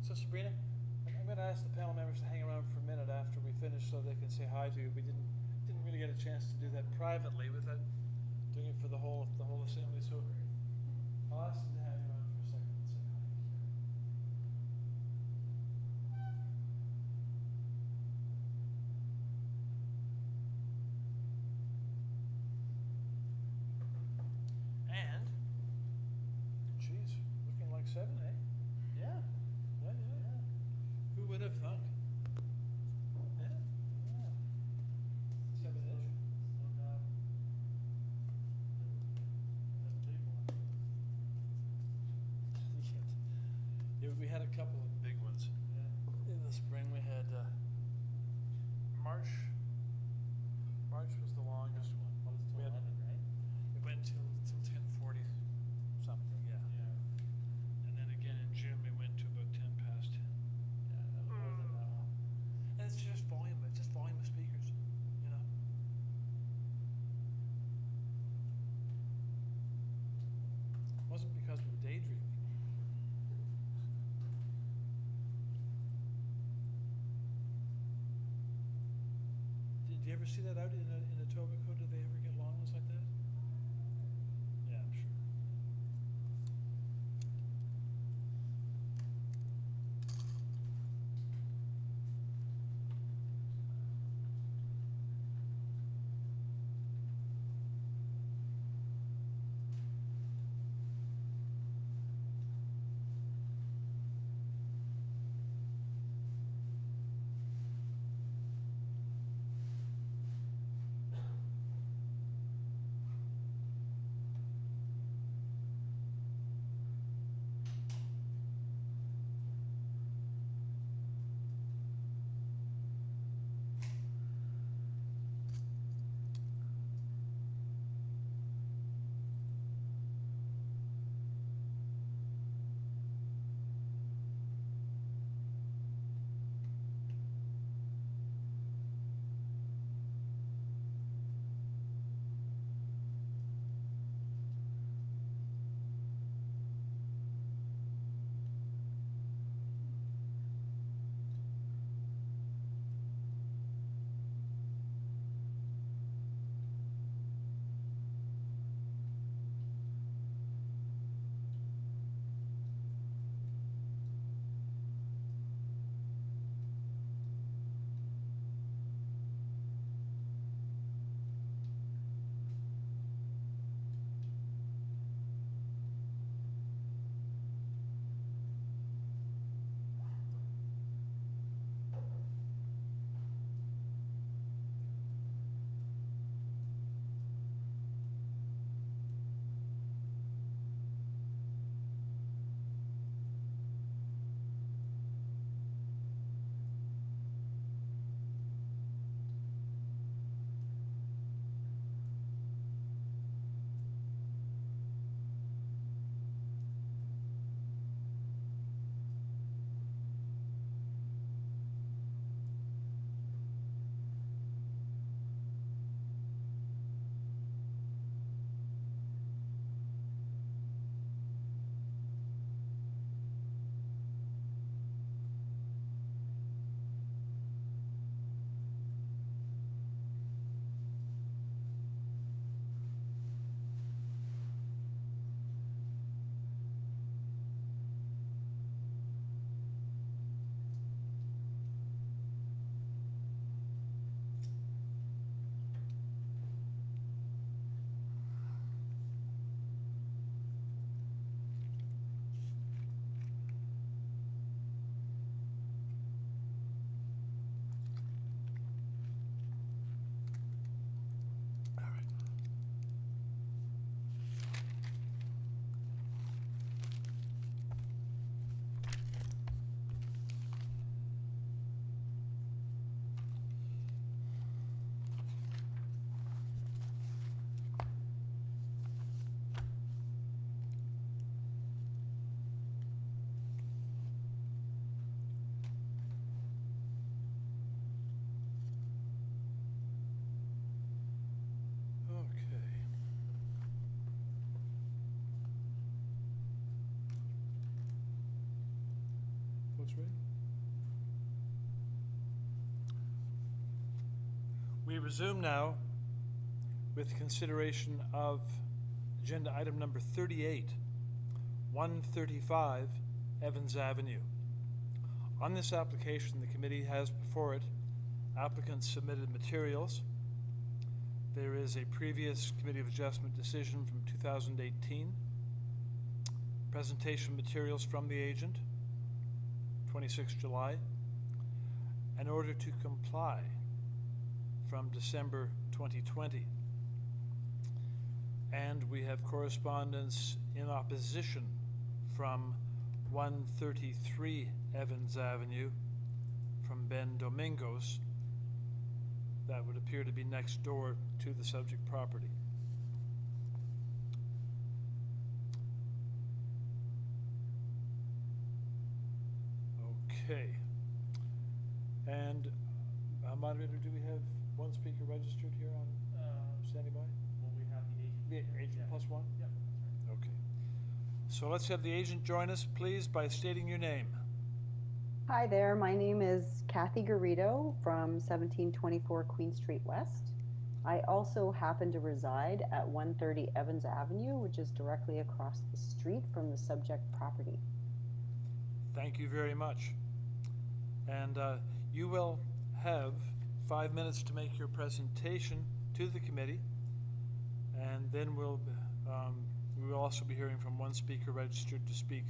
B: So Sabrina, I'm going to ask the panel members to hang around for a minute after we finish so they can say hi to you. We didn't really get a chance to do that privately without doing it for the whole assembly. So I'll ask them to hang around for a second and say hi. And, geez, looking like 7, eh? Yeah. Who would have thunk? Yeah. 7-inch. Yeah, we had a couple of big ones. In the spring, we had March. March was the longest one. We had, it went till 10:40 something, yeah. And then again in June, we went to about 10 past 10. And it's just volume. It's just volume of speakers, you know. It wasn't because we were daydreaming. Did you ever see that out in Etobicoke? Did they ever get long ones like that? Yeah, I'm sure. Folks ready? We resume now with consideration of agenda item number 38, 135 Evans Avenue. On this application, the committee has before it applicants submitted materials. There is a previous Committee of Adjustment decision from 2018. Presentation materials from the agent, 26 July. An order to comply from December 2020. And we have correspondence in opposition from 133 Evans Avenue from Ben Domingos. That would appear to be next door to the subject property. Okay. And moderator, do we have one speaker registered here on standing by?
P: Well, we have the agent.
B: The agent plus one?
P: Yep, that's right.
B: Okay. So let's have the agent join us, please, by stating your name.
K: Hi there, my name is Kathy Garrido from 1724 Queen Street West. I also happen to reside at 130 Evans Avenue, which is directly across the street from the subject property.
B: Thank you very much. And you will have 5 minutes to make your presentation to the committee, and then we will also be hearing from one speaker registered to speak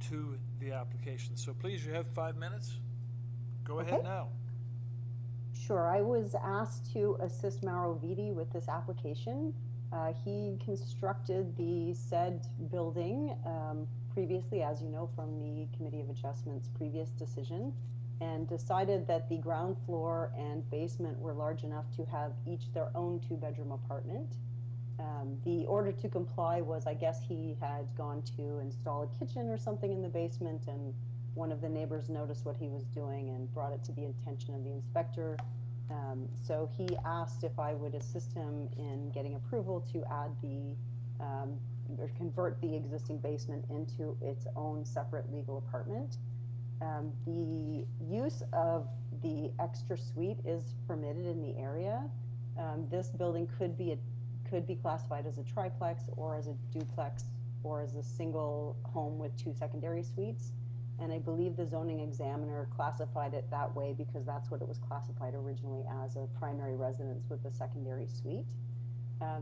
B: to the application. So please, you have 5 minutes. Go ahead now.
K: Sure, I was asked to assist Mauro Viti with this application. He constructed the said building previously, as you know, from the Committee of Adjustment's previous decision, and decided that the ground floor and basement were large enough to have each their own 2-bedroom apartment. The order to comply was, I guess he had gone to install a kitchen or something in the basement, and one of the neighbors noticed what he was doing and brought it to the attention of the inspector. So he asked if I would assist him in getting approval to add the, or convert the existing basement into its own separate legal apartment. The use of the extra suite is permitted in the area. This building could be classified as a triplex or as a duplex or as a single home with 2 secondary suites. And I believe the zoning examiner classified it that way because that's what it was classified originally as, a primary residence with a secondary suite.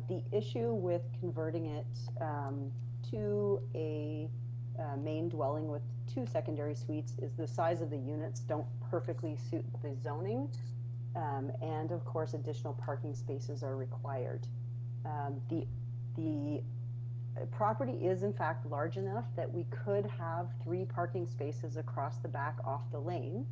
K: The issue with converting it to a main dwelling with 2 secondary suites is the size of the units don't perfectly suit the zoning. And of course, additional parking spaces are required. The property is in fact large enough that we could have 3 parking spaces across the back off the lane.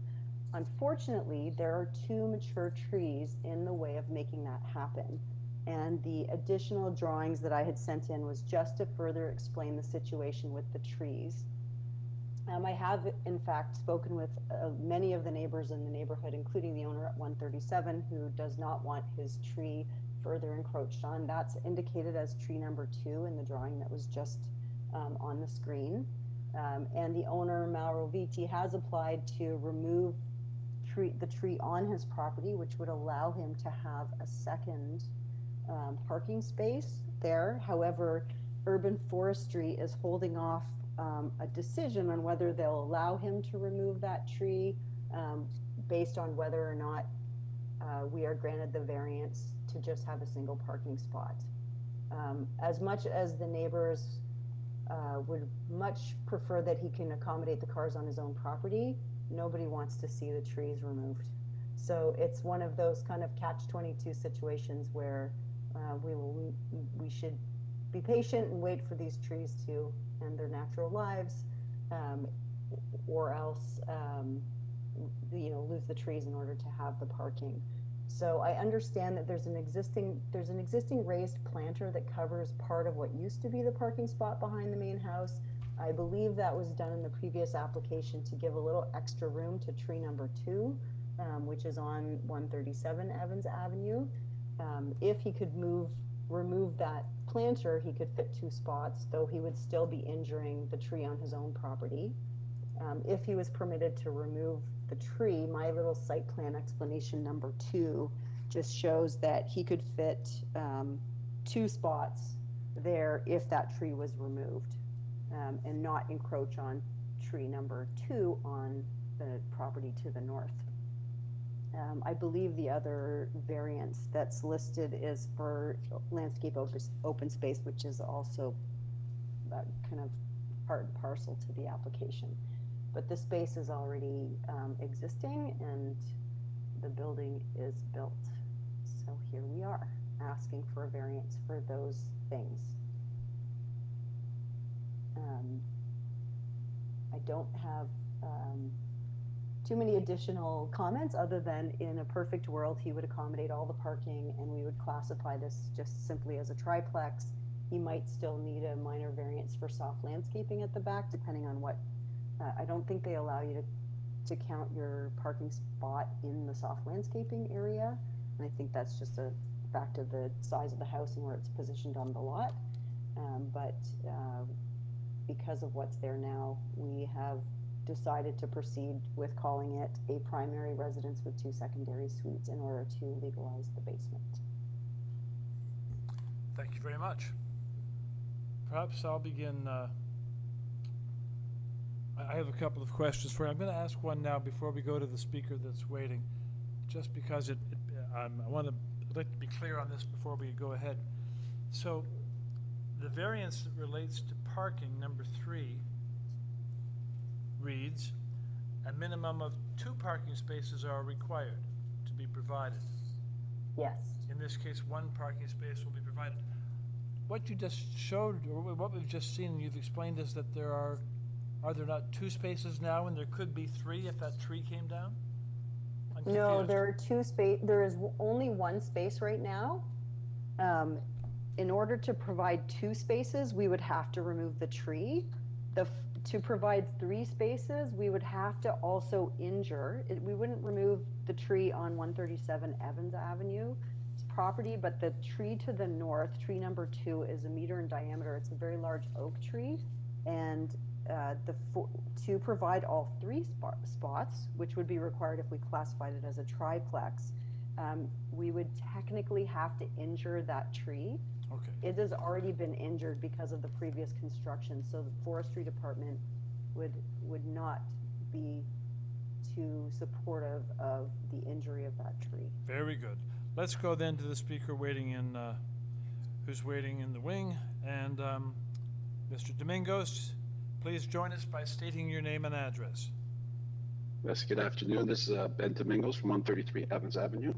K: Unfortunately, there are 2 mature trees in the way of making that happen. And the additional drawings that I had sent in was just to further explain the situation with the trees. I have in fact spoken with many of the neighbors in the neighborhood, including the owner at 137, who does not want his tree further encroached on. That's indicated as tree number 2 in the drawing that was just on the screen. And the owner, Mauro Viti, has applied to remove the tree on his property, which would allow him to have a second parking space there. However, urban forestry is holding off a decision on whether they'll allow him to remove that tree based on whether or not we are granted the variance to just have a single parking spot. As much as the neighbors would much prefer that he can accommodate the cars on his own property, nobody wants to see the trees removed. So it's one of those kind of catch-22 situations where we should be patient and wait for these trees to end their natural lives, or else lose the trees in order to have the parking. So I understand that there's an existing raised planter that covers part of what used to be the parking spot behind the main house. I believe that was done in the previous application to give a little extra room to tree number 2, which is on 137 Evans Avenue. If he could remove that planter, he could fit 2 spots, though he would still be injuring the tree on his own property. If he was permitted to remove the tree, my little site plan explanation number 2 just shows that he could fit 2 spots there if that tree was removed, and not encroach on tree number 2 on the property to the north. I believe the other variance that's listed is for landscape open space, which is also kind of part and parcel to the application. But the space is already existing and the building is built. So here we are, asking for a variance for those things. I don't have too many additional comments other than in a perfect world, he would accommodate all the parking and we would classify this just simply as a triplex. He might still need a minor variance for soft landscaping at the back, depending on what, I don't think they allow you to count your parking spot in the soft landscaping area. And I think that's just a fact of the size of the house and where it's positioned on the lot. Because of what's there now, we have decided to proceed with calling it a primary residence with 2 secondary suites in order to legalize the basement.
B: Thank you very much. Perhaps I'll begin. I have a couple of questions for you. I'm going to ask one now before we go to the speaker that's waiting, just because I'd like to be clear on this before we go ahead. So the variance that relates to parking, number 3, reads, a minimum of 2 parking spaces are required to be provided.
K: Yes.
B: In this case, 1 parking space will be provided. What you just showed, or what we've just seen and you've explained, is that there are there not 2 spaces now and there could be 3 if that tree came down? I'm
K: No,
B: confused.
K: there are 2 space. There is only 1 space right now. In order to provide 2 spaces, we would have to remove the tree. To provide 3 spaces, we would have to also injure. We wouldn't remove the tree on 137 Evans Avenue property, but the tree to the north, tree number 2, is 1 meter in diameter. It's a very large oak tree, and to provide all 3 spots, which would be required if we classified it as a triplex, we would technically have to injure that tree.
B: Okay.
K: It has already been injured because of the previous construction, so the forestry department would not be too supportive of the injury of that tree.
B: Very good. Let's go then to the speaker waiting in, who's waiting in the wing, and Mr. Domingos, please join us by stating your name and address.
F: Yes, good afternoon. This is Ben Domingos from 133 Evans Avenue.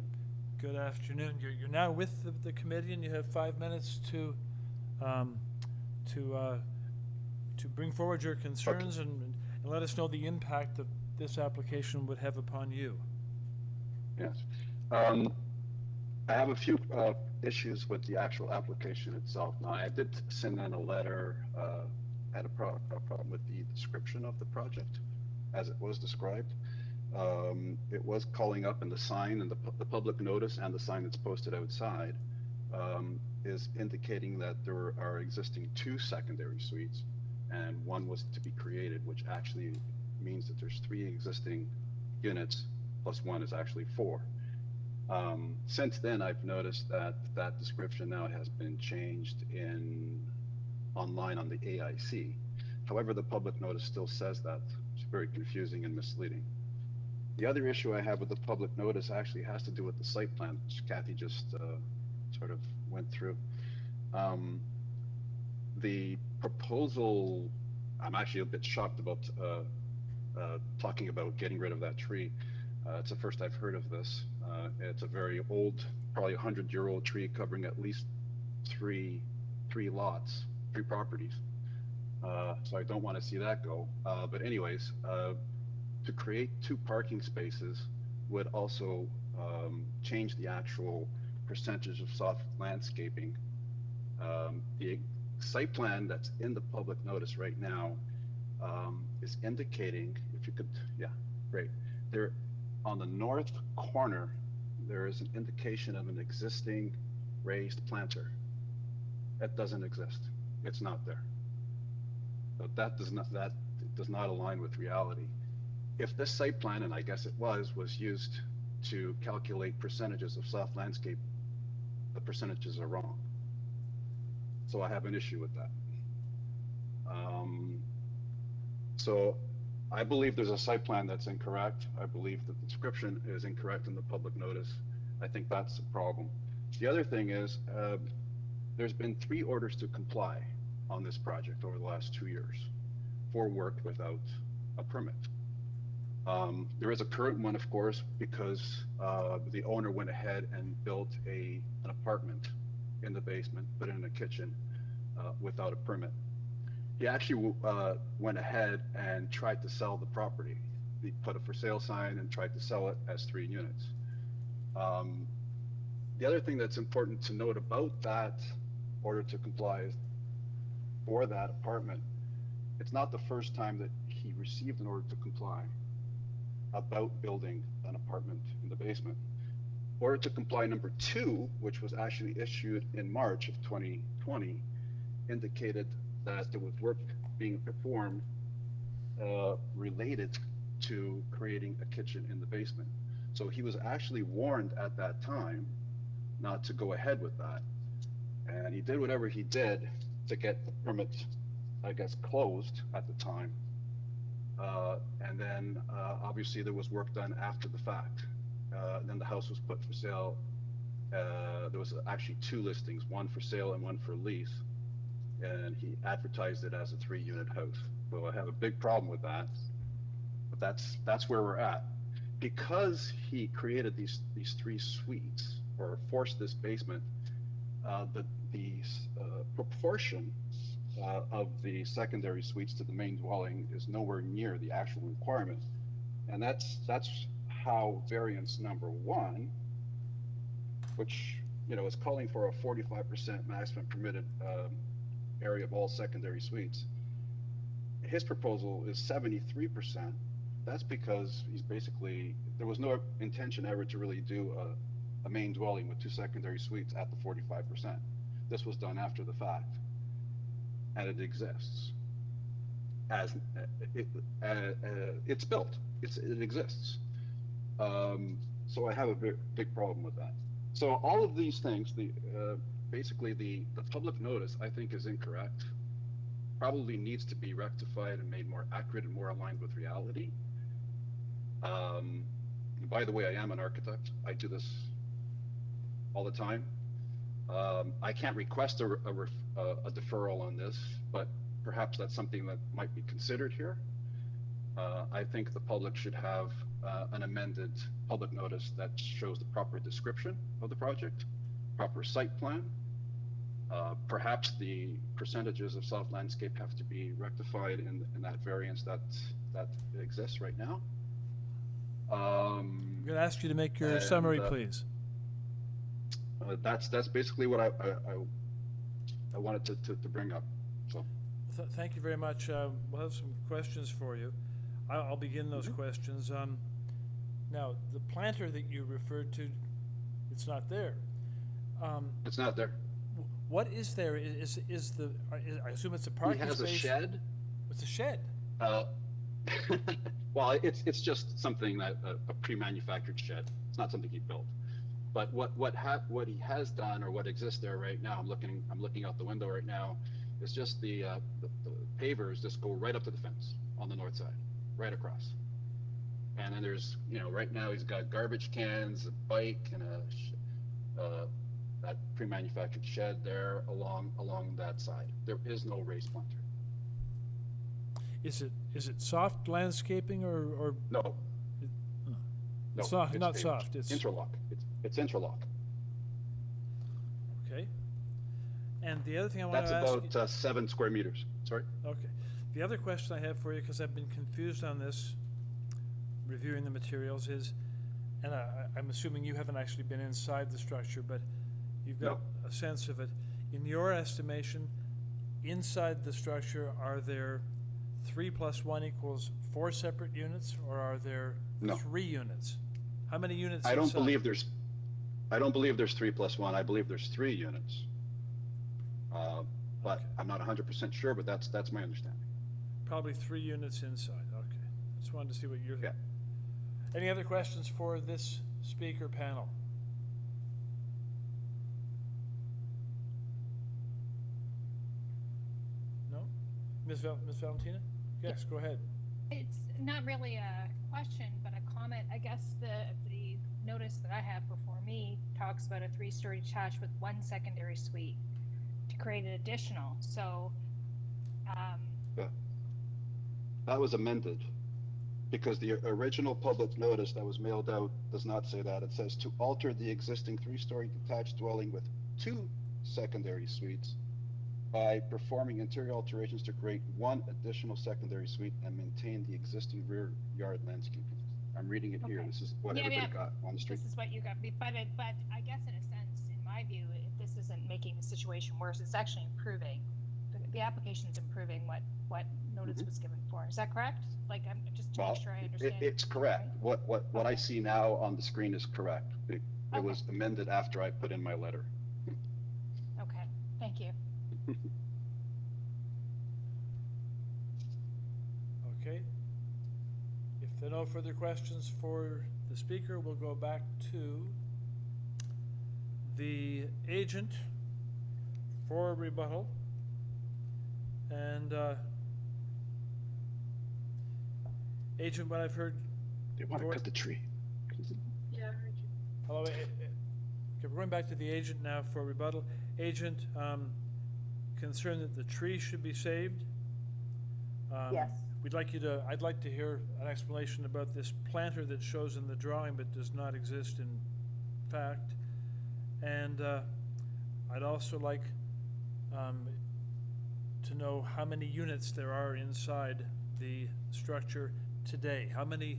B: Good afternoon. You're now with the committee, and you have 5 minutes to bring forward your concerns and let us know the impact that this application would have upon you.
F: Yes. I have a few issues with the actual application itself. Now, I did send in a letter, had a problem with the description of the project as it was described. It was calling up in the sign and the public notice and the sign that's posted outside is indicating that there are existing 2 secondary suites and 1 was to be created, which actually means that there's 3 existing units plus 1 is actually 4. Since then, I've noticed that that description now has been changed online on the AIC. However, the public notice still says that. It's very confusing and misleading. The other issue I have with the public notice actually has to do with the site plan, which Kathy just sort of went through. The proposal, I'm actually a bit shocked about talking about getting rid of that tree. It's the first I've heard of this. It's a very old, probably 100-year-old tree covering at least three lots, 3 properties. So I don't want to see that go. But anyways, to create 2 parking spaces would also change the actual percentage of soft landscaping. The site plan that's in the public notice right now is indicating, if you could, yeah, great. There, on the north corner, there is an indication of an existing raised planter. That doesn't exist. It's not there. So that does not align with reality. If this site plan, and I guess it was used to calculate percentages of soft landscape, the percentages are wrong. So I have an issue with that. So I believe there's a site plan that's incorrect. I believe that the description is incorrect in the public notice. I think that's a problem. The other thing is, there's been 3 orders to comply on this project over the last 2 years for work without a permit. There is a current one, of course, because the owner went ahead and built an apartment in the basement, put in a kitchen without a permit. He actually went ahead and tried to sell the property. He put a for sale sign and tried to sell it as 3 units. The other thing that's important to note about that order to comply is for that apartment, it's not the first time that he received an order to comply about building an apartment in the basement. Order to comply number 2, which was actually issued in March of 2020, indicated that there was work being performed related to creating a kitchen in the basement. So he was actually warned at that time not to go ahead with that. And he did whatever he did to get the permit, I guess, closed at the time. And then obviously there was work done after the fact. Then the house was put for sale. There was actually 2 listings, one for sale and one for lease. And he advertised it as a 3-unit house. So I have a big problem with that, but that's where we're at. Because he created these 3 suites, or forced this basement, the proportion of the secondary suites to the main dwelling is nowhere near the actual requirement. And that's how variance number 1, which, you know, is calling for a 45% maximum permitted area of all secondary suites. His proposal is 73%. That's because he's basically, there was no intention ever to really do a main dwelling with 2 secondary suites at the 45%. This was done after the fact, and it exists as it's built. It exists. So I have a big problem with that. So all of these things, basically the public notice, I think, is incorrect. Probably needs to be rectified and made more accurate and more aligned with reality. By the way, I am an architect. I do this all the time. I can't request a deferral on this, but perhaps that's something that might be considered here. I think the public should have an amended public notice that shows the proper description of the project, proper site plan. Perhaps the percentages of soft landscape have to be rectified in that variance that exists right now.
B: I'm going to ask you to make your summary, please.
F: That's basically what I wanted to bring up. So,
B: thank you very much. We'll have some questions for you. I'll begin those questions. Now, the planter that you referred to, it's not there.
F: It's not there.
B: What is there? I assume it's a parking space.
F: He has a shed.
B: It's a shed.
F: Well, it's just something that a pre-manufactured shed. It's not something he built. But what he has done, or what exists there right now, I'm looking out the window right now, is just the pavers just go right up to the fence on the north side, right across. And then there's, you know, right now he's got garbage cans, a bike, and that pre-manufactured shed there along that side. There is no raised planter.
B: Is it soft landscaping or
F: no?
B: It's
F: no,
B: not soft.
F: It's interlock. It's interlock.
B: Okay. And the other thing I want to ask.
F: That's about 7 square meters. Sorry.
B: Okay. The other question I have for you, because I've been confused on this, reviewing the materials, is, and I'm assuming you haven't actually been inside the structure, but you've got a sense of it. In your estimation, inside the structure, are there 3 + 1 = 4 separate units, or are there 3 units? How many units?
F: I don't believe there's 3 + 1. I believe there's 3 units. But I'm not 100% sure, but that's my understanding.
B: probably 3 units inside, okay. Just wanted to see what you're.
F: Yeah.
B: Any other questions for this speaker panel? No? Ms. Valentina? Yes, go ahead.
I: It's not really a question, but a comment. I guess the notice that I have before me talks about a 3-story detached with 1 secondary suite to create an additional. So,
F: Yeah. That was amended because the original public notice that was mailed out does not say that. It says to alter the existing 3-story detached dwelling with 2 secondary suites by performing interior alterations to create 1 additional secondary suite and maintain the existing rear yard landscaping. I'm reading it here.
I: Okay.
F: This is what
I: Yeah,
F: everybody
I: yeah.
F: got on the street.
I: This is what you got. But I guess in a sense, in my view, this isn't making the situation worse. It's actually improving. The application's improving what notice was given for. Is that correct? Like, I'm just to
F: Well,
I: make sure I understand.
F: it's correct.
I: Right?
F: What I see now on the screen is correct. It was amended after I put in my letter.
I: Okay, thank you.
B: Okay. If there are no further questions for the speaker, we'll go back to the agent for rebuttal. And agent, what I've heard.
F: They want to cut the tree.
I: Yeah, I heard you.
B: Hello. Okay, we're going back to the agent now for rebuttal. Agent, concerned that the tree should be saved.
K: Yes.
B: I'd like to hear an explanation about this planter that shows in the drawing but does not exist in fact. And I'd also like to know how many units there are inside the structure today. How many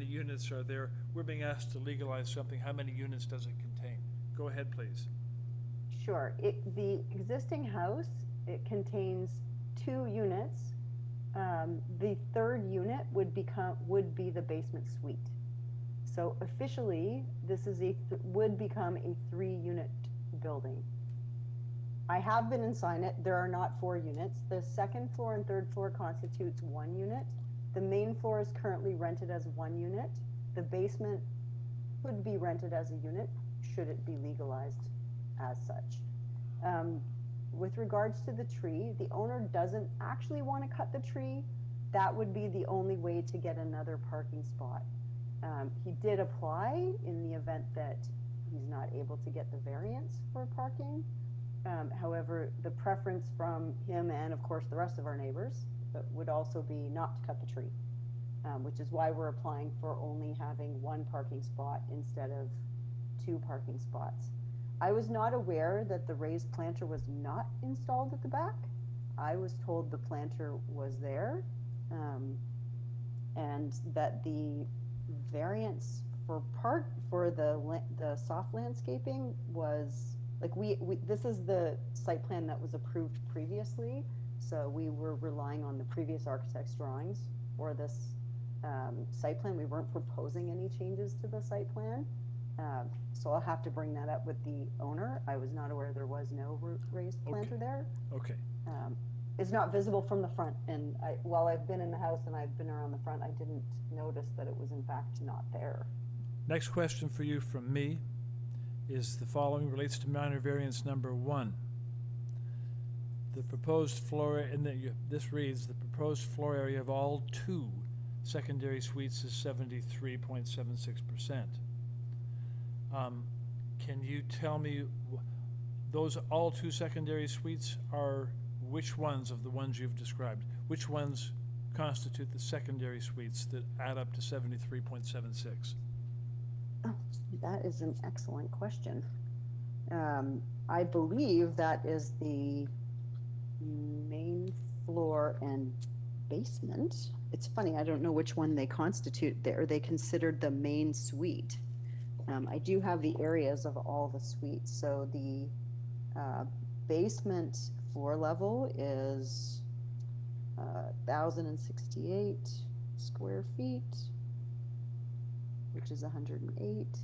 B: units are there? We're being asked to legalize something. How many units does it contain? Go ahead, please.
K: Sure. The existing house, it contains 2 units. The 3rd unit would be the basement suite. So officially, this is would become a 3-unit building. I have been inside it. There are not 4 units. The 2nd floor and 3rd floor constitutes 1 unit. The main floor is currently rented as 1 unit. The basement could be rented as a unit should it be legalized as such. With regards to the tree, the owner doesn't actually want to cut the tree. That would be the only way to get another parking spot. He did apply in the event that he's not able to get the variance for parking. However, the preference from him and of course the rest of our neighbors would also be not to cut the tree, which is why we're applying for only having 1 parking spot instead of 2 parking spots. I was not aware that the raised planter was not installed at the back. I was told the planter was there, and that the variance for the soft landscaping was like this is the site plan that was approved previously, so we were relying on the previous architect's drawings for this site plan. We weren't proposing any changes to the site plan. So I'll have to bring that up with the owner. I was not aware there was no raised planter there.
B: Okay.
K: It's not visible from the front, and while I've been in the house and I've been around the front, I didn't notice that it was in fact not there.
B: Next question for you from me is the following, relates to minor variance number 1. The proposed floor, and this reads, the proposed floor area of all 2 secondary suites is 73.76%. Can you tell me, those all 2 secondary suites are which ones of the ones you've described? Which ones constitute the secondary suites that add up to 73.76?
K: Oh, that is an excellent question. I believe that is the main floor and basement. It's funny, I don't know which one they constitute there. They considered the main suite. I do have the areas of all the suites. So the basement floor level is 1,068 square feet, which is 108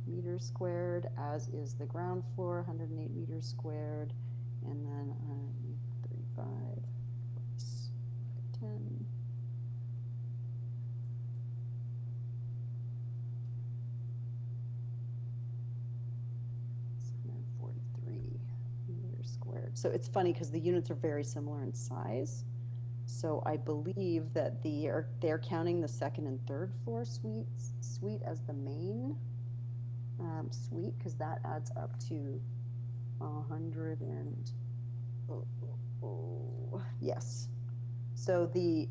K: meters squared, as is the ground floor, 108 meters squared, and then 35, 10, 10. 643 meters squared. So it's funny because the units are very similar in size. So I believe that they're counting the second and third floor suite as the main suite, because that adds up to 100 and yes. So the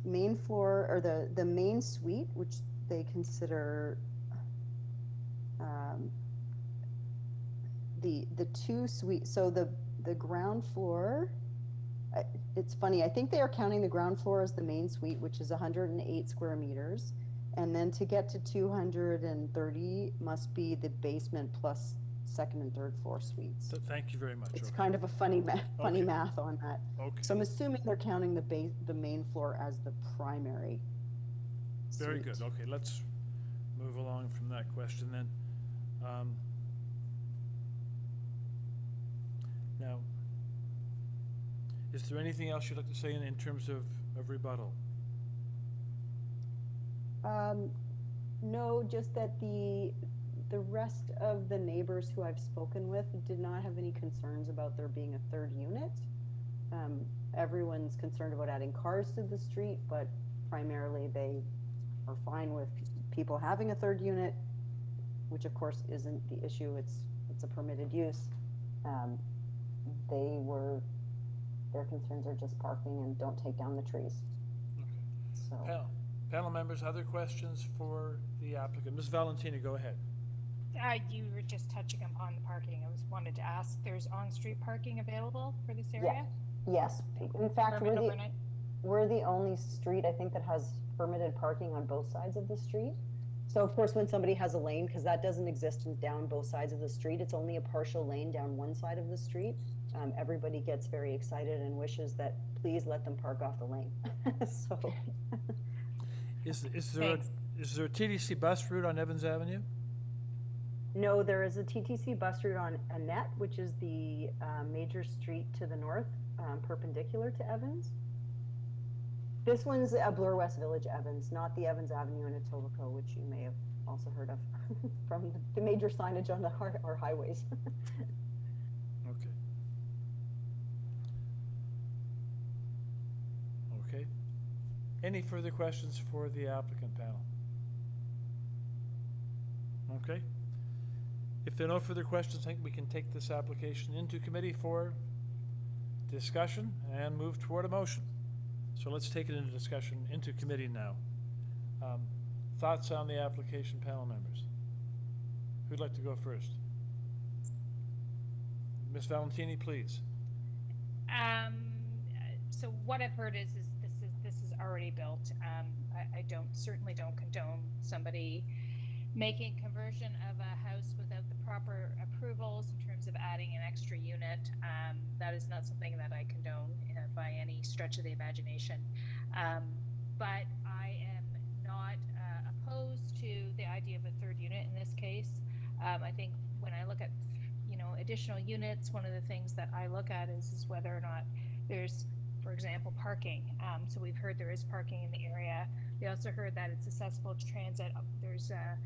K: main floor, or the main suite, which they consider the two suites. So the ground floor. It's funny, I think they are counting the ground floor as the main suite, which is 108 square meters. And then to get to 230 must be the basement plus second and third floor suites.
B: So thank you very much.
K: It's
B: okay.
K: kind of a funny math on that.
B: Okay.
K: So I'm assuming they're counting the main floor as the primary
B: Very
K: suite.
B: good. Okay, let's move along from that question then. Now, is there anything else you'd like to say in terms of rebuttal?
K: No, just that the rest of the neighbors who I've spoken with did not have any concerns about there being a third unit. Everyone's concerned about adding cars to the street, but primarily they are fine with people having a third unit, which of course isn't the issue. It's a permitted use. Their concerns are just parking and don't take down the trees.
B: Okay.
K: So.
B: Panel members, other questions for the applicant? Ms. Valentina, go ahead.
I: You were just touching upon the parking. I wanted to ask, there's on-street parking available for this area?
K: Yes. In fact,
I: Permit overnight?
K: we're the only street, I think, that has permitted parking on both sides of the street. So of course, when somebody has a lane, because that doesn't exist down both sides of the street, it's only a partial lane down one side of the street. Everybody gets very excited and wishes that please let them park off the lane. So.
B: Is there a TTC bus route on Evans Avenue?
K: No, there is a TTC bus route on Annette, which is the major street to the north, perpendicular to Evans. This one's a Bloor West Village Evans, not the Evans Avenue in Etobicoke, which you may have also heard of from the major signage on our highways.
B: Okay. Okay. Any further questions for the applicant panel? Okay. If there are no further questions, I think we can take this application into committee for discussion and move toward a motion. So let's take it into discussion into committee now. Thoughts on the application, panel members? Who'd like to go first? Ms. Valentini, please.
I: So what I've heard is this is already built. I certainly don't condone somebody making conversion of a house without the proper approvals in terms of adding an extra unit. That is not something that I condone by any stretch of the imagination. But I am not opposed to the idea of a third unit in this case. I think when I look at additional units, one of the things that I look at is whether or not there's, for example, parking. So we've heard there is parking in the area. We also heard that it's accessible to transit. There's a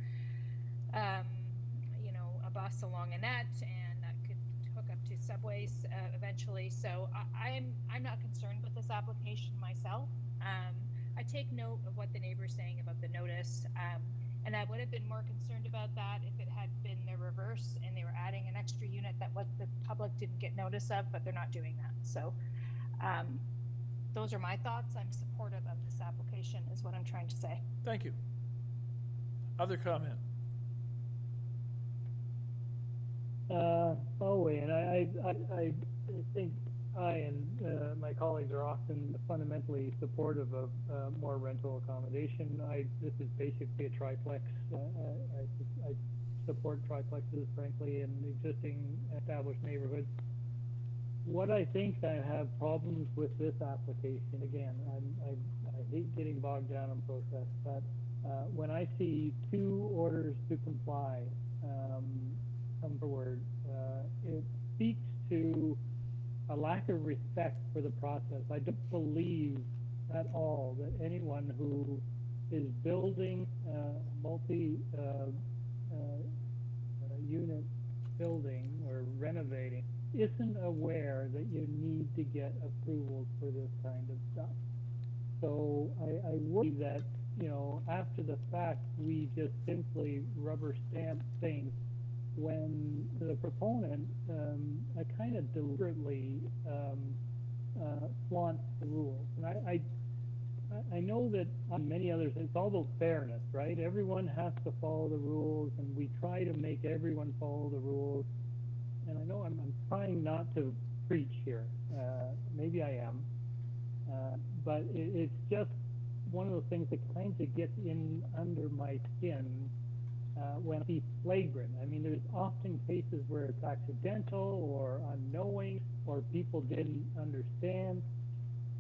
I: bus along Annette, and that could hook up to subways eventually. So I'm not concerned with this application myself. I take note of what the neighbor's saying about the notice, and I would have been more concerned about that if it had been the reverse and they were adding an extra unit that what the public didn't get notice of, but they're not doing that. So those are my thoughts. I'm supportive of this application is what I'm trying to say.
B: Thank you. Other comment?
M: And I think I and my colleagues are often fundamentally supportive of more rental accommodation. This is basically a triplex. I support triplexes, frankly, in existing established neighborhoods. What I think I have problems with this application, again, I hate getting bogged down in process, but when I see 2 orders to comply come forward, it speaks to a lack of respect for the process. I don't believe at all that anyone who is building multi-unit building or renovating isn't aware that you need to get approvals for this kind of stuff. So I worry that, after the fact, we just simply rubber stamp things when the proponent kind of deliberately flaunts the rules. And I know that on many others, it's all about fairness, right? Everyone has to follow the rules, and we try to make everyone follow the rules. And I know I'm trying not to preach here. Maybe I am. But it's just one of those things that kind of gets in under my skin when I see flagrant. I mean, there's often cases where it's accidental or unknowing or people didn't understand.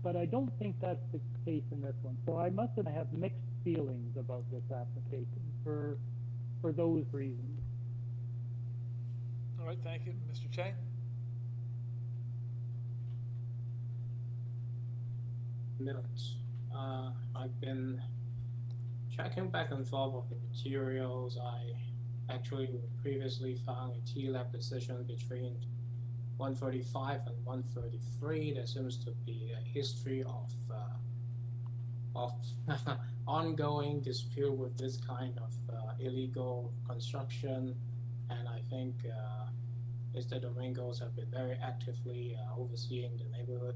M: But I don't think that's the case in this one. So I must have mixed feelings about this application for those reasons.
B: All right, thank you. Mr. Chang?
A: Minutes. I've been checking back and forth with the materials. I actually previously found a TLAB decision between 135 and 133. There seems to be a history of ongoing dispute with this kind of illegal construction, and I think Mr. Domingos have been very actively overseeing the neighborhood.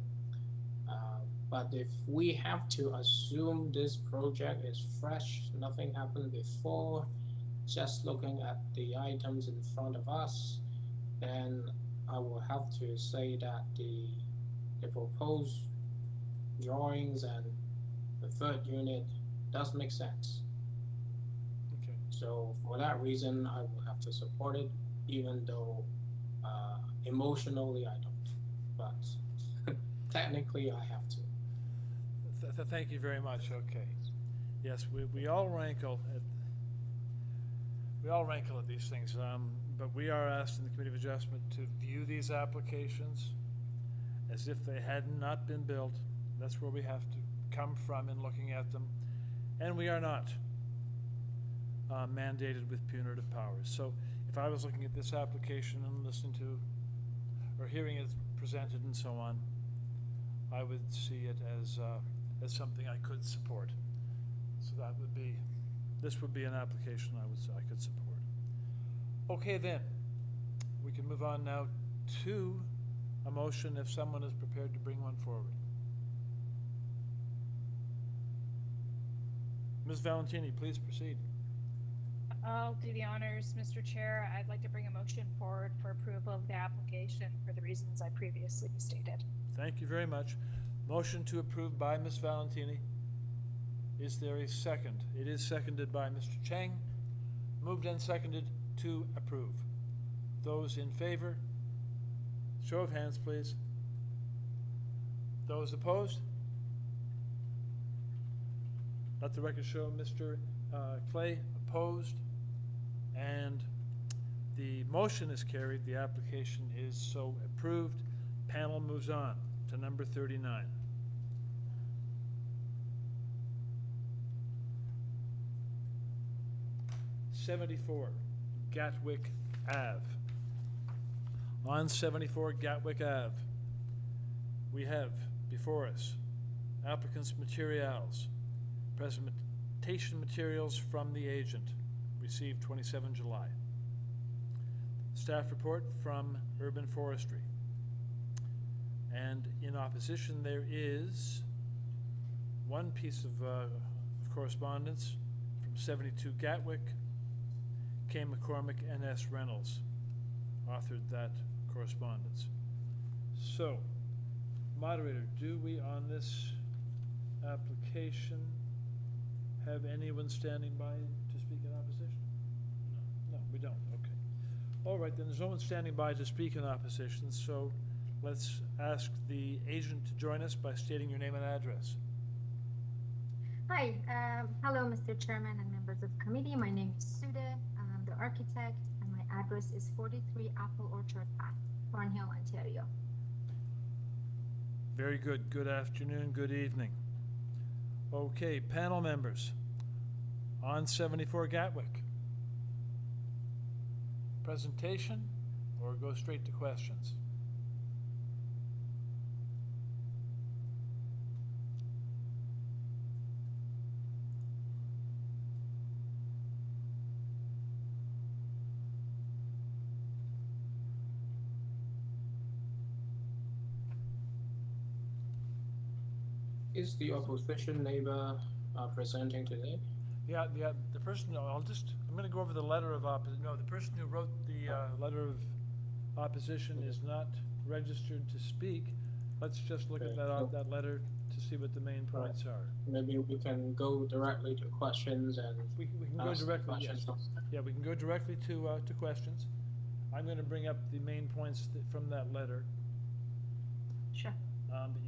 A: But if we have to assume this project is fresh, nothing happened before, just looking at the items in front of us, then I will have to say that the proposed drawings and the third unit does make sense.
B: Okay.
A: So for that reason, I will have to support it, even though emotionally I don't. But technically I have to.
B: Thank you very much. Okay. Yes, we all rankle at these things, but we are asked in the Committee of Adjustment to view these applications as if they had not been built. That's where we have to come from in looking at them, and we are not mandated with punitive powers. So if I was looking at this application and listening to or hearing it presented and so on, I would see it as something I could support. So this would be an application I could support. Okay, then we can move on now to a motion if someone is prepared to bring one forward. Ms. Valentini, please proceed.
I: I'll do the honors, Mr. Chair. I'd like to bring a motion forward for approval of the application for the reasons I previously stated.
B: Thank you very much. Motion to approve by Ms. Valentini. Is there a second? It is seconded by Mr. Chang. Moved and seconded to approve. Those in favor? Show of hands, please. Those opposed? Let the record show Mr. Clay opposed, and the motion is carried. The application is so approved. Panel moves on to number 39. '74 Gatwick Ave. On 74 Gatwick Ave, we have before us applicant's materials, presentation materials from the agent, received 27 July. Staff report from Urban Forestry. And in opposition, there is one piece of correspondence from 72 Gatwick, K. McCormick, N.S. Reynolds authored that correspondence. So, moderator, do we on this application have anyone standing by to speak in opposition? No, we don't. Okay. All right, then there's no one standing by to speak in opposition, so let's ask the agent to join us by stating your name and address.
L: Hi, hello, Mr. Chairman and members of the committee. My name is Sude. I'm the architect, and my address is 43 Apple Orchard Path, Thornhill, Ontario.
B: Very good. Good afternoon, good evening. Okay, panel members, on 74 Gatwick. Presentation or go straight to questions?
A: Is the opposition neighbor presenting today?
B: Yeah, the person, I'm gonna go over the letter of the person who wrote the letter of opposition is not registered to speak. Let's just look at that letter to see what the main points are.
A: Maybe we can go directly to questions and
B: We can go directly, yes. Yeah, we can go directly to questions. I'm gonna bring up the main points from that letter.
L: Sure.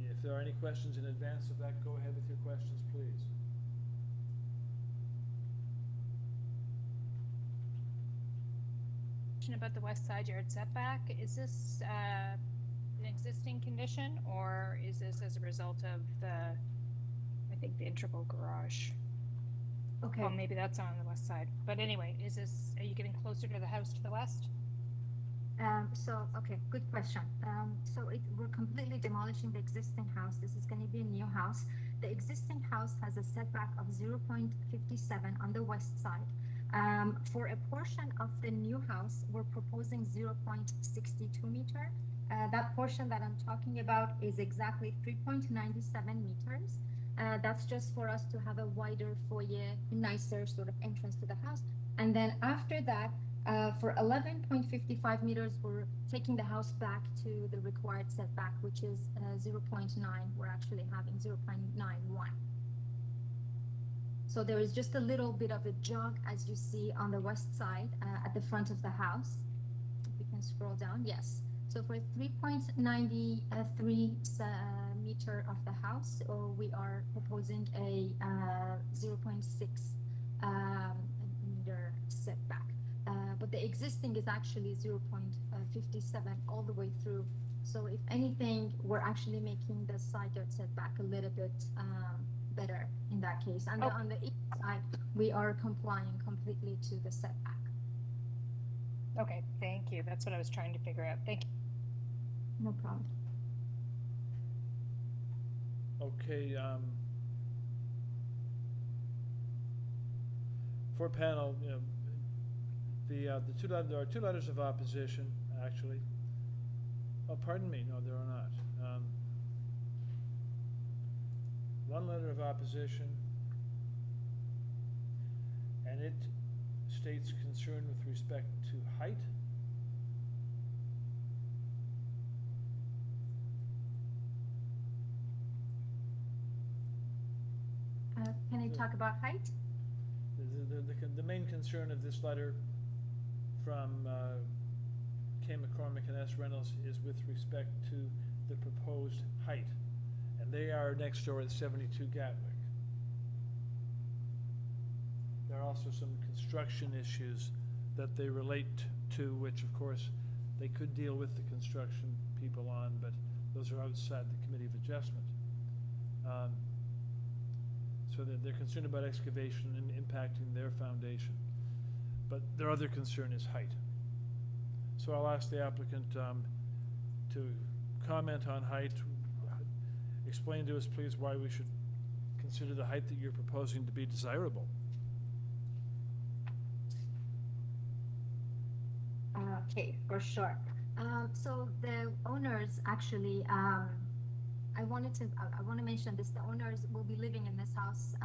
B: If there are any questions in advance of that, go ahead with your questions, please.
I: About the west side yard setback, is this an existing condition, or is this as a result of I think the integral garage?
L: Okay.
I: Well, maybe that's on the west side, but anyway, are you getting closer to the house to the west?
L: Okay, good question. We're completely demolishing the existing house. This is going to be a new house. The existing house has a setback of 0.57 on the west side. For a portion of the new house, we're proposing 0.62 meter. That portion that I'm talking about is exactly 3.97 meters. That's just for us to have a wider foyer, nicer sort of entrance to the house. And then after that, for 11.55 meters, we're taking the house back to the required setback, which is 0.9. We're actually having 0.91. So there is just a little bit of a jog, as you see on the west side at the front of the house. If we can scroll down, yes. So for 3.93 meter of the house, we are proposing a 0.6 meter setback. But the existing is actually 0.57 all the way through. So if anything, we're actually making the side yard setback a little bit better in that case. And on the east side, we are complying completely to the setback.
I: Okay, thank you. That's what I was trying to figure out. Thank you.
L: No problem.
B: Okay, for panel, there are two letters of opposition, actually. Oh, pardon me, no, there are not. One letter of opposition, and it states concern with respect to height.
L: Can I talk about height?
B: The main concern of this letter from K. McCormick and S. Reynolds is with respect to the proposed height. And they are next door at 72 Gatwick. There are also some construction issues that they relate to, which of course they could deal with the construction people on, but those are outside the Committee of Adjustment. So they're concerned about excavation and impacting their foundation. But their other concern is height. So I'll ask the applicant to comment on height. Explain to us, please, why we should consider the height that you're proposing to be desirable.
L: Okay, for sure. So the owners actually, I want to mention this. The owners will be living in this house.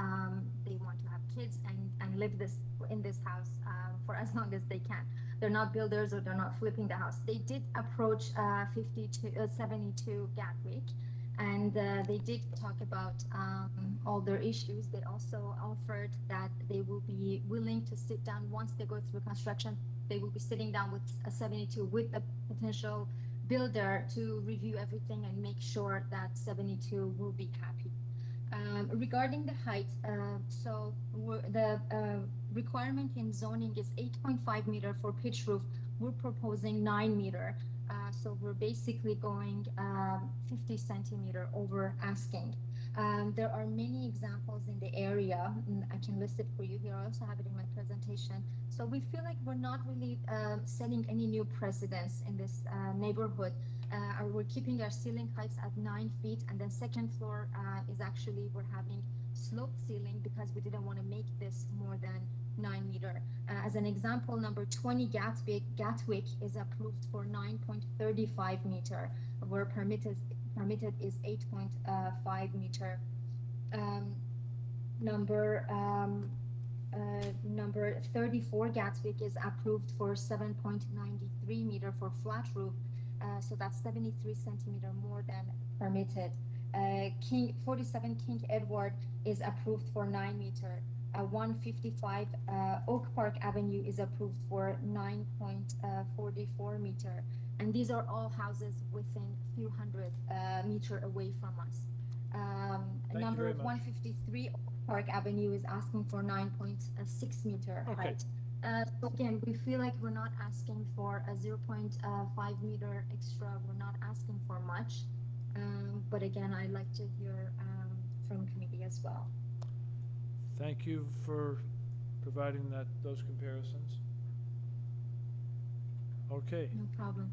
L: They want to have kids and live in this house for as long as they can. They're not builders or they're not flipping the house. They did approach 72 Gatwick, and they did talk about all their issues. They also offered that they will be willing to sit down once they go through construction. They will be sitting down with a 72 with a potential builder to review everything and make sure that 72 will be happy. Regarding the height, so the requirement in zoning is 8.5 meter for pitch roof. We're proposing 9 meter. So we're basically going 50 centimeter over asking. There are many examples in the area. I can list it for you here. I also have it in my presentation. So we feel like we're not really setting any new precedents in this neighborhood. We're keeping our ceiling heights at 9 feet, and then second floor is actually, we're having sloped ceiling because we didn't want to make this more than 9 meter. As an example, number 20 Gatwick is approved for 9.35 meter, where permitted is 8.5 meter. Number 34 Gatwick is approved for 7.93 meter for flat roof, so that's 73 centimeter more than permitted. 47 King Edward is approved for 9 meter. 155 Oak Park Avenue is approved for 9.44 meter. And these are all houses within a few hundred meter away from us. Number 153 Oak Park Avenue is asking for 9.6 meter height. So again, we feel like we're not asking for a 0.5 meter extra. We're not asking for much. But again, I'd like to hear from committee as well.
B: Thank you for providing those comparisons. Okay.
L: No problem.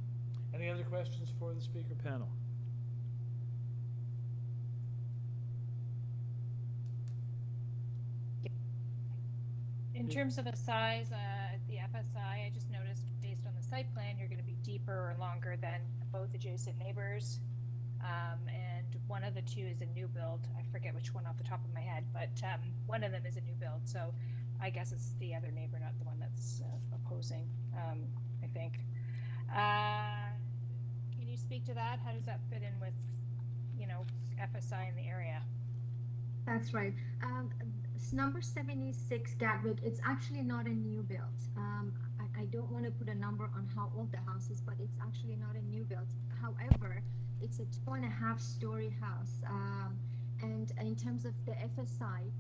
B: Any other questions for the speaker panel?
I: In terms of a size, the FSI, I just noticed based on the site plan, you're going to be deeper or longer than both adjacent neighbors. And one of the two is a new build. I forget which one off the top of my head, but one of them is a new build. So I guess it's the other neighbor, not the one that's opposing, I think. Can you speak to that? How does that fit in with, FSI in the area?
L: That's right. Number 76 Gatwick, it's actually not a new build. I don't want to put a number on how old the house is, but it's actually not a new build. However, it's a 2.5-story house. And in terms of the FSI,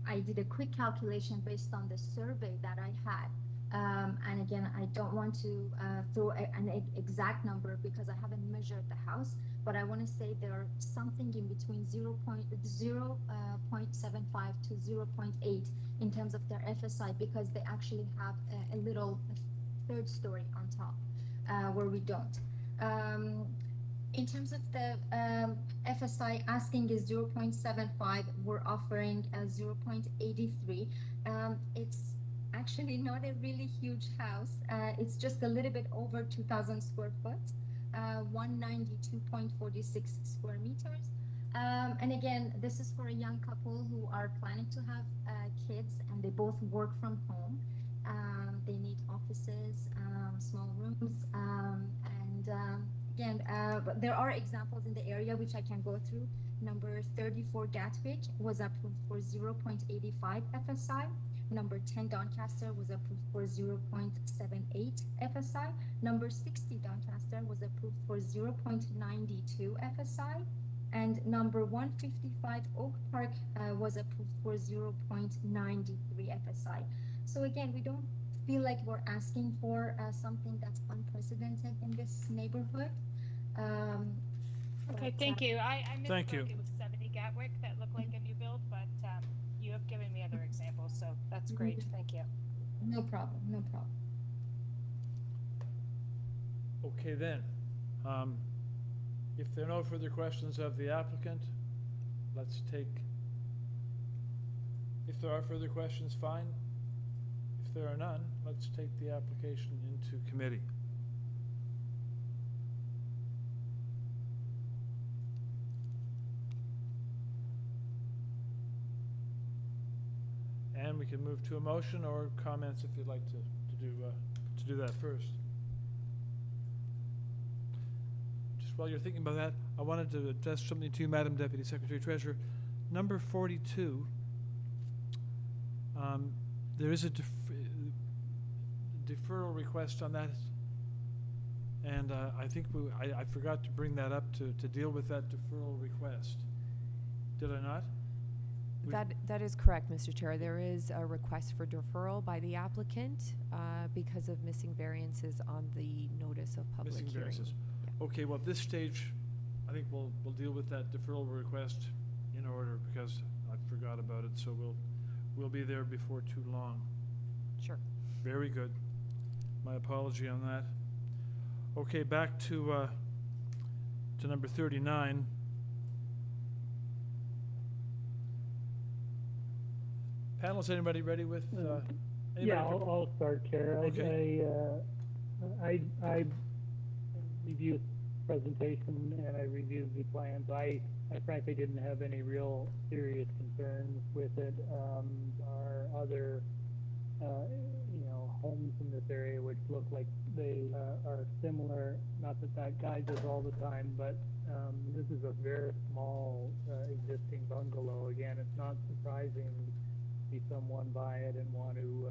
L: I did a quick calculation based on the survey that I had. And again, I don't want to throw an exact number because I haven't measured the house, but I want to say there something in between 0.75 to 0.8 in terms of their FSI, because they actually have a little third story on top where we don't. In terms of the FSI, asking is 0.75, we're offering a 0.83. It's actually not a really huge house. It's just a little bit over 2,000 square foot, 192.46 square meters. And again, this is for a young couple who are planning to have kids, and they both work from home. They need offices, small rooms, and again, but there are examples in the area which I can go through. Number 34 Gatwick was approved for 0.85 FSI. Number 10 Doncaster was approved for 0.78 FSI. Number 60 Doncaster was approved for 0.92 FSI. And number 155 Oak Park was approved for 0.93 FSI. So again, we don't feel like we're asking for something that's unprecedented in this neighborhood.
I: Okay, thank you. I
B: Thank you.
I: misspoke. It was 70 Gatwick that looked like a new build, but you have given me other examples, so that's great. Thank you.
L: No problem, no problem.
B: Okay then. If there are no further questions of the applicant, let's take, if there are further questions, fine. If there are none, let's take the application into committee. And we can move to a motion or comments if you'd like to do that first. Just while you're thinking about that, I wanted to address something to you, Madam Deputy Secretary Treasurer. Number 42, there is a deferral request on that, and I think I forgot to bring that up to deal with that deferral request. Did I not?
N: That is correct, Mr. Chair. There is a request for deferral by the applicant because of missing variances on the notice of public
B: Missing
N: hearing.
B: variances.
N: Yeah.
B: Okay, well, at this stage, I think we'll deal with that deferral request in order. because I forgot about it, so we'll be there before too long.
N: Sure.
B: Very good. My apology on that. Okay, back to number 39. Panel, is anybody ready with?
M: Yeah, I'll start, Chair.
B: Okay.
M: I reviewed the presentation and I reviewed the plans. I frankly didn't have any real serious concerns with it. Our other, homes in this area which look like they are similar. Not that guides us all the time, but this is a very small existing bungalow. Again, it's not surprising to see someone buy it and want to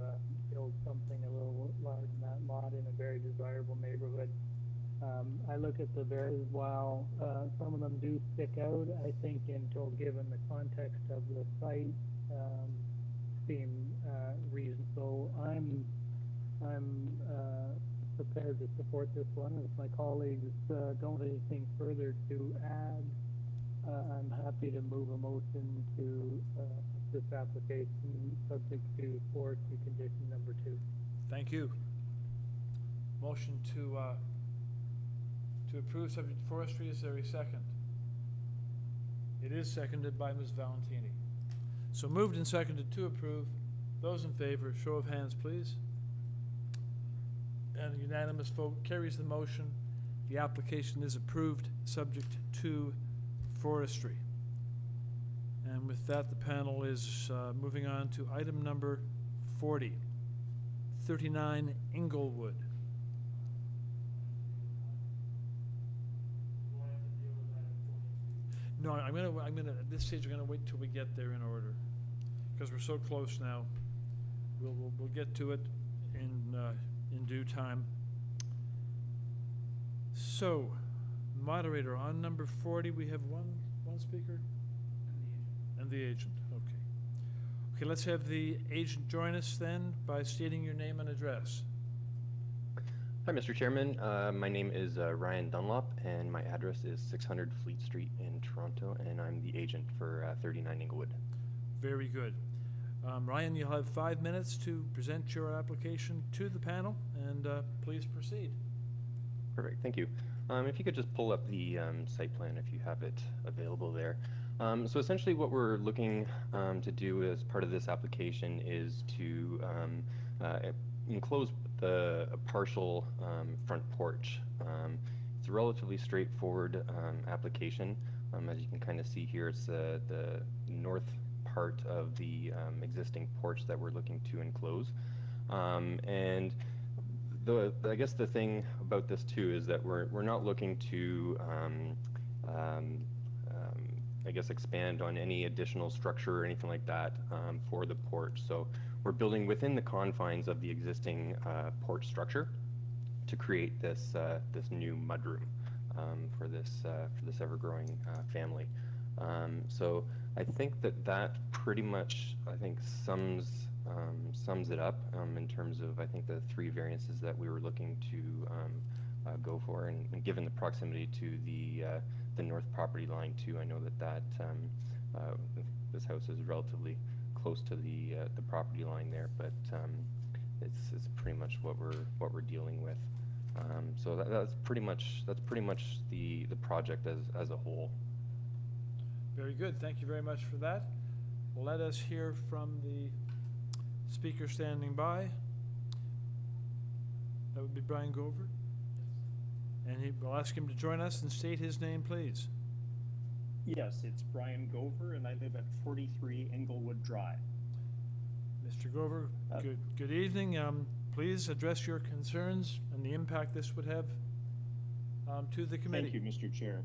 M: build something a little larger than that lot in a very desirable neighborhood. I look at the various, while some of them do stick out, I think until given the context of the site, seem reasonable. So I'm prepared to support this one. If my colleagues don't have anything further to add, I'm happy to move a motion to this application subject to forestry condition number 2.
B: Thank you. Motion to approve subject to forestry. Is there a second? It is seconded by Ms. Valentini. So moved and seconded to approve. Those in favor, show of hands, please. And a unanimous vote carries the motion. The application is approved, subject to forestry. And with that, the panel is moving on to item number 40, 39 Inglewood. No, I'm gonna, at this stage, we're gonna wait till we get there in order, because we're so close now. We'll get to it in due time. So, moderator, on number 40, we have one speaker? And the agent, okay. Okay, let's have the agent join us then by stating your name and address.
O: Hi, Mr. Chairman. My name is Ryan Dunlop, and my address is 600 Fleet Street in Toronto, and I'm the agent for 39 Inglewood.
B: Very good. Ryan, you'll have 5 minutes to present your application to the panel, and please proceed.
O: Perfect, thank you. If you could just pull up the site plan if you have it available there. So essentially what we're looking to do as part of this application is to enclose a partial front porch. It's a relatively straightforward application. As you can kind of see here, it's the north part of the existing porch that we're looking to enclose. And I guess the thing about this too is that we're not looking to I guess expand on any additional structure or anything like that for the porch. So we're building within the confines of the existing porch structure to create this new mudroom for this ever-growing family. So I think that pretty much sums it up in terms of the 3 variances that we were looking to go for, and given the proximity to the north property line too, I know that this house is relatively close to the property line there, but it's pretty much what we're dealing with. So that's pretty much the project as a whole.
B: Very good. Thank you very much for that. Let us hear from the speaker standing by. That would be Brian Gover. And we'll ask him to join us and state his name, please.
V: Yes, it's Brian Gover, and I live at 43 Inglewood Drive.
B: Mr. Gover, good evening. Please address your concerns and the impact this would have to the committee.
V: Thank you, Mr. Chair.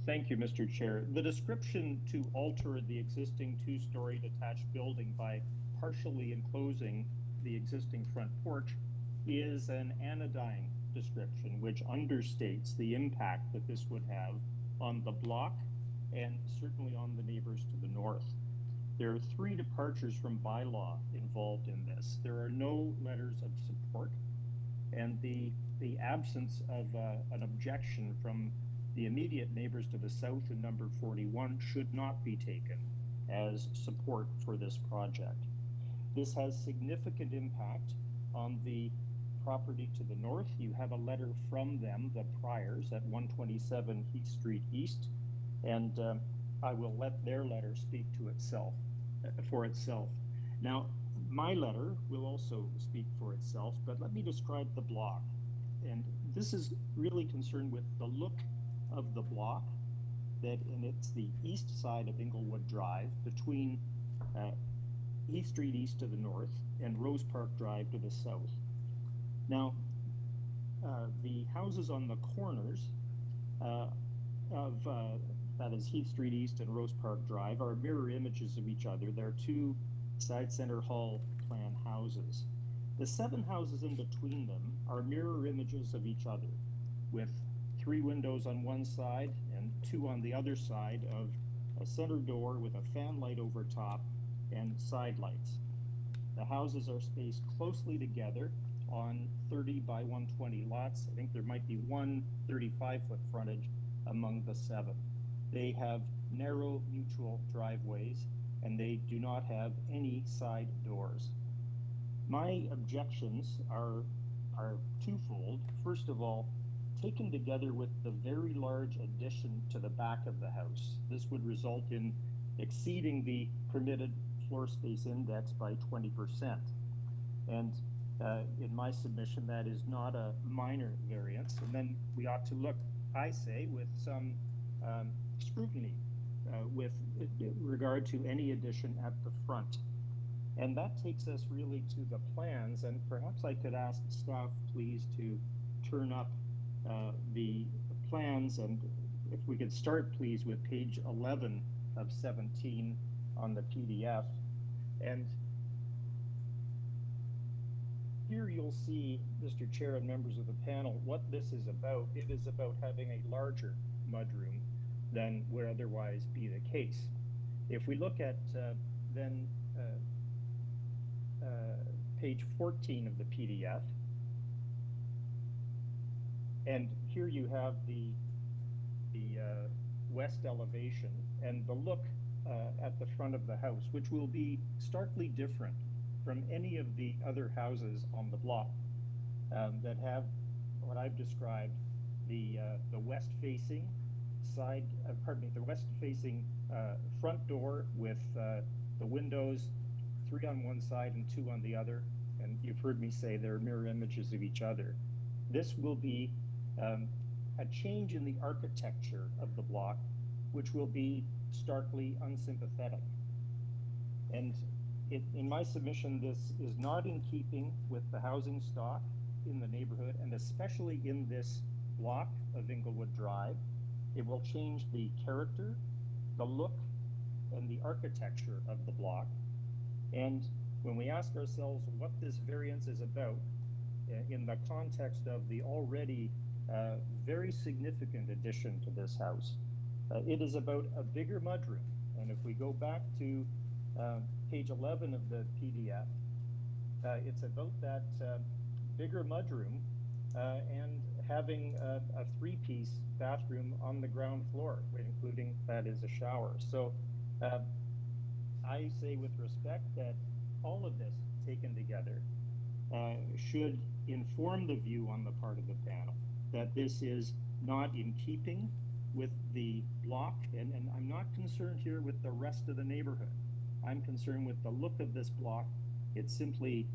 V: Thank you, Mr. Chair. The description to alter the existing 2-story detached building by partially enclosing the existing front porch is an anodyne description, which understates the impact that this would have on the block and certainly on the neighbors to the north. There are 3 departures from bylaw involved in this. There are no letters of support, and the absence of an objection from The immediate neighbors to the south in number 41 should not be taken as support for this project. This has significant impact on the property to the north. You have a letter from them, the Priors, at 127 Heath Street East, and I will let their letter speak to itself, for itself. Now, my letter will also speak for itself, but let me describe the block. And this is really concerned with the look of the block, and it's the east side of Inglewood Drive between Heath Street East to the north and Rose Park Drive to the south. Now, the houses on the corners of that is Heath Street East and Rose Park Drive are mirror images of each other. They're two side center hall plan houses. The 7 houses in between them are mirror images of each other, with 3 windows on one side and 2 on the other side of a center door with a fan light over top and side lights. The houses are spaced closely together on 30 by 120 lots. I think there might be one 35-foot frontage among the 7. They have narrow mutual driveways, and they do not have any side doors. My objections are twofold. First of all, taken together with the very large addition to the back of the house, this would result in exceeding the permitted floor space index by 20%. And in my submission, that is not a minor variance. And then we ought to look, I say, with some scrutiny with regard to any addition at the front. And that takes us really to the plans, and perhaps I could ask staff, please, to turn up the plans, and if we could start, please, with page 11 of 17 on the PDF. And here you'll see, Mr. Chair and members of the panel, what this is about. It is about having a larger mudroom than would otherwise be the case. If we look at then page 14 of the PDF, and here you have the west elevation and the look at the front of the house, which will be starkly different from any of the other houses on the block that have what I've described, the west-facing side, the west-facing front door with the windows, 3 on one side and 2 on the other, and you've heard me say they're mirror images of each other. This will be a change in the architecture of the block, which will be starkly unsympathetic. And in my submission, this is not in keeping with the housing stock in the neighborhood, and especially in this block of Inglewood Drive. It will change the character, the look, and the architecture of the block. And when we ask ourselves what this variance is about, in the context of the already very significant addition to this house, it is about a bigger mudroom. And if we go back to page 11 of the PDF, it's about that bigger mudroom and having a 3-piece bathroom on the ground floor, including that is a shower. So I say with respect that all of this taken together should inform the view on the part of the panel that this is not in keeping with the block, and I'm not concerned here with the rest of the neighborhood. I'm concerned with the look of this block. It's simply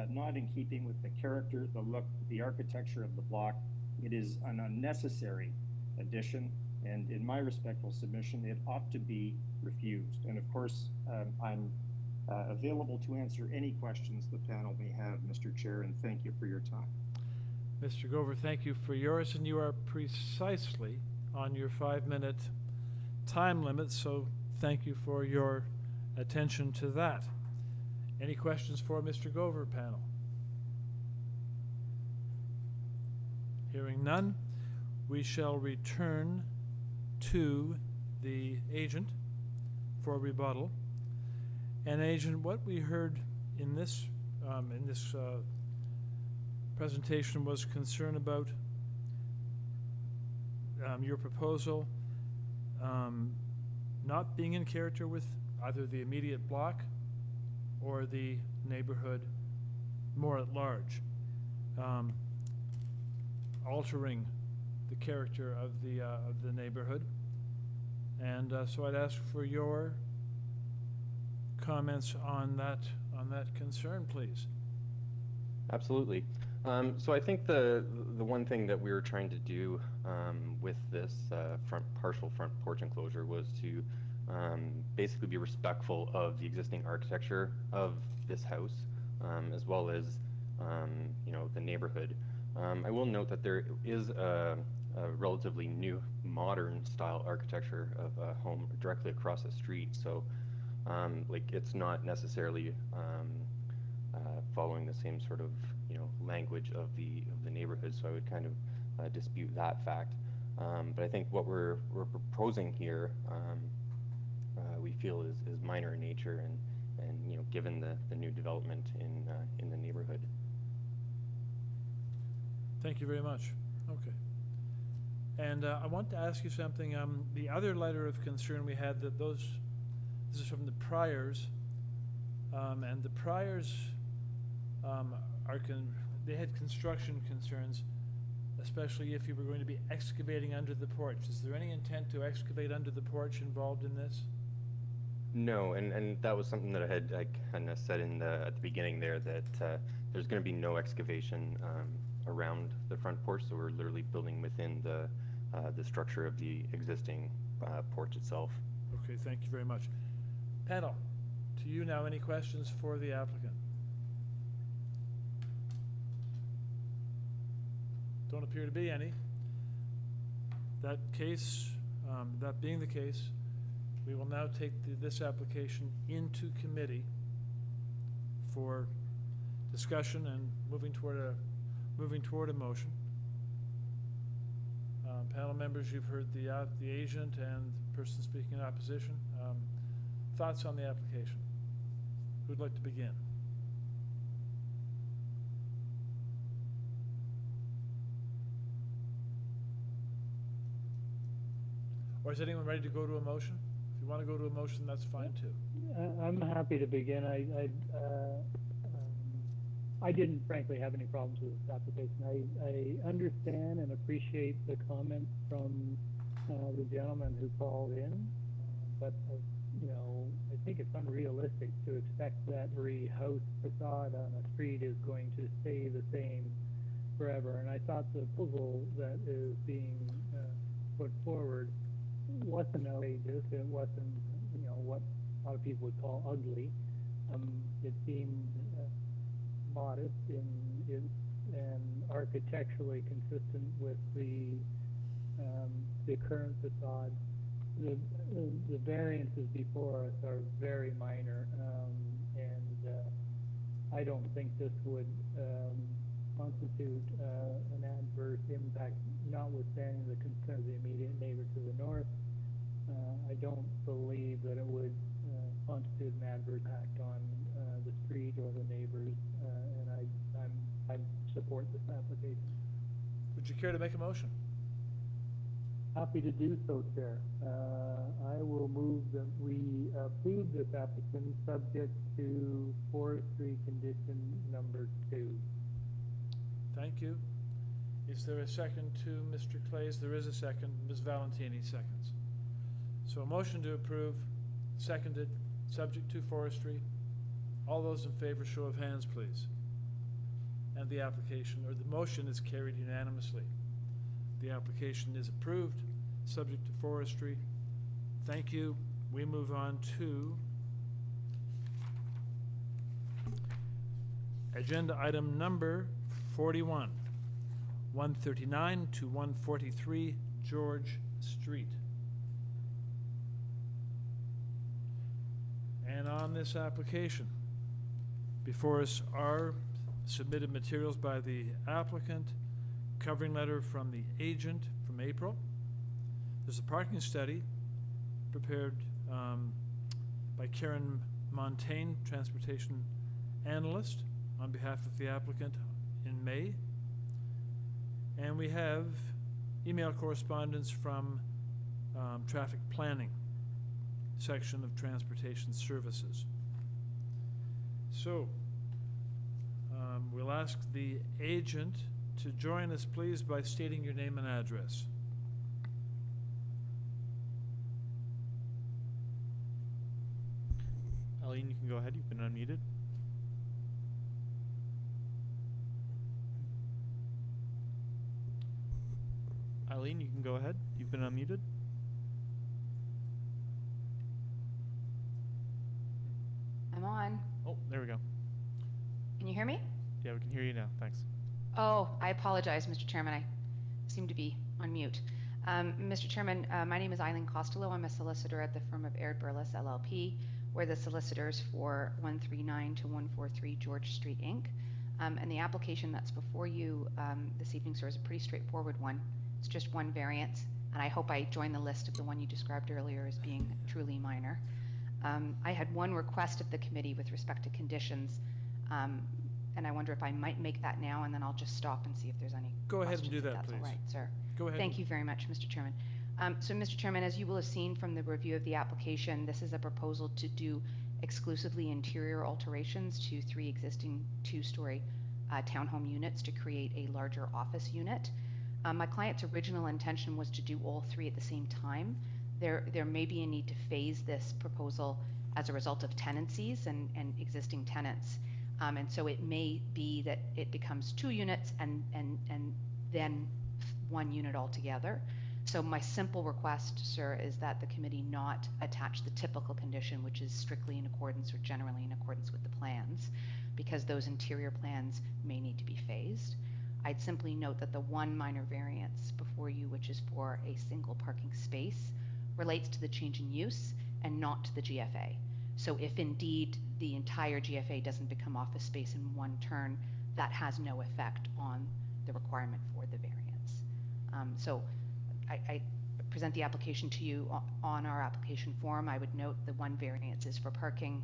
V: not in keeping with the character, the look, the architecture of the block. It is an unnecessary addition, and in my respectful submission, it ought to be refused. And of course, I'm available to answer any questions the panel may have, Mr. Chair, and thank you for your time.
B: Mr. Gover, thank you for yours, and you are precisely on your 5-minute time limit, so thank you for your attention to that. Any questions for Mr. Gover, panel? Hearing none, we shall return to the agent for rebuttal. And agent, what we heard in this presentation was concern about your proposal not being in character with either the immediate block or the neighborhood more at large, altering the character of the neighborhood. And so I'd ask for your comments on that concern, please.
O: Absolutely. So I think the one thing that we were trying to do with this partial front porch enclosure was to basically be respectful of the existing architecture of this house, as well as the neighborhood. I will note that there is a relatively new modern style architecture of a home directly across the street. So like it's not necessarily following the same sort of language of the neighborhood. So I would kind of dispute that fact. But I think what we're proposing here we feel is minor in nature and given the new development in the neighborhood.
B: Thank you very much. Okay. And I want to ask you something. The other letter of concern we had this is from the Priors, and the Priors they had construction concerns, especially if you were going to be excavating under the porch. Is there any intent to excavate under the porch involved in this?
O: No, and that was something that I kind of said at the beginning there, that there's going to be no excavation around the front porch. So we're literally building within the structure of the existing porch itself.
B: Okay, thank you very much. Panel, to you now, any questions for the applicant? Don't appear to be any. That being the case, we will now take this application into committee for discussion and moving toward a motion. Panel members, you've heard the agent and the person speaking in opposition. Thoughts on the application? Who'd like to begin? Or is anyone ready to go to a motion? If you want to go to a motion, that's fine too.
M: I'm happy to begin. I didn't frankly have any problems with this application. I understand and appreciate the comments from the gentleman who called in, but I think it's unrealistic to expect that every house facade on a street is going to stay the same forever. And I thought the proposal that is being put forward wasn't outrageous. It wasn't, what a lot of people would call ugly. It seemed modest and architecturally consistent with the current facade. The variances before us are very minor, and I don't think this would constitute an adverse impact, notwithstanding the concern of the immediate neighbor to the north. I don't believe that it would constitute an adverse impact on the street or the neighbors, and I support this application.
B: Would you care to make a motion?
M: Happy to do so, Chair. I will move that we approve this application subject to forestry condition number 2.
B: Thank you. Is there a second to Mr. Clay's? There is a second. Ms. Valentini seconds. So a motion to approve, seconded, subject to forestry. All those in favor, show of hands, please. And the application, or the motion, is carried unanimously. The application is approved, subject to forestry. Thank you. We move on to agenda item number 41, 139 to 143 George Street. And on this application, before us are submitted materials by the applicant, covering letter from the agent from April. There's a parking study prepared by Karen Montaigne, transportation analyst, on behalf of the applicant in May. And we have email correspondence from traffic planning section of Transportation Services. So, we'll ask the agent to join us, please, by stating your name and address.
D: Eileen, you can go ahead. You've been unmuted. Eileen, you can go ahead. You've been unmuted.
Q: I'm on.
D: Oh, there we go.
Q: Can you hear me?
D: Yeah, we can hear you now. Thanks.
Q: Oh, I apologize, Mr. Chairman. I seem to be on mute. Mr. Chairman, my name is Eileen Costello. I'm a solicitor at the firm of Aird Burles LLP. We're the solicitors for 139 to 143 George Street, Inc. And the application that's before you this evening, sir, is a pretty straightforward one. It's just one variance, and I hope I join the list of the one you described earlier as being truly minor. I had one request of the committee with respect to conditions, and I wonder if I might make that now, and then I'll just stop and see if there's any
B: Go ahead and
Q: questions,
B: do
Q: if
B: that,
Q: that's
B: please.
Q: all right, sir.
B: Go ahead.
Q: Thank you very much, Mr. Chairman. So, Mr. Chairman, as you will have seen from the review of the application, this is a proposal to do exclusively interior alterations to 3 existing 2-story townhome units to create a larger office unit. My client's original intention was to do all 3 at the same time. There may be a need to phase this proposal as a result of tenancies and existing tenants. And so it may be that it becomes 2 units and then 1 unit altogether. So my simple request, sir, is that the committee not attach the typical condition, which is strictly in accordance or generally in accordance with the plans, because those interior plans may need to be phased. I'd simply note that the one minor variance before you, which is for a single parking space, relates to the change in use and not to the GFA. So if indeed the entire GFA doesn't become office space in one turn, that has no effect on the requirement for the variance. So I present the application to you on our application form. I would note the one variance is for parking.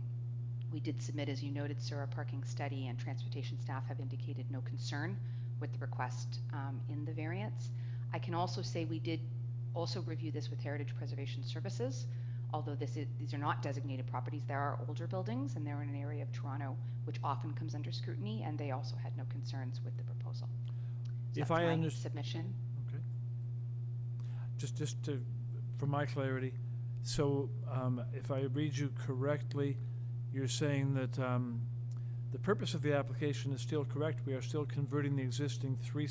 Q: We did submit, as you noted, sir, a parking study, and transportation staff have indicated no concern with the request in the variance. I can also say we did also review this with Heritage Preservation Services. Although these are not designated properties, there are older buildings, and they're in an area of Toronto which often comes under scrutiny, and they also had no concerns with the proposal. So
B: If
Q: that's
B: I
Q: my
B: understand,
Q: submission.
B: okay. Just to, for my clarity, so if I read you correctly, you're saying that the purpose of the application is still correct. We are still converting the existing 3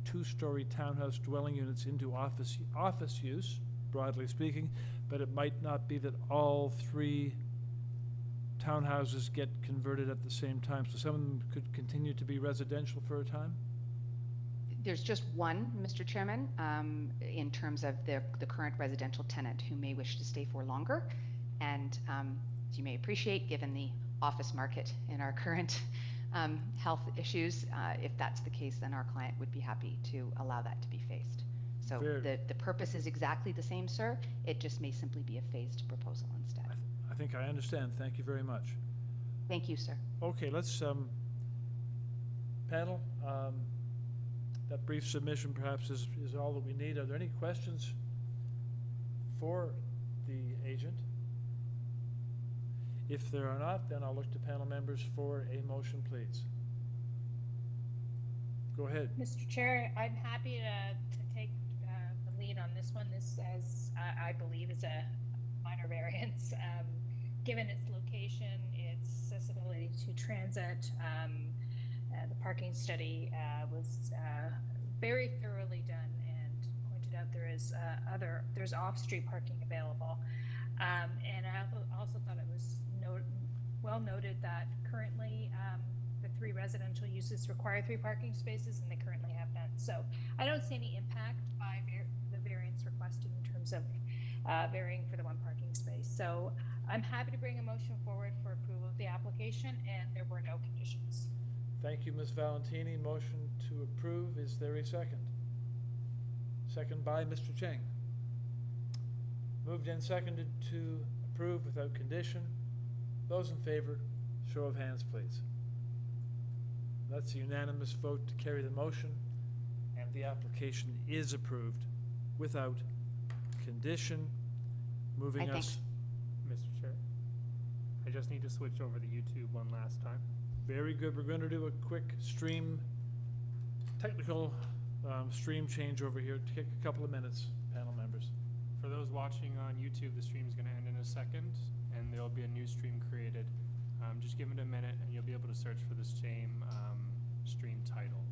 B: 2-story townhouse dwelling units into office use, broadly speaking, but it might not be that all 3 townhouses get converted at the same time, so some of them could continue to be residential for a time?
Q: There's just one, Mr. Chairman, in terms of the current residential tenant who may wish to stay for longer. And as you may appreciate, given the office market in our current health issues, if that's the case, then our client would be happy to allow that to be phased. So the purpose is exactly the same, sir. It just may simply be a phased proposal instead.
B: I think I understand. Thank you very much.
Q: Thank you, sir.
B: Okay, let's, panel, that brief submission perhaps is all that we need. Are there any questions for the agent? If there are not, then I'll look to panel members for a motion, please. Go ahead.
I: Mr. Chair, I'm happy to take the lead on this one. This, as I believe, is a minor variance. Given its location, its accessibility to transit, the parking study was very thoroughly done and pointed out there's off-street parking available. And I also thought it was well noted that currently the 3 residential uses require 3 parking spaces, and they currently have none. So I don't see any impact by the variance requested in terms of varying for the 1 parking space. So I'm happy to bring a motion forward for approval of the application, and there were no conditions.
B: Thank you, Ms. Valentini. Motion to approve. Is there a second? Second by Mr. Cheng. Moved and seconded to approve without condition. Those in favor, show of hands, please. That's a unanimous vote to carry the motion, and the application is approved without condition. Moving
J: I
B: us.
R: Mr. Chair, I just need to switch over to YouTube one last time.
B: Very good. We're going to do a quick technical stream change over here. Take a couple of minutes, panel members.
R: For those watching on YouTube, the stream is going to end in a second, and there will be a new stream created. Just give it a minute, and you'll be able to search for the same stream title.